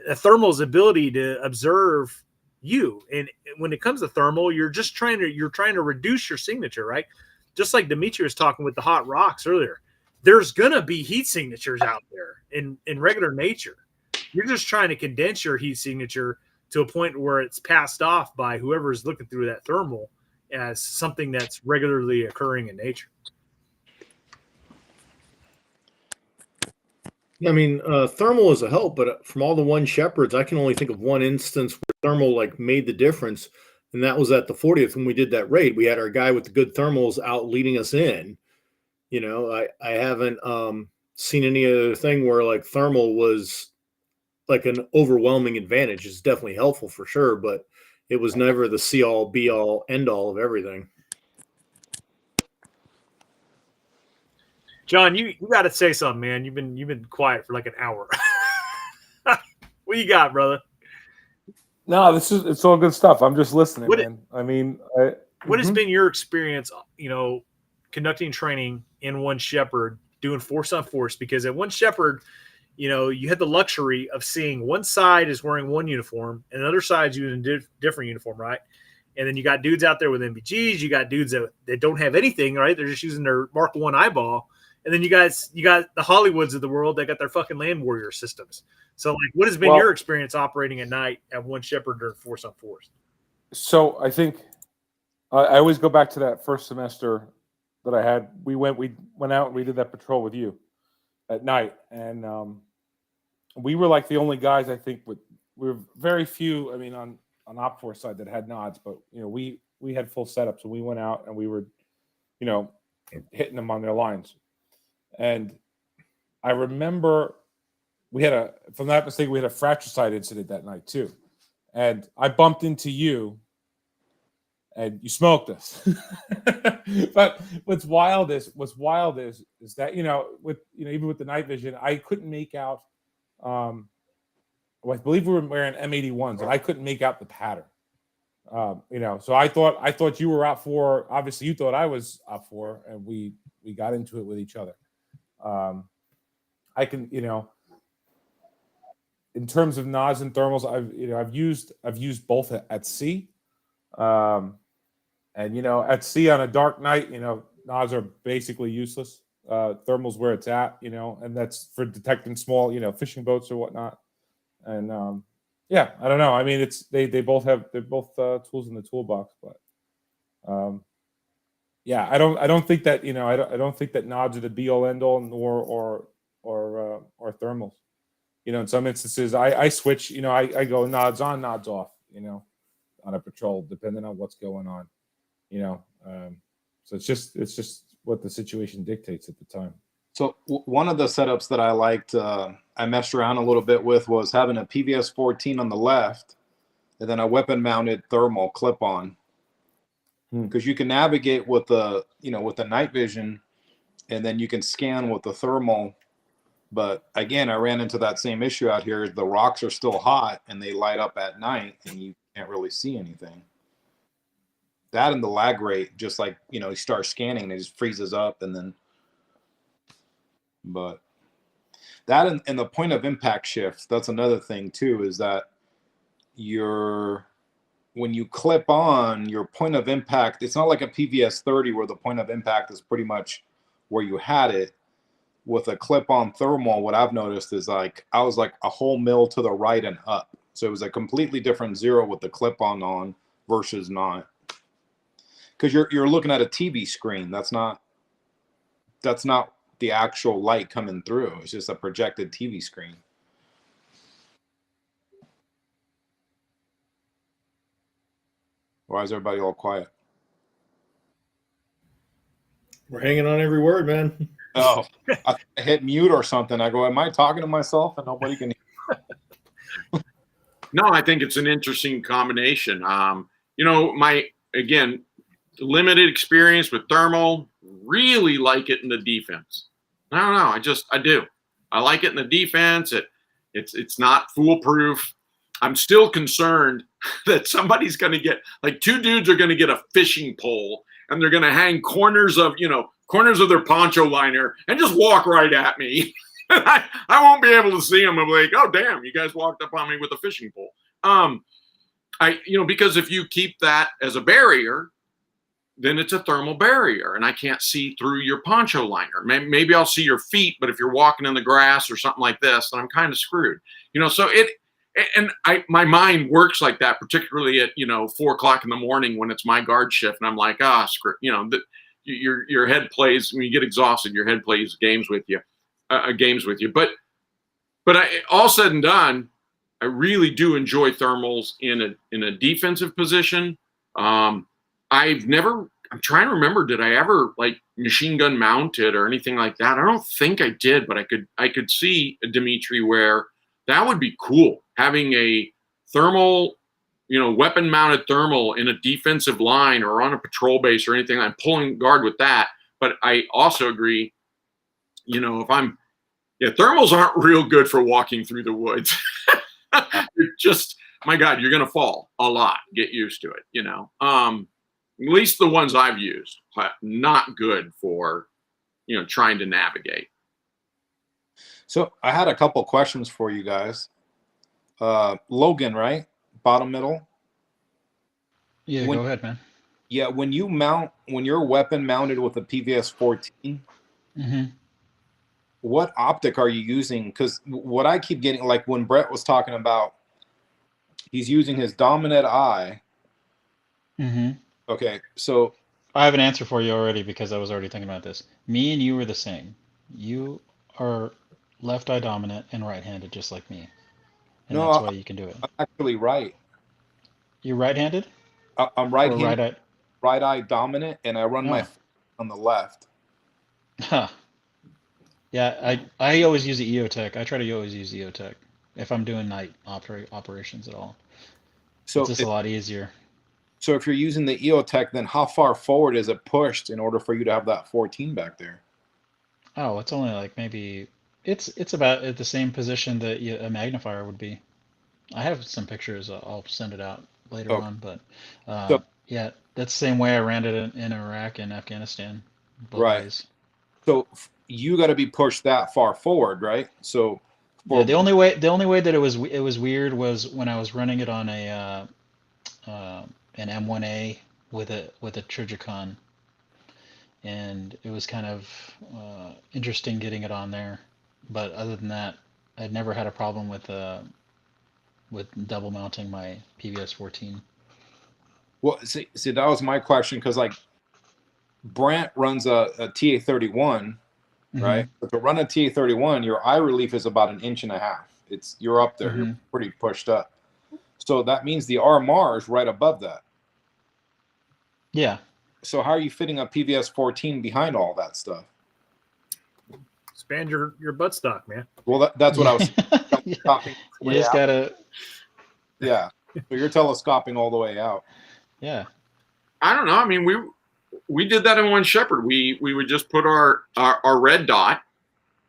S1: a thermal's ability to observe you. And when it comes to thermal, you're trying to reduce your signature, right? Just like Dimitri was talking with the hot rocks earlier. There's gonna be heat signatures out there in regular nature. You're just trying to condense your heat signature to a point where it's passed off by whoever's looking through that thermal as something that's regularly occurring in nature.
S6: I mean, thermal is a help, but from all the one Shepherds, I can only think of one instance where thermal like made the difference, and that was at the 40th when we did that raid. We had our guy with the good thermals out leading us in. I haven't seen any other thing where like thermal was like an overwhelming advantage. It's definitely helpful for sure, but it was never the see all, be all, end all of everything.
S1: John, you got to say something, man. You've been quiet for like an hour. What you got, brother?
S3: No, it's all good stuff. I'm just listening, man.
S1: What has been your experience, conducting training in one Shepherd, doing force on force? Because at one Shepherd, you had the luxury of seeing one side is wearing one uniform and the other side's using a different uniform, right? And then you got dudes out there with MBGs. You got dudes that don't have anything, right? They're just using their Mark I eyeball. And then you got the Hollywoods of the world that got their fucking Land Warrior systems. So, like, what has been your experience operating at night at one Shepherd or force on force?
S3: So I think I always go back to that first semester that I had. We went out and we did that patrol with you at night, and we were like the only guys I think with we're very few. I mean, on Op4 side that had nods, but we had full setups and we went out and we were, hitting them on their lines. And I remember we had if I'm not mistaken, we had a fratricide incident that night too. And I bumped into you and you smoked us. But what's wild is that, even with the night vision, I couldn't make out, I believe we were wearing M81s and I couldn't make out the pattern. So I thought you were out for, obviously you thought I was out for, and we got into it with each other. I can, in terms of nods and thermals, I've used both at sea. And at sea on a dark night, nods are basically useless. Thermals where it's at, and that's for detecting small, fishing boats or whatnot. And I don't know. I mean, they're both tools in the toolbox, but I don't think that I don't think that nods are the be all end all, nor or thermals. In some instances, I switch. I go nods on, nods off. On a patrol, depending on what's going on. So it's just what the situation dictates at the time.
S2: So one of the setups that I liked, I messed around a little bit with, was having a PVS 14 on the left, and then a weapon-mounted thermal clip-on, because you can navigate with the night vision, and then you can scan with the thermal. But again, I ran into that same issue out here. The rocks are still hot, and they light up at night, and you can't really see anything. That and the lag rate, just like you start scanning, and it just freezes up, and then. But that and the point of impact shift, that's another thing too, is that when you clip on your point of impact, it's not like a PVS 30 where the point of impact is pretty much where you had it. With a clip-on thermal, what I've noticed is I was like a whole mil to the right and up. So it was a completely different zero with the clip-on on versus not. Because you're looking at a TV screen. That's not the actual light coming through. It's just a projected TV screen. Why is everybody all quiet?
S6: We're hanging on every word, man.
S2: Oh, I hit mute or something. I go, am I talking to myself and nobody can hear?
S5: No, I think it's an interesting combination. My limited experience with thermal, really like it in the defense. I don't know. I do. I like it in the defense. It's not foolproof. I'm still concerned that somebody's going to get, like, two dudes are going to get a fishing pole and they're going to hang corners of their poncho liner and just walk right at me. I won't be able to see them. I'm like, oh, damn, you guys walked up on me with a fishing pole. Because if you keep that as a barrier, then it's a thermal barrier and I can't see through your poncho liner. Maybe I'll see your feet, but if you're walking in the grass or something like this, then I'm kind of screwed. My mind works like that, particularly at 4:00 in the morning when it's my guard shift, and I'm like, screw. Your head plays when you get exhausted. Your head plays games with you. But all said and done, I really do enjoy thermals in a defensive position. I'm trying to remember, did I ever like machine gun mounted or anything like that? I don't think I did, but I could see a Dimitri where that would be cool, having a thermal, weapon mounted thermal in a defensive line or on a patrol base or anything. I'm pulling guard with that. But I also agree, thermals aren't real good for walking through the woods. My God, you're going to fall a lot. Get used to it, at least the ones I've used, not good for, trying to navigate.
S2: So I had a couple questions for you guys. Logan, right? Bottom middle.
S4: Yeah, go ahead, man.
S2: Yeah, when your weapon mounted with a PVS 14, what optic are you using? Because what I keep getting, like when Brett was talking about, he's using his dominant eye. Okay, so
S4: I have an answer for you already because I was already thinking about this. Me and you are the same. You are left eye dominant and right-handed, just like me. and
S2: No,
S4: that's why you can do it.
S2: I'm actually right.
S4: You're right-handed
S2: I'm
S4: or
S2: right-handed, right eye dominant, and I run my
S4: Oh,
S2: on the left.
S4: huh. Yeah, I always use the EOTech. I try to always use EOTech if I'm doing night operations at all. It's
S2: So
S4: just a lot easier.
S2: so if you're using the EOTech, then how far forward is it pushed in order for you to have that 14 back there?
S4: Oh, it's only like maybe it's about at the same position that a magnifier would be. I have some pictures. I'll send it out later
S2: Okay.
S4: on, but
S2: So
S4: yeah, that's the same way I ran it in Iraq and Afghanistan, both
S2: right.
S4: ways.
S2: So you got to be pushed that far forward, right? So
S4: Yeah,
S2: for
S4: the only way that it was weird was when I was running it on a an M1A with a Trijicon, and it was kind of interesting getting it on there. But other than that, I'd never had a problem with double mounting my PVS 14.
S2: well, see, that was my question because like Brant runs a TA31,
S4: Mm-hmm.
S2: right? But to run a TA31, your eye relief is about an inch and a half. You're up there. You're
S4: Mm-hmm.
S2: pretty pushed up. So that means the RMR is right above that.
S4: Yeah.
S2: So how are you fitting a PVS 14 behind all that stuff?
S1: Expand your buttstock, man.
S2: Well, that's what I was
S4: Yeah.
S2: telescoping
S4: You
S2: way
S4: just
S2: out.
S4: gotta.
S2: Yeah. So you're telescoping all the way out.
S4: Yeah.
S5: I don't know. I mean, we did that in one Shepherd. We would just put our red dot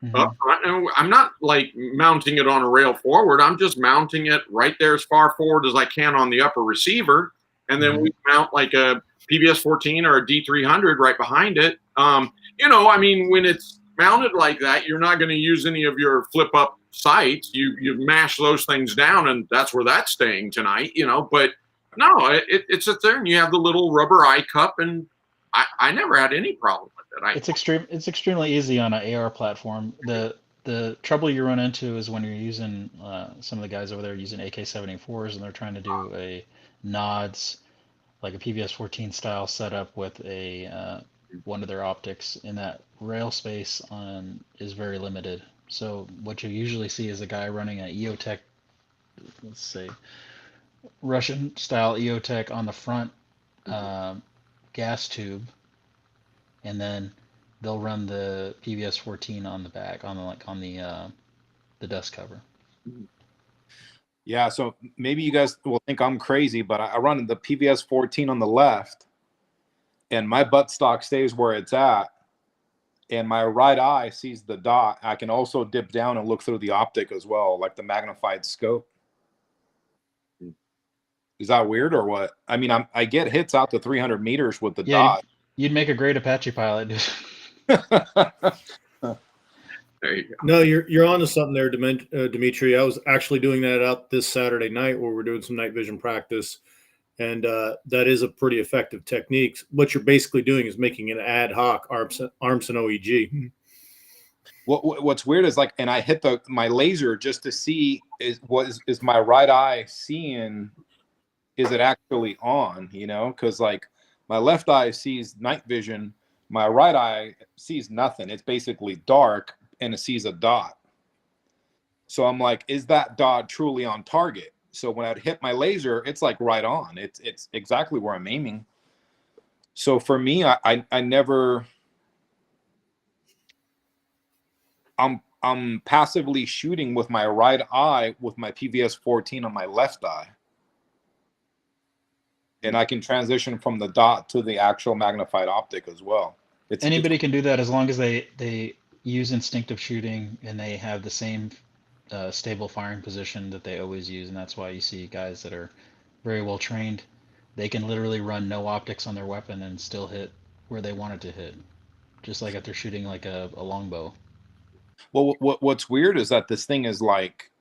S4: Mm-hmm.
S5: up front, and I'm not like mounting it on a rail forward. I'm just mounting it right there as far forward as I can on the upper receiver, and then
S4: Mm-hmm.
S5: we mount like a PVS 14 or a D300 right behind it. You know, I mean, when it's mounted like that, you're not going to use any of your flip up sights. You mash those things down, and that's where that's staying tonight. You know, but no, it sits there, and you have the little rubber eye cup, and I never had any problem with it.
S4: It's extremely easy on an AR platform. The trouble you run into is when you're using some of the guys over there using AK-74s and they're trying to do a nods like a PVS-14 style setup with a one of their optics, in that rail space on is very limited. So what you usually see is a guy running an EOTech, let's say Russian style EOTech on the front gas tube, and then they'll run the PVS 14 on the back on the dust cover.
S2: Yeah. So maybe you guys will think I'm crazy, but I run the PVS 14 on the left, and my buttstock stays where it's at, and my right eye sees the dot. I can also dip down and look through the optic as well, like the magnified scope. Is that weird or what? I mean, I get hits out to 300 meters with the
S4: Yeah,
S2: dot.
S4: you'd make a great Apache pilot.
S5: There you go.
S6: No, you're onto something there, Dimitri. I was actually doing that out this Saturday night where we're doing some night vision practice, and that is a pretty effective technique. What you're basically doing is making an ad hoc arms and OEG.
S2: What's weird is like, and I hit my laser just to see is my right eye seeing, is it actually on? You know, because like my left eye sees night vision, my right eye sees nothing. It's basically dark, and it sees a dot. So I'm like, is that dot truly on target? So when I'd hit my laser, it's like right on. It's exactly where I'm aiming. So for me, I never. I'm passively shooting with my right eye with my PVS 14 on my left eye. And I can transition from the dot to the actual magnified optic as well.
S4: Anybody can do that as long as they use instinctive shooting and they have the same stable firing position that they always use, and that's why you see guys that are very well trained. They can literally run no optics on their weapon and still hit where they want it to hit, just like if they're shooting like a longbow.
S2: Well, what's weird is that this thing is like,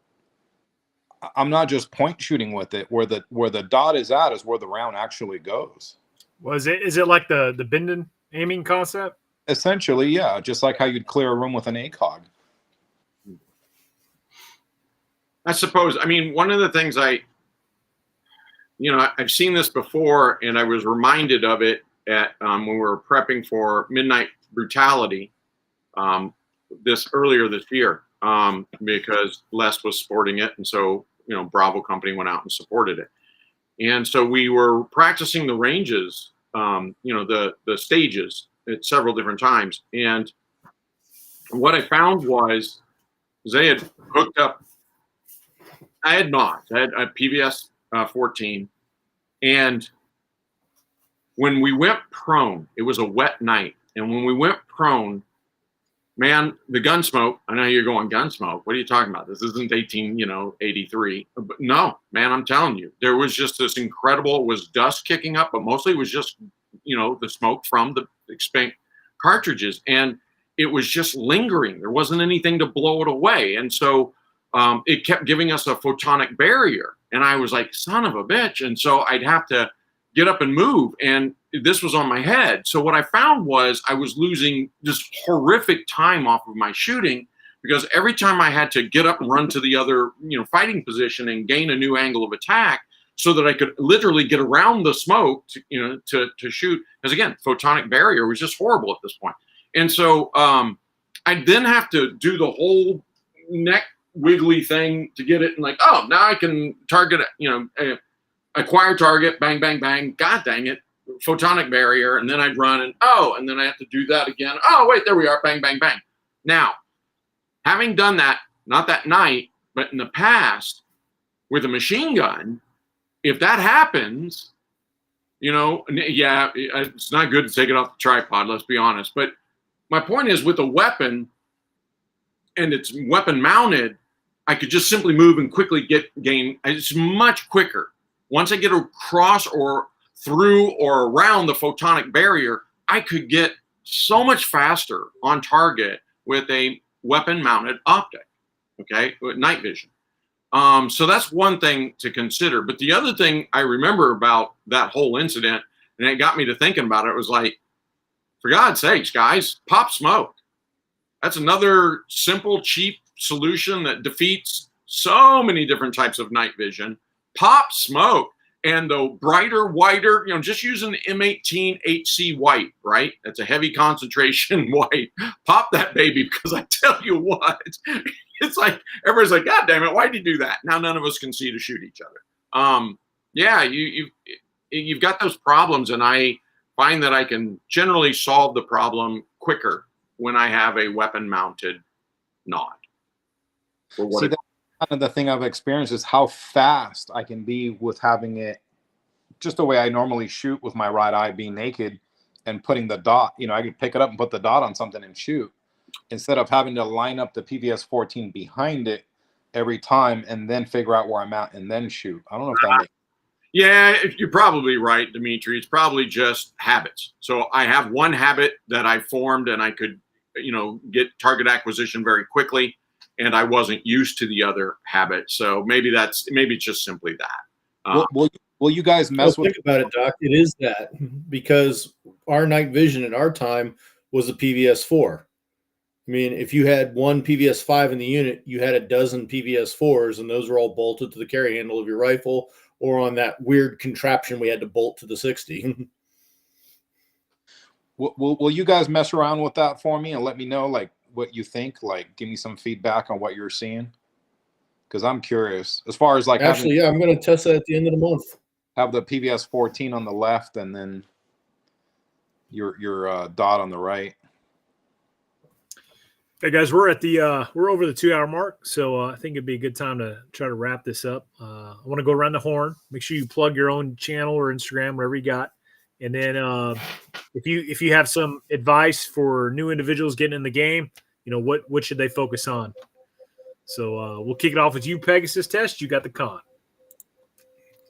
S2: I'm not just point shooting with it. Where the dot is at is where the round actually goes.
S1: Is it like the Bindon aiming concept?
S2: Essentially, yeah, just like how you'd clear a room with an ACOG.
S5: I suppose. I mean, one of the things I've seen this before, and I was reminded of it at when we were prepping for Midnight Brutality earlier this year, because Les was sporting it, and so Bravo company went out and supported it. And so we were practicing the ranges, the stages at several different times. And what I found was they had hooked up. I had not. I had a PVS 14. And when we went prone, it was a wet night. And when we went prone, man, the gun smoke, I know you're going gun smoke. What are you talking about? This isn't 83. But no, man, I'm telling you, there was just this incredible, it was dust kicking up, but mostly it was just, the smoke from the expansion cartridges. And it was just lingering. There wasn't anything to blow it away. And so it kept giving us a photonic barrier. And I was like, son of a bitch. And so I'd have to get up and move. And this was on my head. So what I found was I was losing this horrific time off of my shooting, because every time I had to get up and run to the other, fighting position and gain a new angle of attack so that I could literally get around the smoke to shoot. Because again, photonic barrier was just horrible at this point. And so I then have to do the whole neck wiggly thing to get it, and like, oh, now I can target it, acquire target, bang, bang, bang. God dang it, photonic barrier. And then I'd run and then I have to do that again. Oh, wait, there we are. Bang, bang, bang. Now, having done that, not that night, but in the past with a machine gun, if that happens, it's not good to take it off the tripod, let's be honest. But my point is, with a weapon and it's weapon mounted, I could just simply move and quickly gain. It's much quicker. Once I get across or through or around the photonic barrier, I could get so much faster on target with a weapon mounted optic, okay, with night vision. So that's one thing to consider. But the other thing I remember about that whole incident, and it got me to thinking about it, was like, for God's sakes, guys, pop smoke. That's another simple, cheap solution that defeats so many different types of night vision. Pop smoke. And the brighter, whiter, just using the M18 HC white, right? That's a heavy concentration white. Pop that baby, because I tell you what, it's like everybody's like, God damn it, why'd you do that? Now none of us can see to shoot each other. You've got those problems, and I find that I can generally solve the problem quicker when I have a weapon mounted nod.
S2: See, that's kind of the thing I've experienced, is how fast I can be with having it just the way I normally shoot with my right eye, being naked and putting the dot. I could pick it up and put the dot on something and shoot, instead of having to line up the PVS 14 behind it every time and then figure out where I'm at and then shoot. I don't know if that makes.
S5: Yeah, you're probably right, Dimitri. It's probably just habits. So I have one habit that I formed, and I could, get target acquisition very quickly, and I wasn't used to the other habit. So maybe it's just simply that.
S2: Will you guys mess with?
S6: Think about it, Doc. It is that, because our night vision at our time was a PVS 4. I mean, if you had one PVS 5 in the unit, you had a dozen PVS 4s, and those were all bolted to the carry handle of your rifle, or on that weird contraption we had to bolt to the 60.
S2: Will you guys mess around with that for me and let me know like what you think? Like, give me some feedback on what you're seeing, because I'm curious. As far as like,
S6: actually, I'm going to test that at the end of the month.
S2: Have the PVS 14 on the left, and then your dot on the right.
S1: Hey guys, we're over the 2-hour mark, so I think it'd be a good time to try to wrap this up. I want to go around the horn. Make sure you plug your own channel or Instagram, wherever you got, and then if you have some advice for new individuals getting in the game, what should they focus on? So we'll kick it off with you, Pegasus Test. You got the con.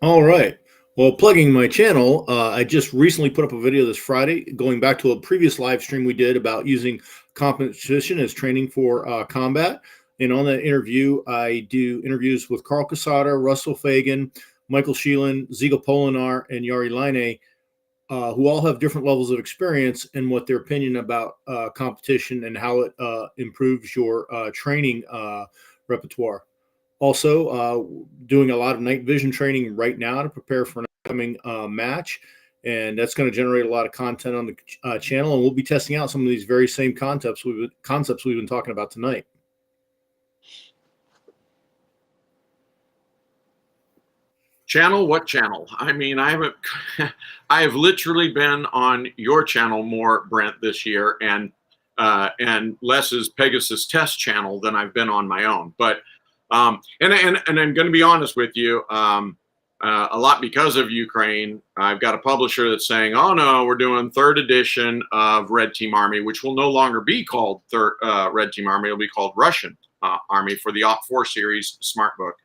S6: All right. Well, plugging my channel, I just recently put up a video this Friday going back to a previous live stream we did about using competition as training for combat. And on that interview, I do interviews with Carl Casada, Russell Fagan, Michael Sheelan, Ziga Polinar, and Yari Line, who all have different levels of experience and what their opinion about competition and how it improves your training repertoire. Also, doing a lot of night vision training right now to prepare for an upcoming match, and that's going to generate a lot of content on the channel. And we'll be testing out some of these very same concepts we've been talking about tonight.
S5: Channel? What channel? I mean, I haven't. I have literally been on your channel more, Brent, this year, and Les's Pegasus Test channel than I've been on my own. But and I'm going to be honest with you. A lot because of Ukraine. I've got a publisher that's saying, "Oh no, we're doing third edition of Red Team Army, which will no longer be called Red Team Army. It'll be called Russian Army for the Op 4 series Smart Book."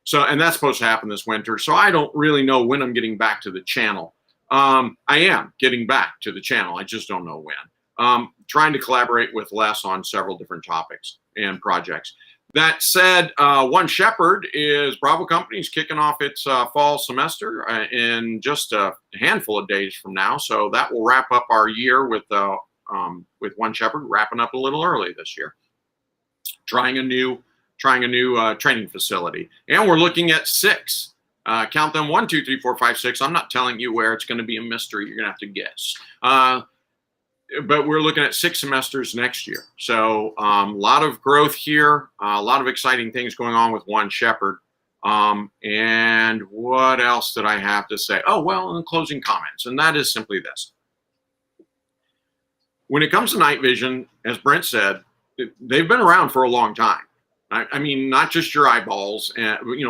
S5: So, and that's supposed to happen this winter. So I don't really know when I'm getting back to the channel. I am getting back to the channel. I just don't know when. Trying to collaborate with Les on several different topics and projects. That said, One Shepherd is Bravo Company's kicking off its fall semester in just a handful of days from now. So that will wrap up our year with One Shepherd, wrapping up a little early this year. Trying a new training facility, and we're looking at 6. Count them: 1, 2, 3, 4, 5, 6. I'm not telling you where. It's going to be a mystery. You're going to have to guess. But we're looking at 6 semesters next year. So a lot of growth here, a lot of exciting things going on with One Shepherd. And what else did I have to say? Oh, well, in closing comments, and that is simply this. When it comes to night vision, as Brent said, they've been around for a long time. I mean, not just your eyeballs.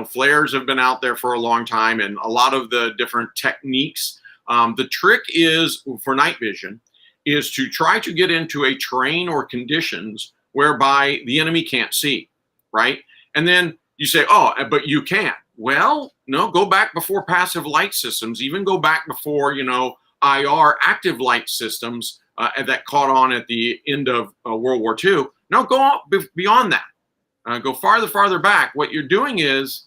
S5: Flares have been out there for a long time, and a lot of the different techniques. The trick is for night vision is to try to get into a terrain or conditions whereby the enemy can't see, right? And then you say, oh, but you can't. Well, no, go back before passive light systems, even go back before, IR active light systems that caught on at the end of World War II. No, go beyond that. Go farther back. What you're doing is,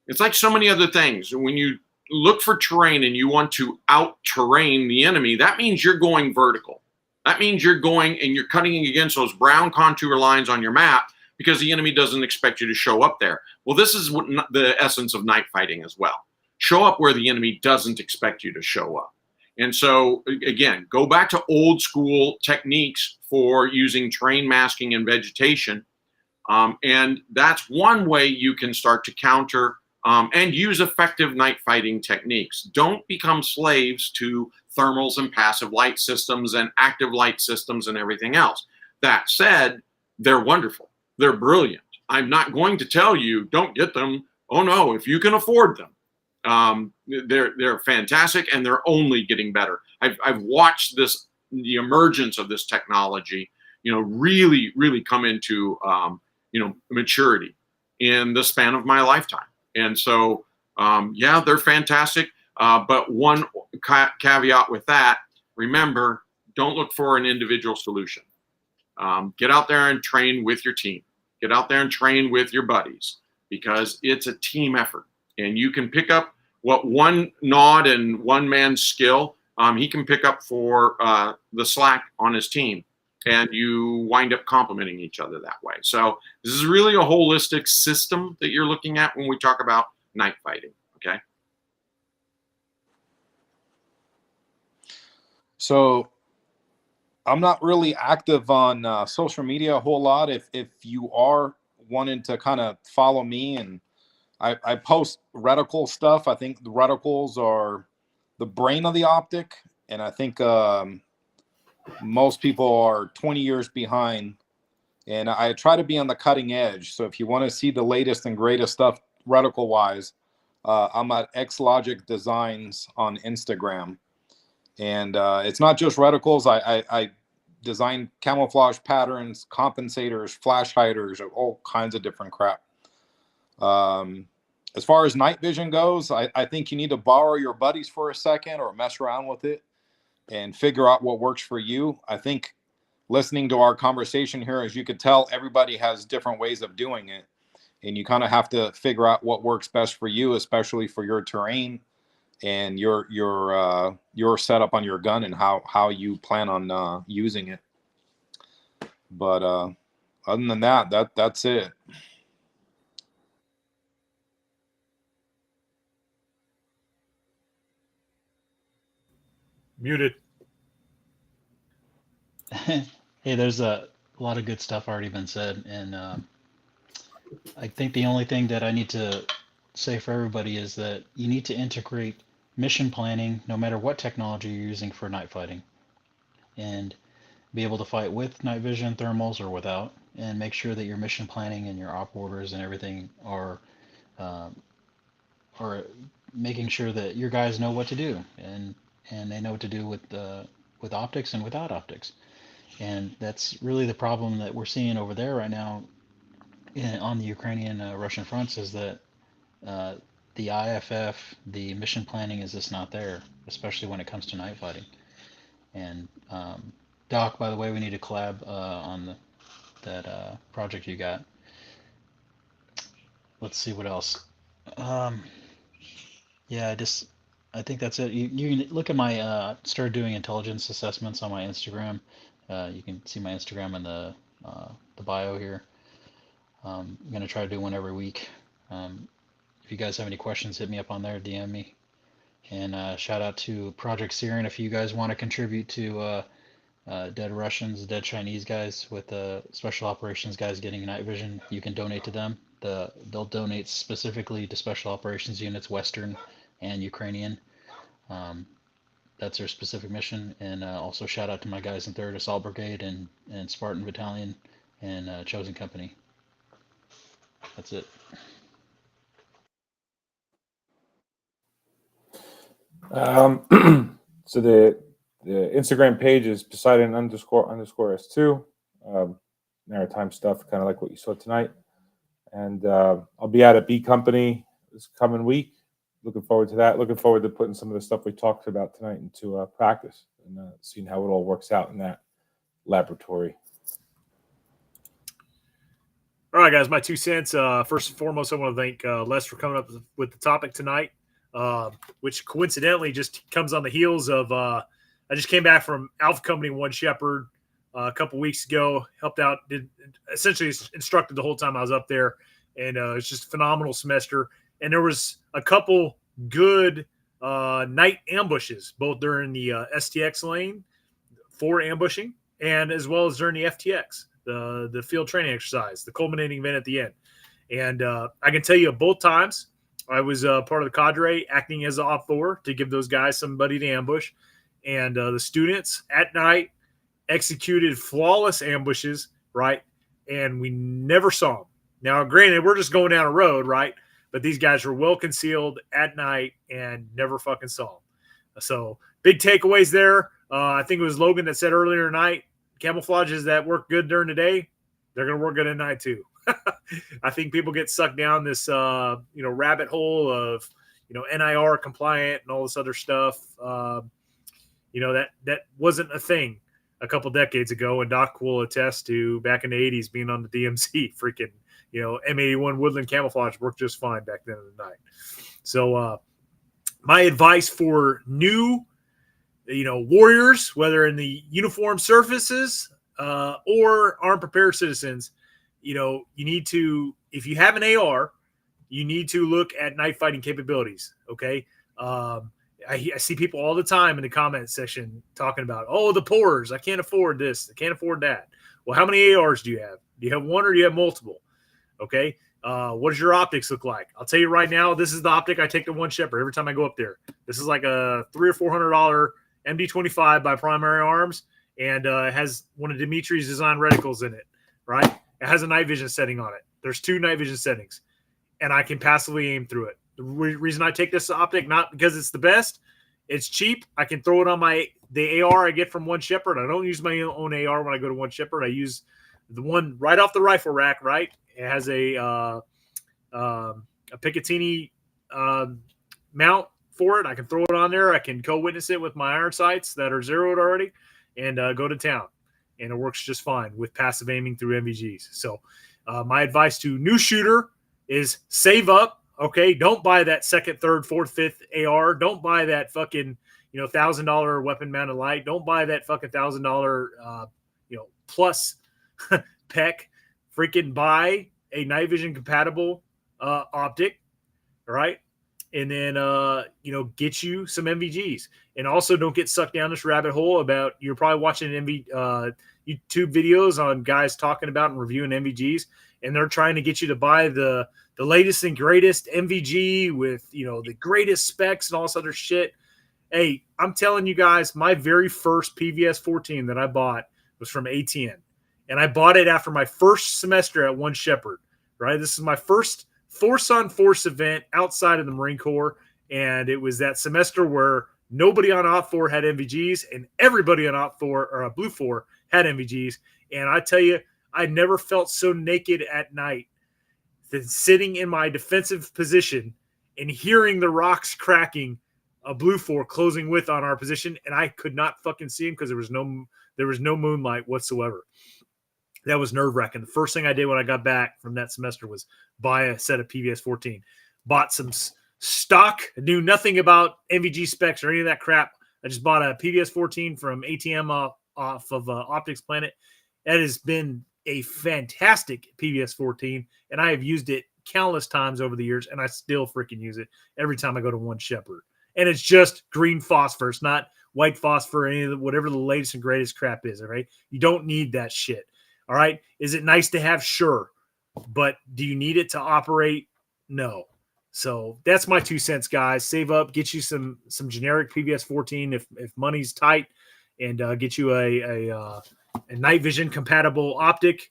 S5: it's like so many other things. When you look for terrain and you want to out-terrain the enemy, that means you're going vertical. That means you're going and you're cutting against those brown contour lines on your map because the enemy doesn't expect you to show up there. Well, this is what the essence of night fighting as well. Show up where the enemy doesn't expect you to show up. And so, again, go back to old school techniques for using terrain masking and vegetation. And that's one way you can start to counter and use effective night fighting techniques. Don't become slaves to thermals and passive light systems and active light systems and everything else. That said, they're wonderful. They're brilliant. I'm not going to tell you, don't get them. Oh no, if you can afford them. They're fantastic, and they're only getting better. I've watched the emergence of this technology, really come into maturity in the span of my lifetime. And so, they're fantastic. But one caveat with that, remember, don't look for an individual solution. Get out there and train with your team. Get out there and train with your buddies, because it's a team effort. And you can pick up what one nod and one man's skill, he can pick up for the slack on his team. And you wind up complementing each other that way. So this is really a holistic system that you're looking at when we talk about night fighting, okay?
S2: So I'm not really active on social media a whole lot. If you are wanting to kind of follow me, and I post reticle stuff. I think the reticles are the brain of the optic, and I think most people are 20 years behind, and I try to be on the cutting edge. So if you want to see the latest and greatest stuff reticle wise, I'm at XLogic Designs on Instagram. And it's not just reticles. I design camouflage patterns, compensators, flash hiders, all kinds of different crap. As far as night vision goes, I think you need to borrow your buddies for a second or mess around with it and figure out what works for you. I think listening to our conversation here, as you could tell, everybody has different ways of doing it. And you kind of have to figure out what works best for you, especially for your terrain and your setup on your gun and how you plan on using it. But other than that's it.
S1: Muted.
S4: Hey, there's a lot of good stuff already been said, and I think the only thing that I need to say for everybody is that you need to integrate mission planning, no matter what technology you're using for night fighting, and be able to fight with night vision, thermals, or without, and make sure that your mission planning and your op orders and everything um, are making sure that your guys know what to do, and they know what to do with optics and without optics. And that's really the problem that we're seeing over there right now on the Ukrainian Russian fronts is that uh, the IFF, the mission planning is just not there, especially when it comes to night fighting. And Doc, by the way, we need to collab on that project you got. Let's see what else. Um, yeah, I think that's it. You can look at my started doing intelligence assessments on my Instagram. You can see my Instagram in the bio here. I'm gonna try to do one every week. If you guys have any questions, hit me up on there, DM me. And shout out to Project Syrian if you guys want to contribute to dead Russians, dead Chinese guys with special operations guys getting night vision. You can donate to them. They'll donate specifically to special operations units, Western and Ukrainian. Um, that's their specific mission. And also shout out to my guys in 3rd Assault Brigade and Spartan Battalion and Chosen Company. That's it.
S3: So the Instagram page is Poseidon __ S2. Maritime stuff, kind of like what you saw tonight. And I'll be out at B Company this coming week. Looking forward to that. Looking forward to putting some of the stuff we talked about tonight into practice and seeing how it all works out in that laboratory.
S1: All right, guys, my 2 cents. First and foremost, I want to thank Les for coming up with the topic tonight, which coincidentally just comes on the heels of I just came back from Alpha Company 1 Shepherd a couple weeks ago, helped out, essentially instructed the whole time I was up there, and it's just a phenomenal semester. And there was a couple good night ambushes, both during the STX lane for ambushing and as well as during the FTX. The field training exercise, the culminating event at the end. And I can tell you both times I was part of the cadre acting as an op 4 to give those guys somebody to ambush. And the students at night executed flawless ambushes, right? And we never saw them. Now, granted, we're just going down a road, right? But these guys were well concealed at night and never fucking saw them. So big takeaways there. I think it was Logan that said earlier tonight, camouflages that work good during the day, they're going to work good at night too. I think people get sucked down this, rabbit hole of, NIR compliant and all this other stuff. That wasn't a thing a couple decades ago. And Doc will attest to back in the 80s being on the DMC, freaking, M81 Woodland camouflage worked just fine back then in the night. So my advice for new warriors, whether in the uniformed surfaces or armed prepared citizens, you need to, if you have an AR, you need to look at night fighting capabilities. Okay. I see people all the time in the comment section talking about, the pours, I can't afford this, I can't afford that. Well, how many ARs do you have? Do you have one or do you have multiple? Okay. What does your optics look like? I'll tell you right now, this is the optic I take to 1 Shepherd every time I go up there. This is like a $300 or $400 MD25 by Primary Arms, and it has one of Dimitri's design reticles in it, right? It has a night vision setting on it. There's 2 night vision settings, and I can passively aim through it. The reason I take this optic, not because it's the best, it's cheap. I can throw it on the AR I get from 1 Shepherd. I don't use my own AR when I go to 1 Shepherd. I use the one right off the rifle rack, right? It has a Picatinny mount for it. I can throw it on there. I can co-witness it with my iron sights that are zeroed already and go to town. And it works just fine with passive aiming through MVGs. So my advice to new shooter is save up. Okay. Don't buy that 2nd, 3rd, 4th, 5th AR. Don't buy that fucking, $1,000 weapon mounted light. Don't buy that fucking $1,000, plus PEC. Freaking buy a night vision compatible optic. All right. And then, get you some MVGs. And also don't get sucked down this rabbit hole about, you're probably watching YouTube videos on guys talking about and reviewing MVGs. and they're trying to get you to buy the latest and greatest MVG with, you know, the greatest specs and all this other shit. Hey, I'm telling you guys, my very first PVS 14 that I bought was from ATN. And I bought it after my first semester at One Shepherd, right? This is my first Force on Force event outside of the Marine Corps. And it was that semester where nobody on OPT4 had MVGs and everybody on OPT4 or Blue 4 had MVGs. And I tell you, I never felt so naked at night than sitting in my defensive position and hearing the rocks cracking, a Blue 4 closing with on our position, and I could not fucking see him because there was no moonlight whatsoever. That was nerve-wracking. The first thing I did when I got back from that semester was buy a set of PVS 14. Bought some stock. I knew nothing about MVG specs or any of that crap. I just bought a PVS 14 from ATM off of Optics Planet. That has been a fantastic PVS 14, and I have used it countless times over the years, and I still freaking use it every time I go to One Shepherd. And it's just green phosphor. It's not white phosphor or any of the, whatever the latest and greatest crap is, all right? You don't need that shit, all right? Is it nice to have? Sure. But do you need it to operate? No. So that's my 2 cents, guys. Save up, get you some generic PVS 14 if money's tight, and get you a night vision compatible optic.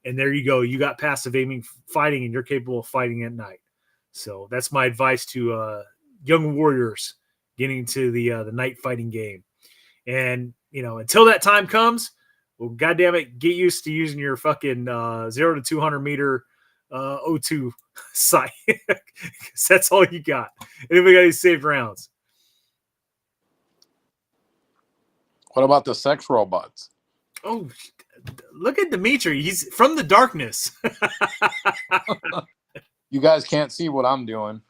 S1: And there you go. You got passive aiming fighting, and you're capable of fighting at night. So that's my advice to young warriors getting to the night fighting game. And, you know, until that time comes, well, goddamn it, get used to using your fucking 0 to 200 meter O2 sight. Because that's all you got. Anybody got any saved rounds?
S7: What about the sex robots?
S1: Oh, look at Dimitri. He's from the darkness.
S7: You guys can't see what I'm doing.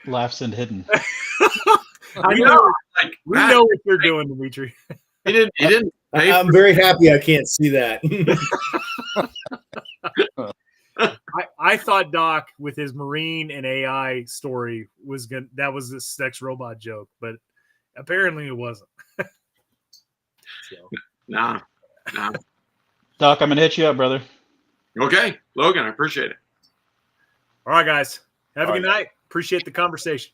S4: Laughs and hidden.
S5: I know. Like,
S1: We know what you're doing, Dimitri.
S5: He didn't pay
S6: I'm very happy I can't see that.
S1: I thought Doc with his Marine and AI story that was the sex robot joke, but apparently it wasn't. So.
S5: Nah.
S4: Doc, I'm gonna hit you up, brother.
S5: Okay, Logan, I appreciate it.
S1: All right, guys. Have a
S7: All
S1: good night. Appreciate the conversation.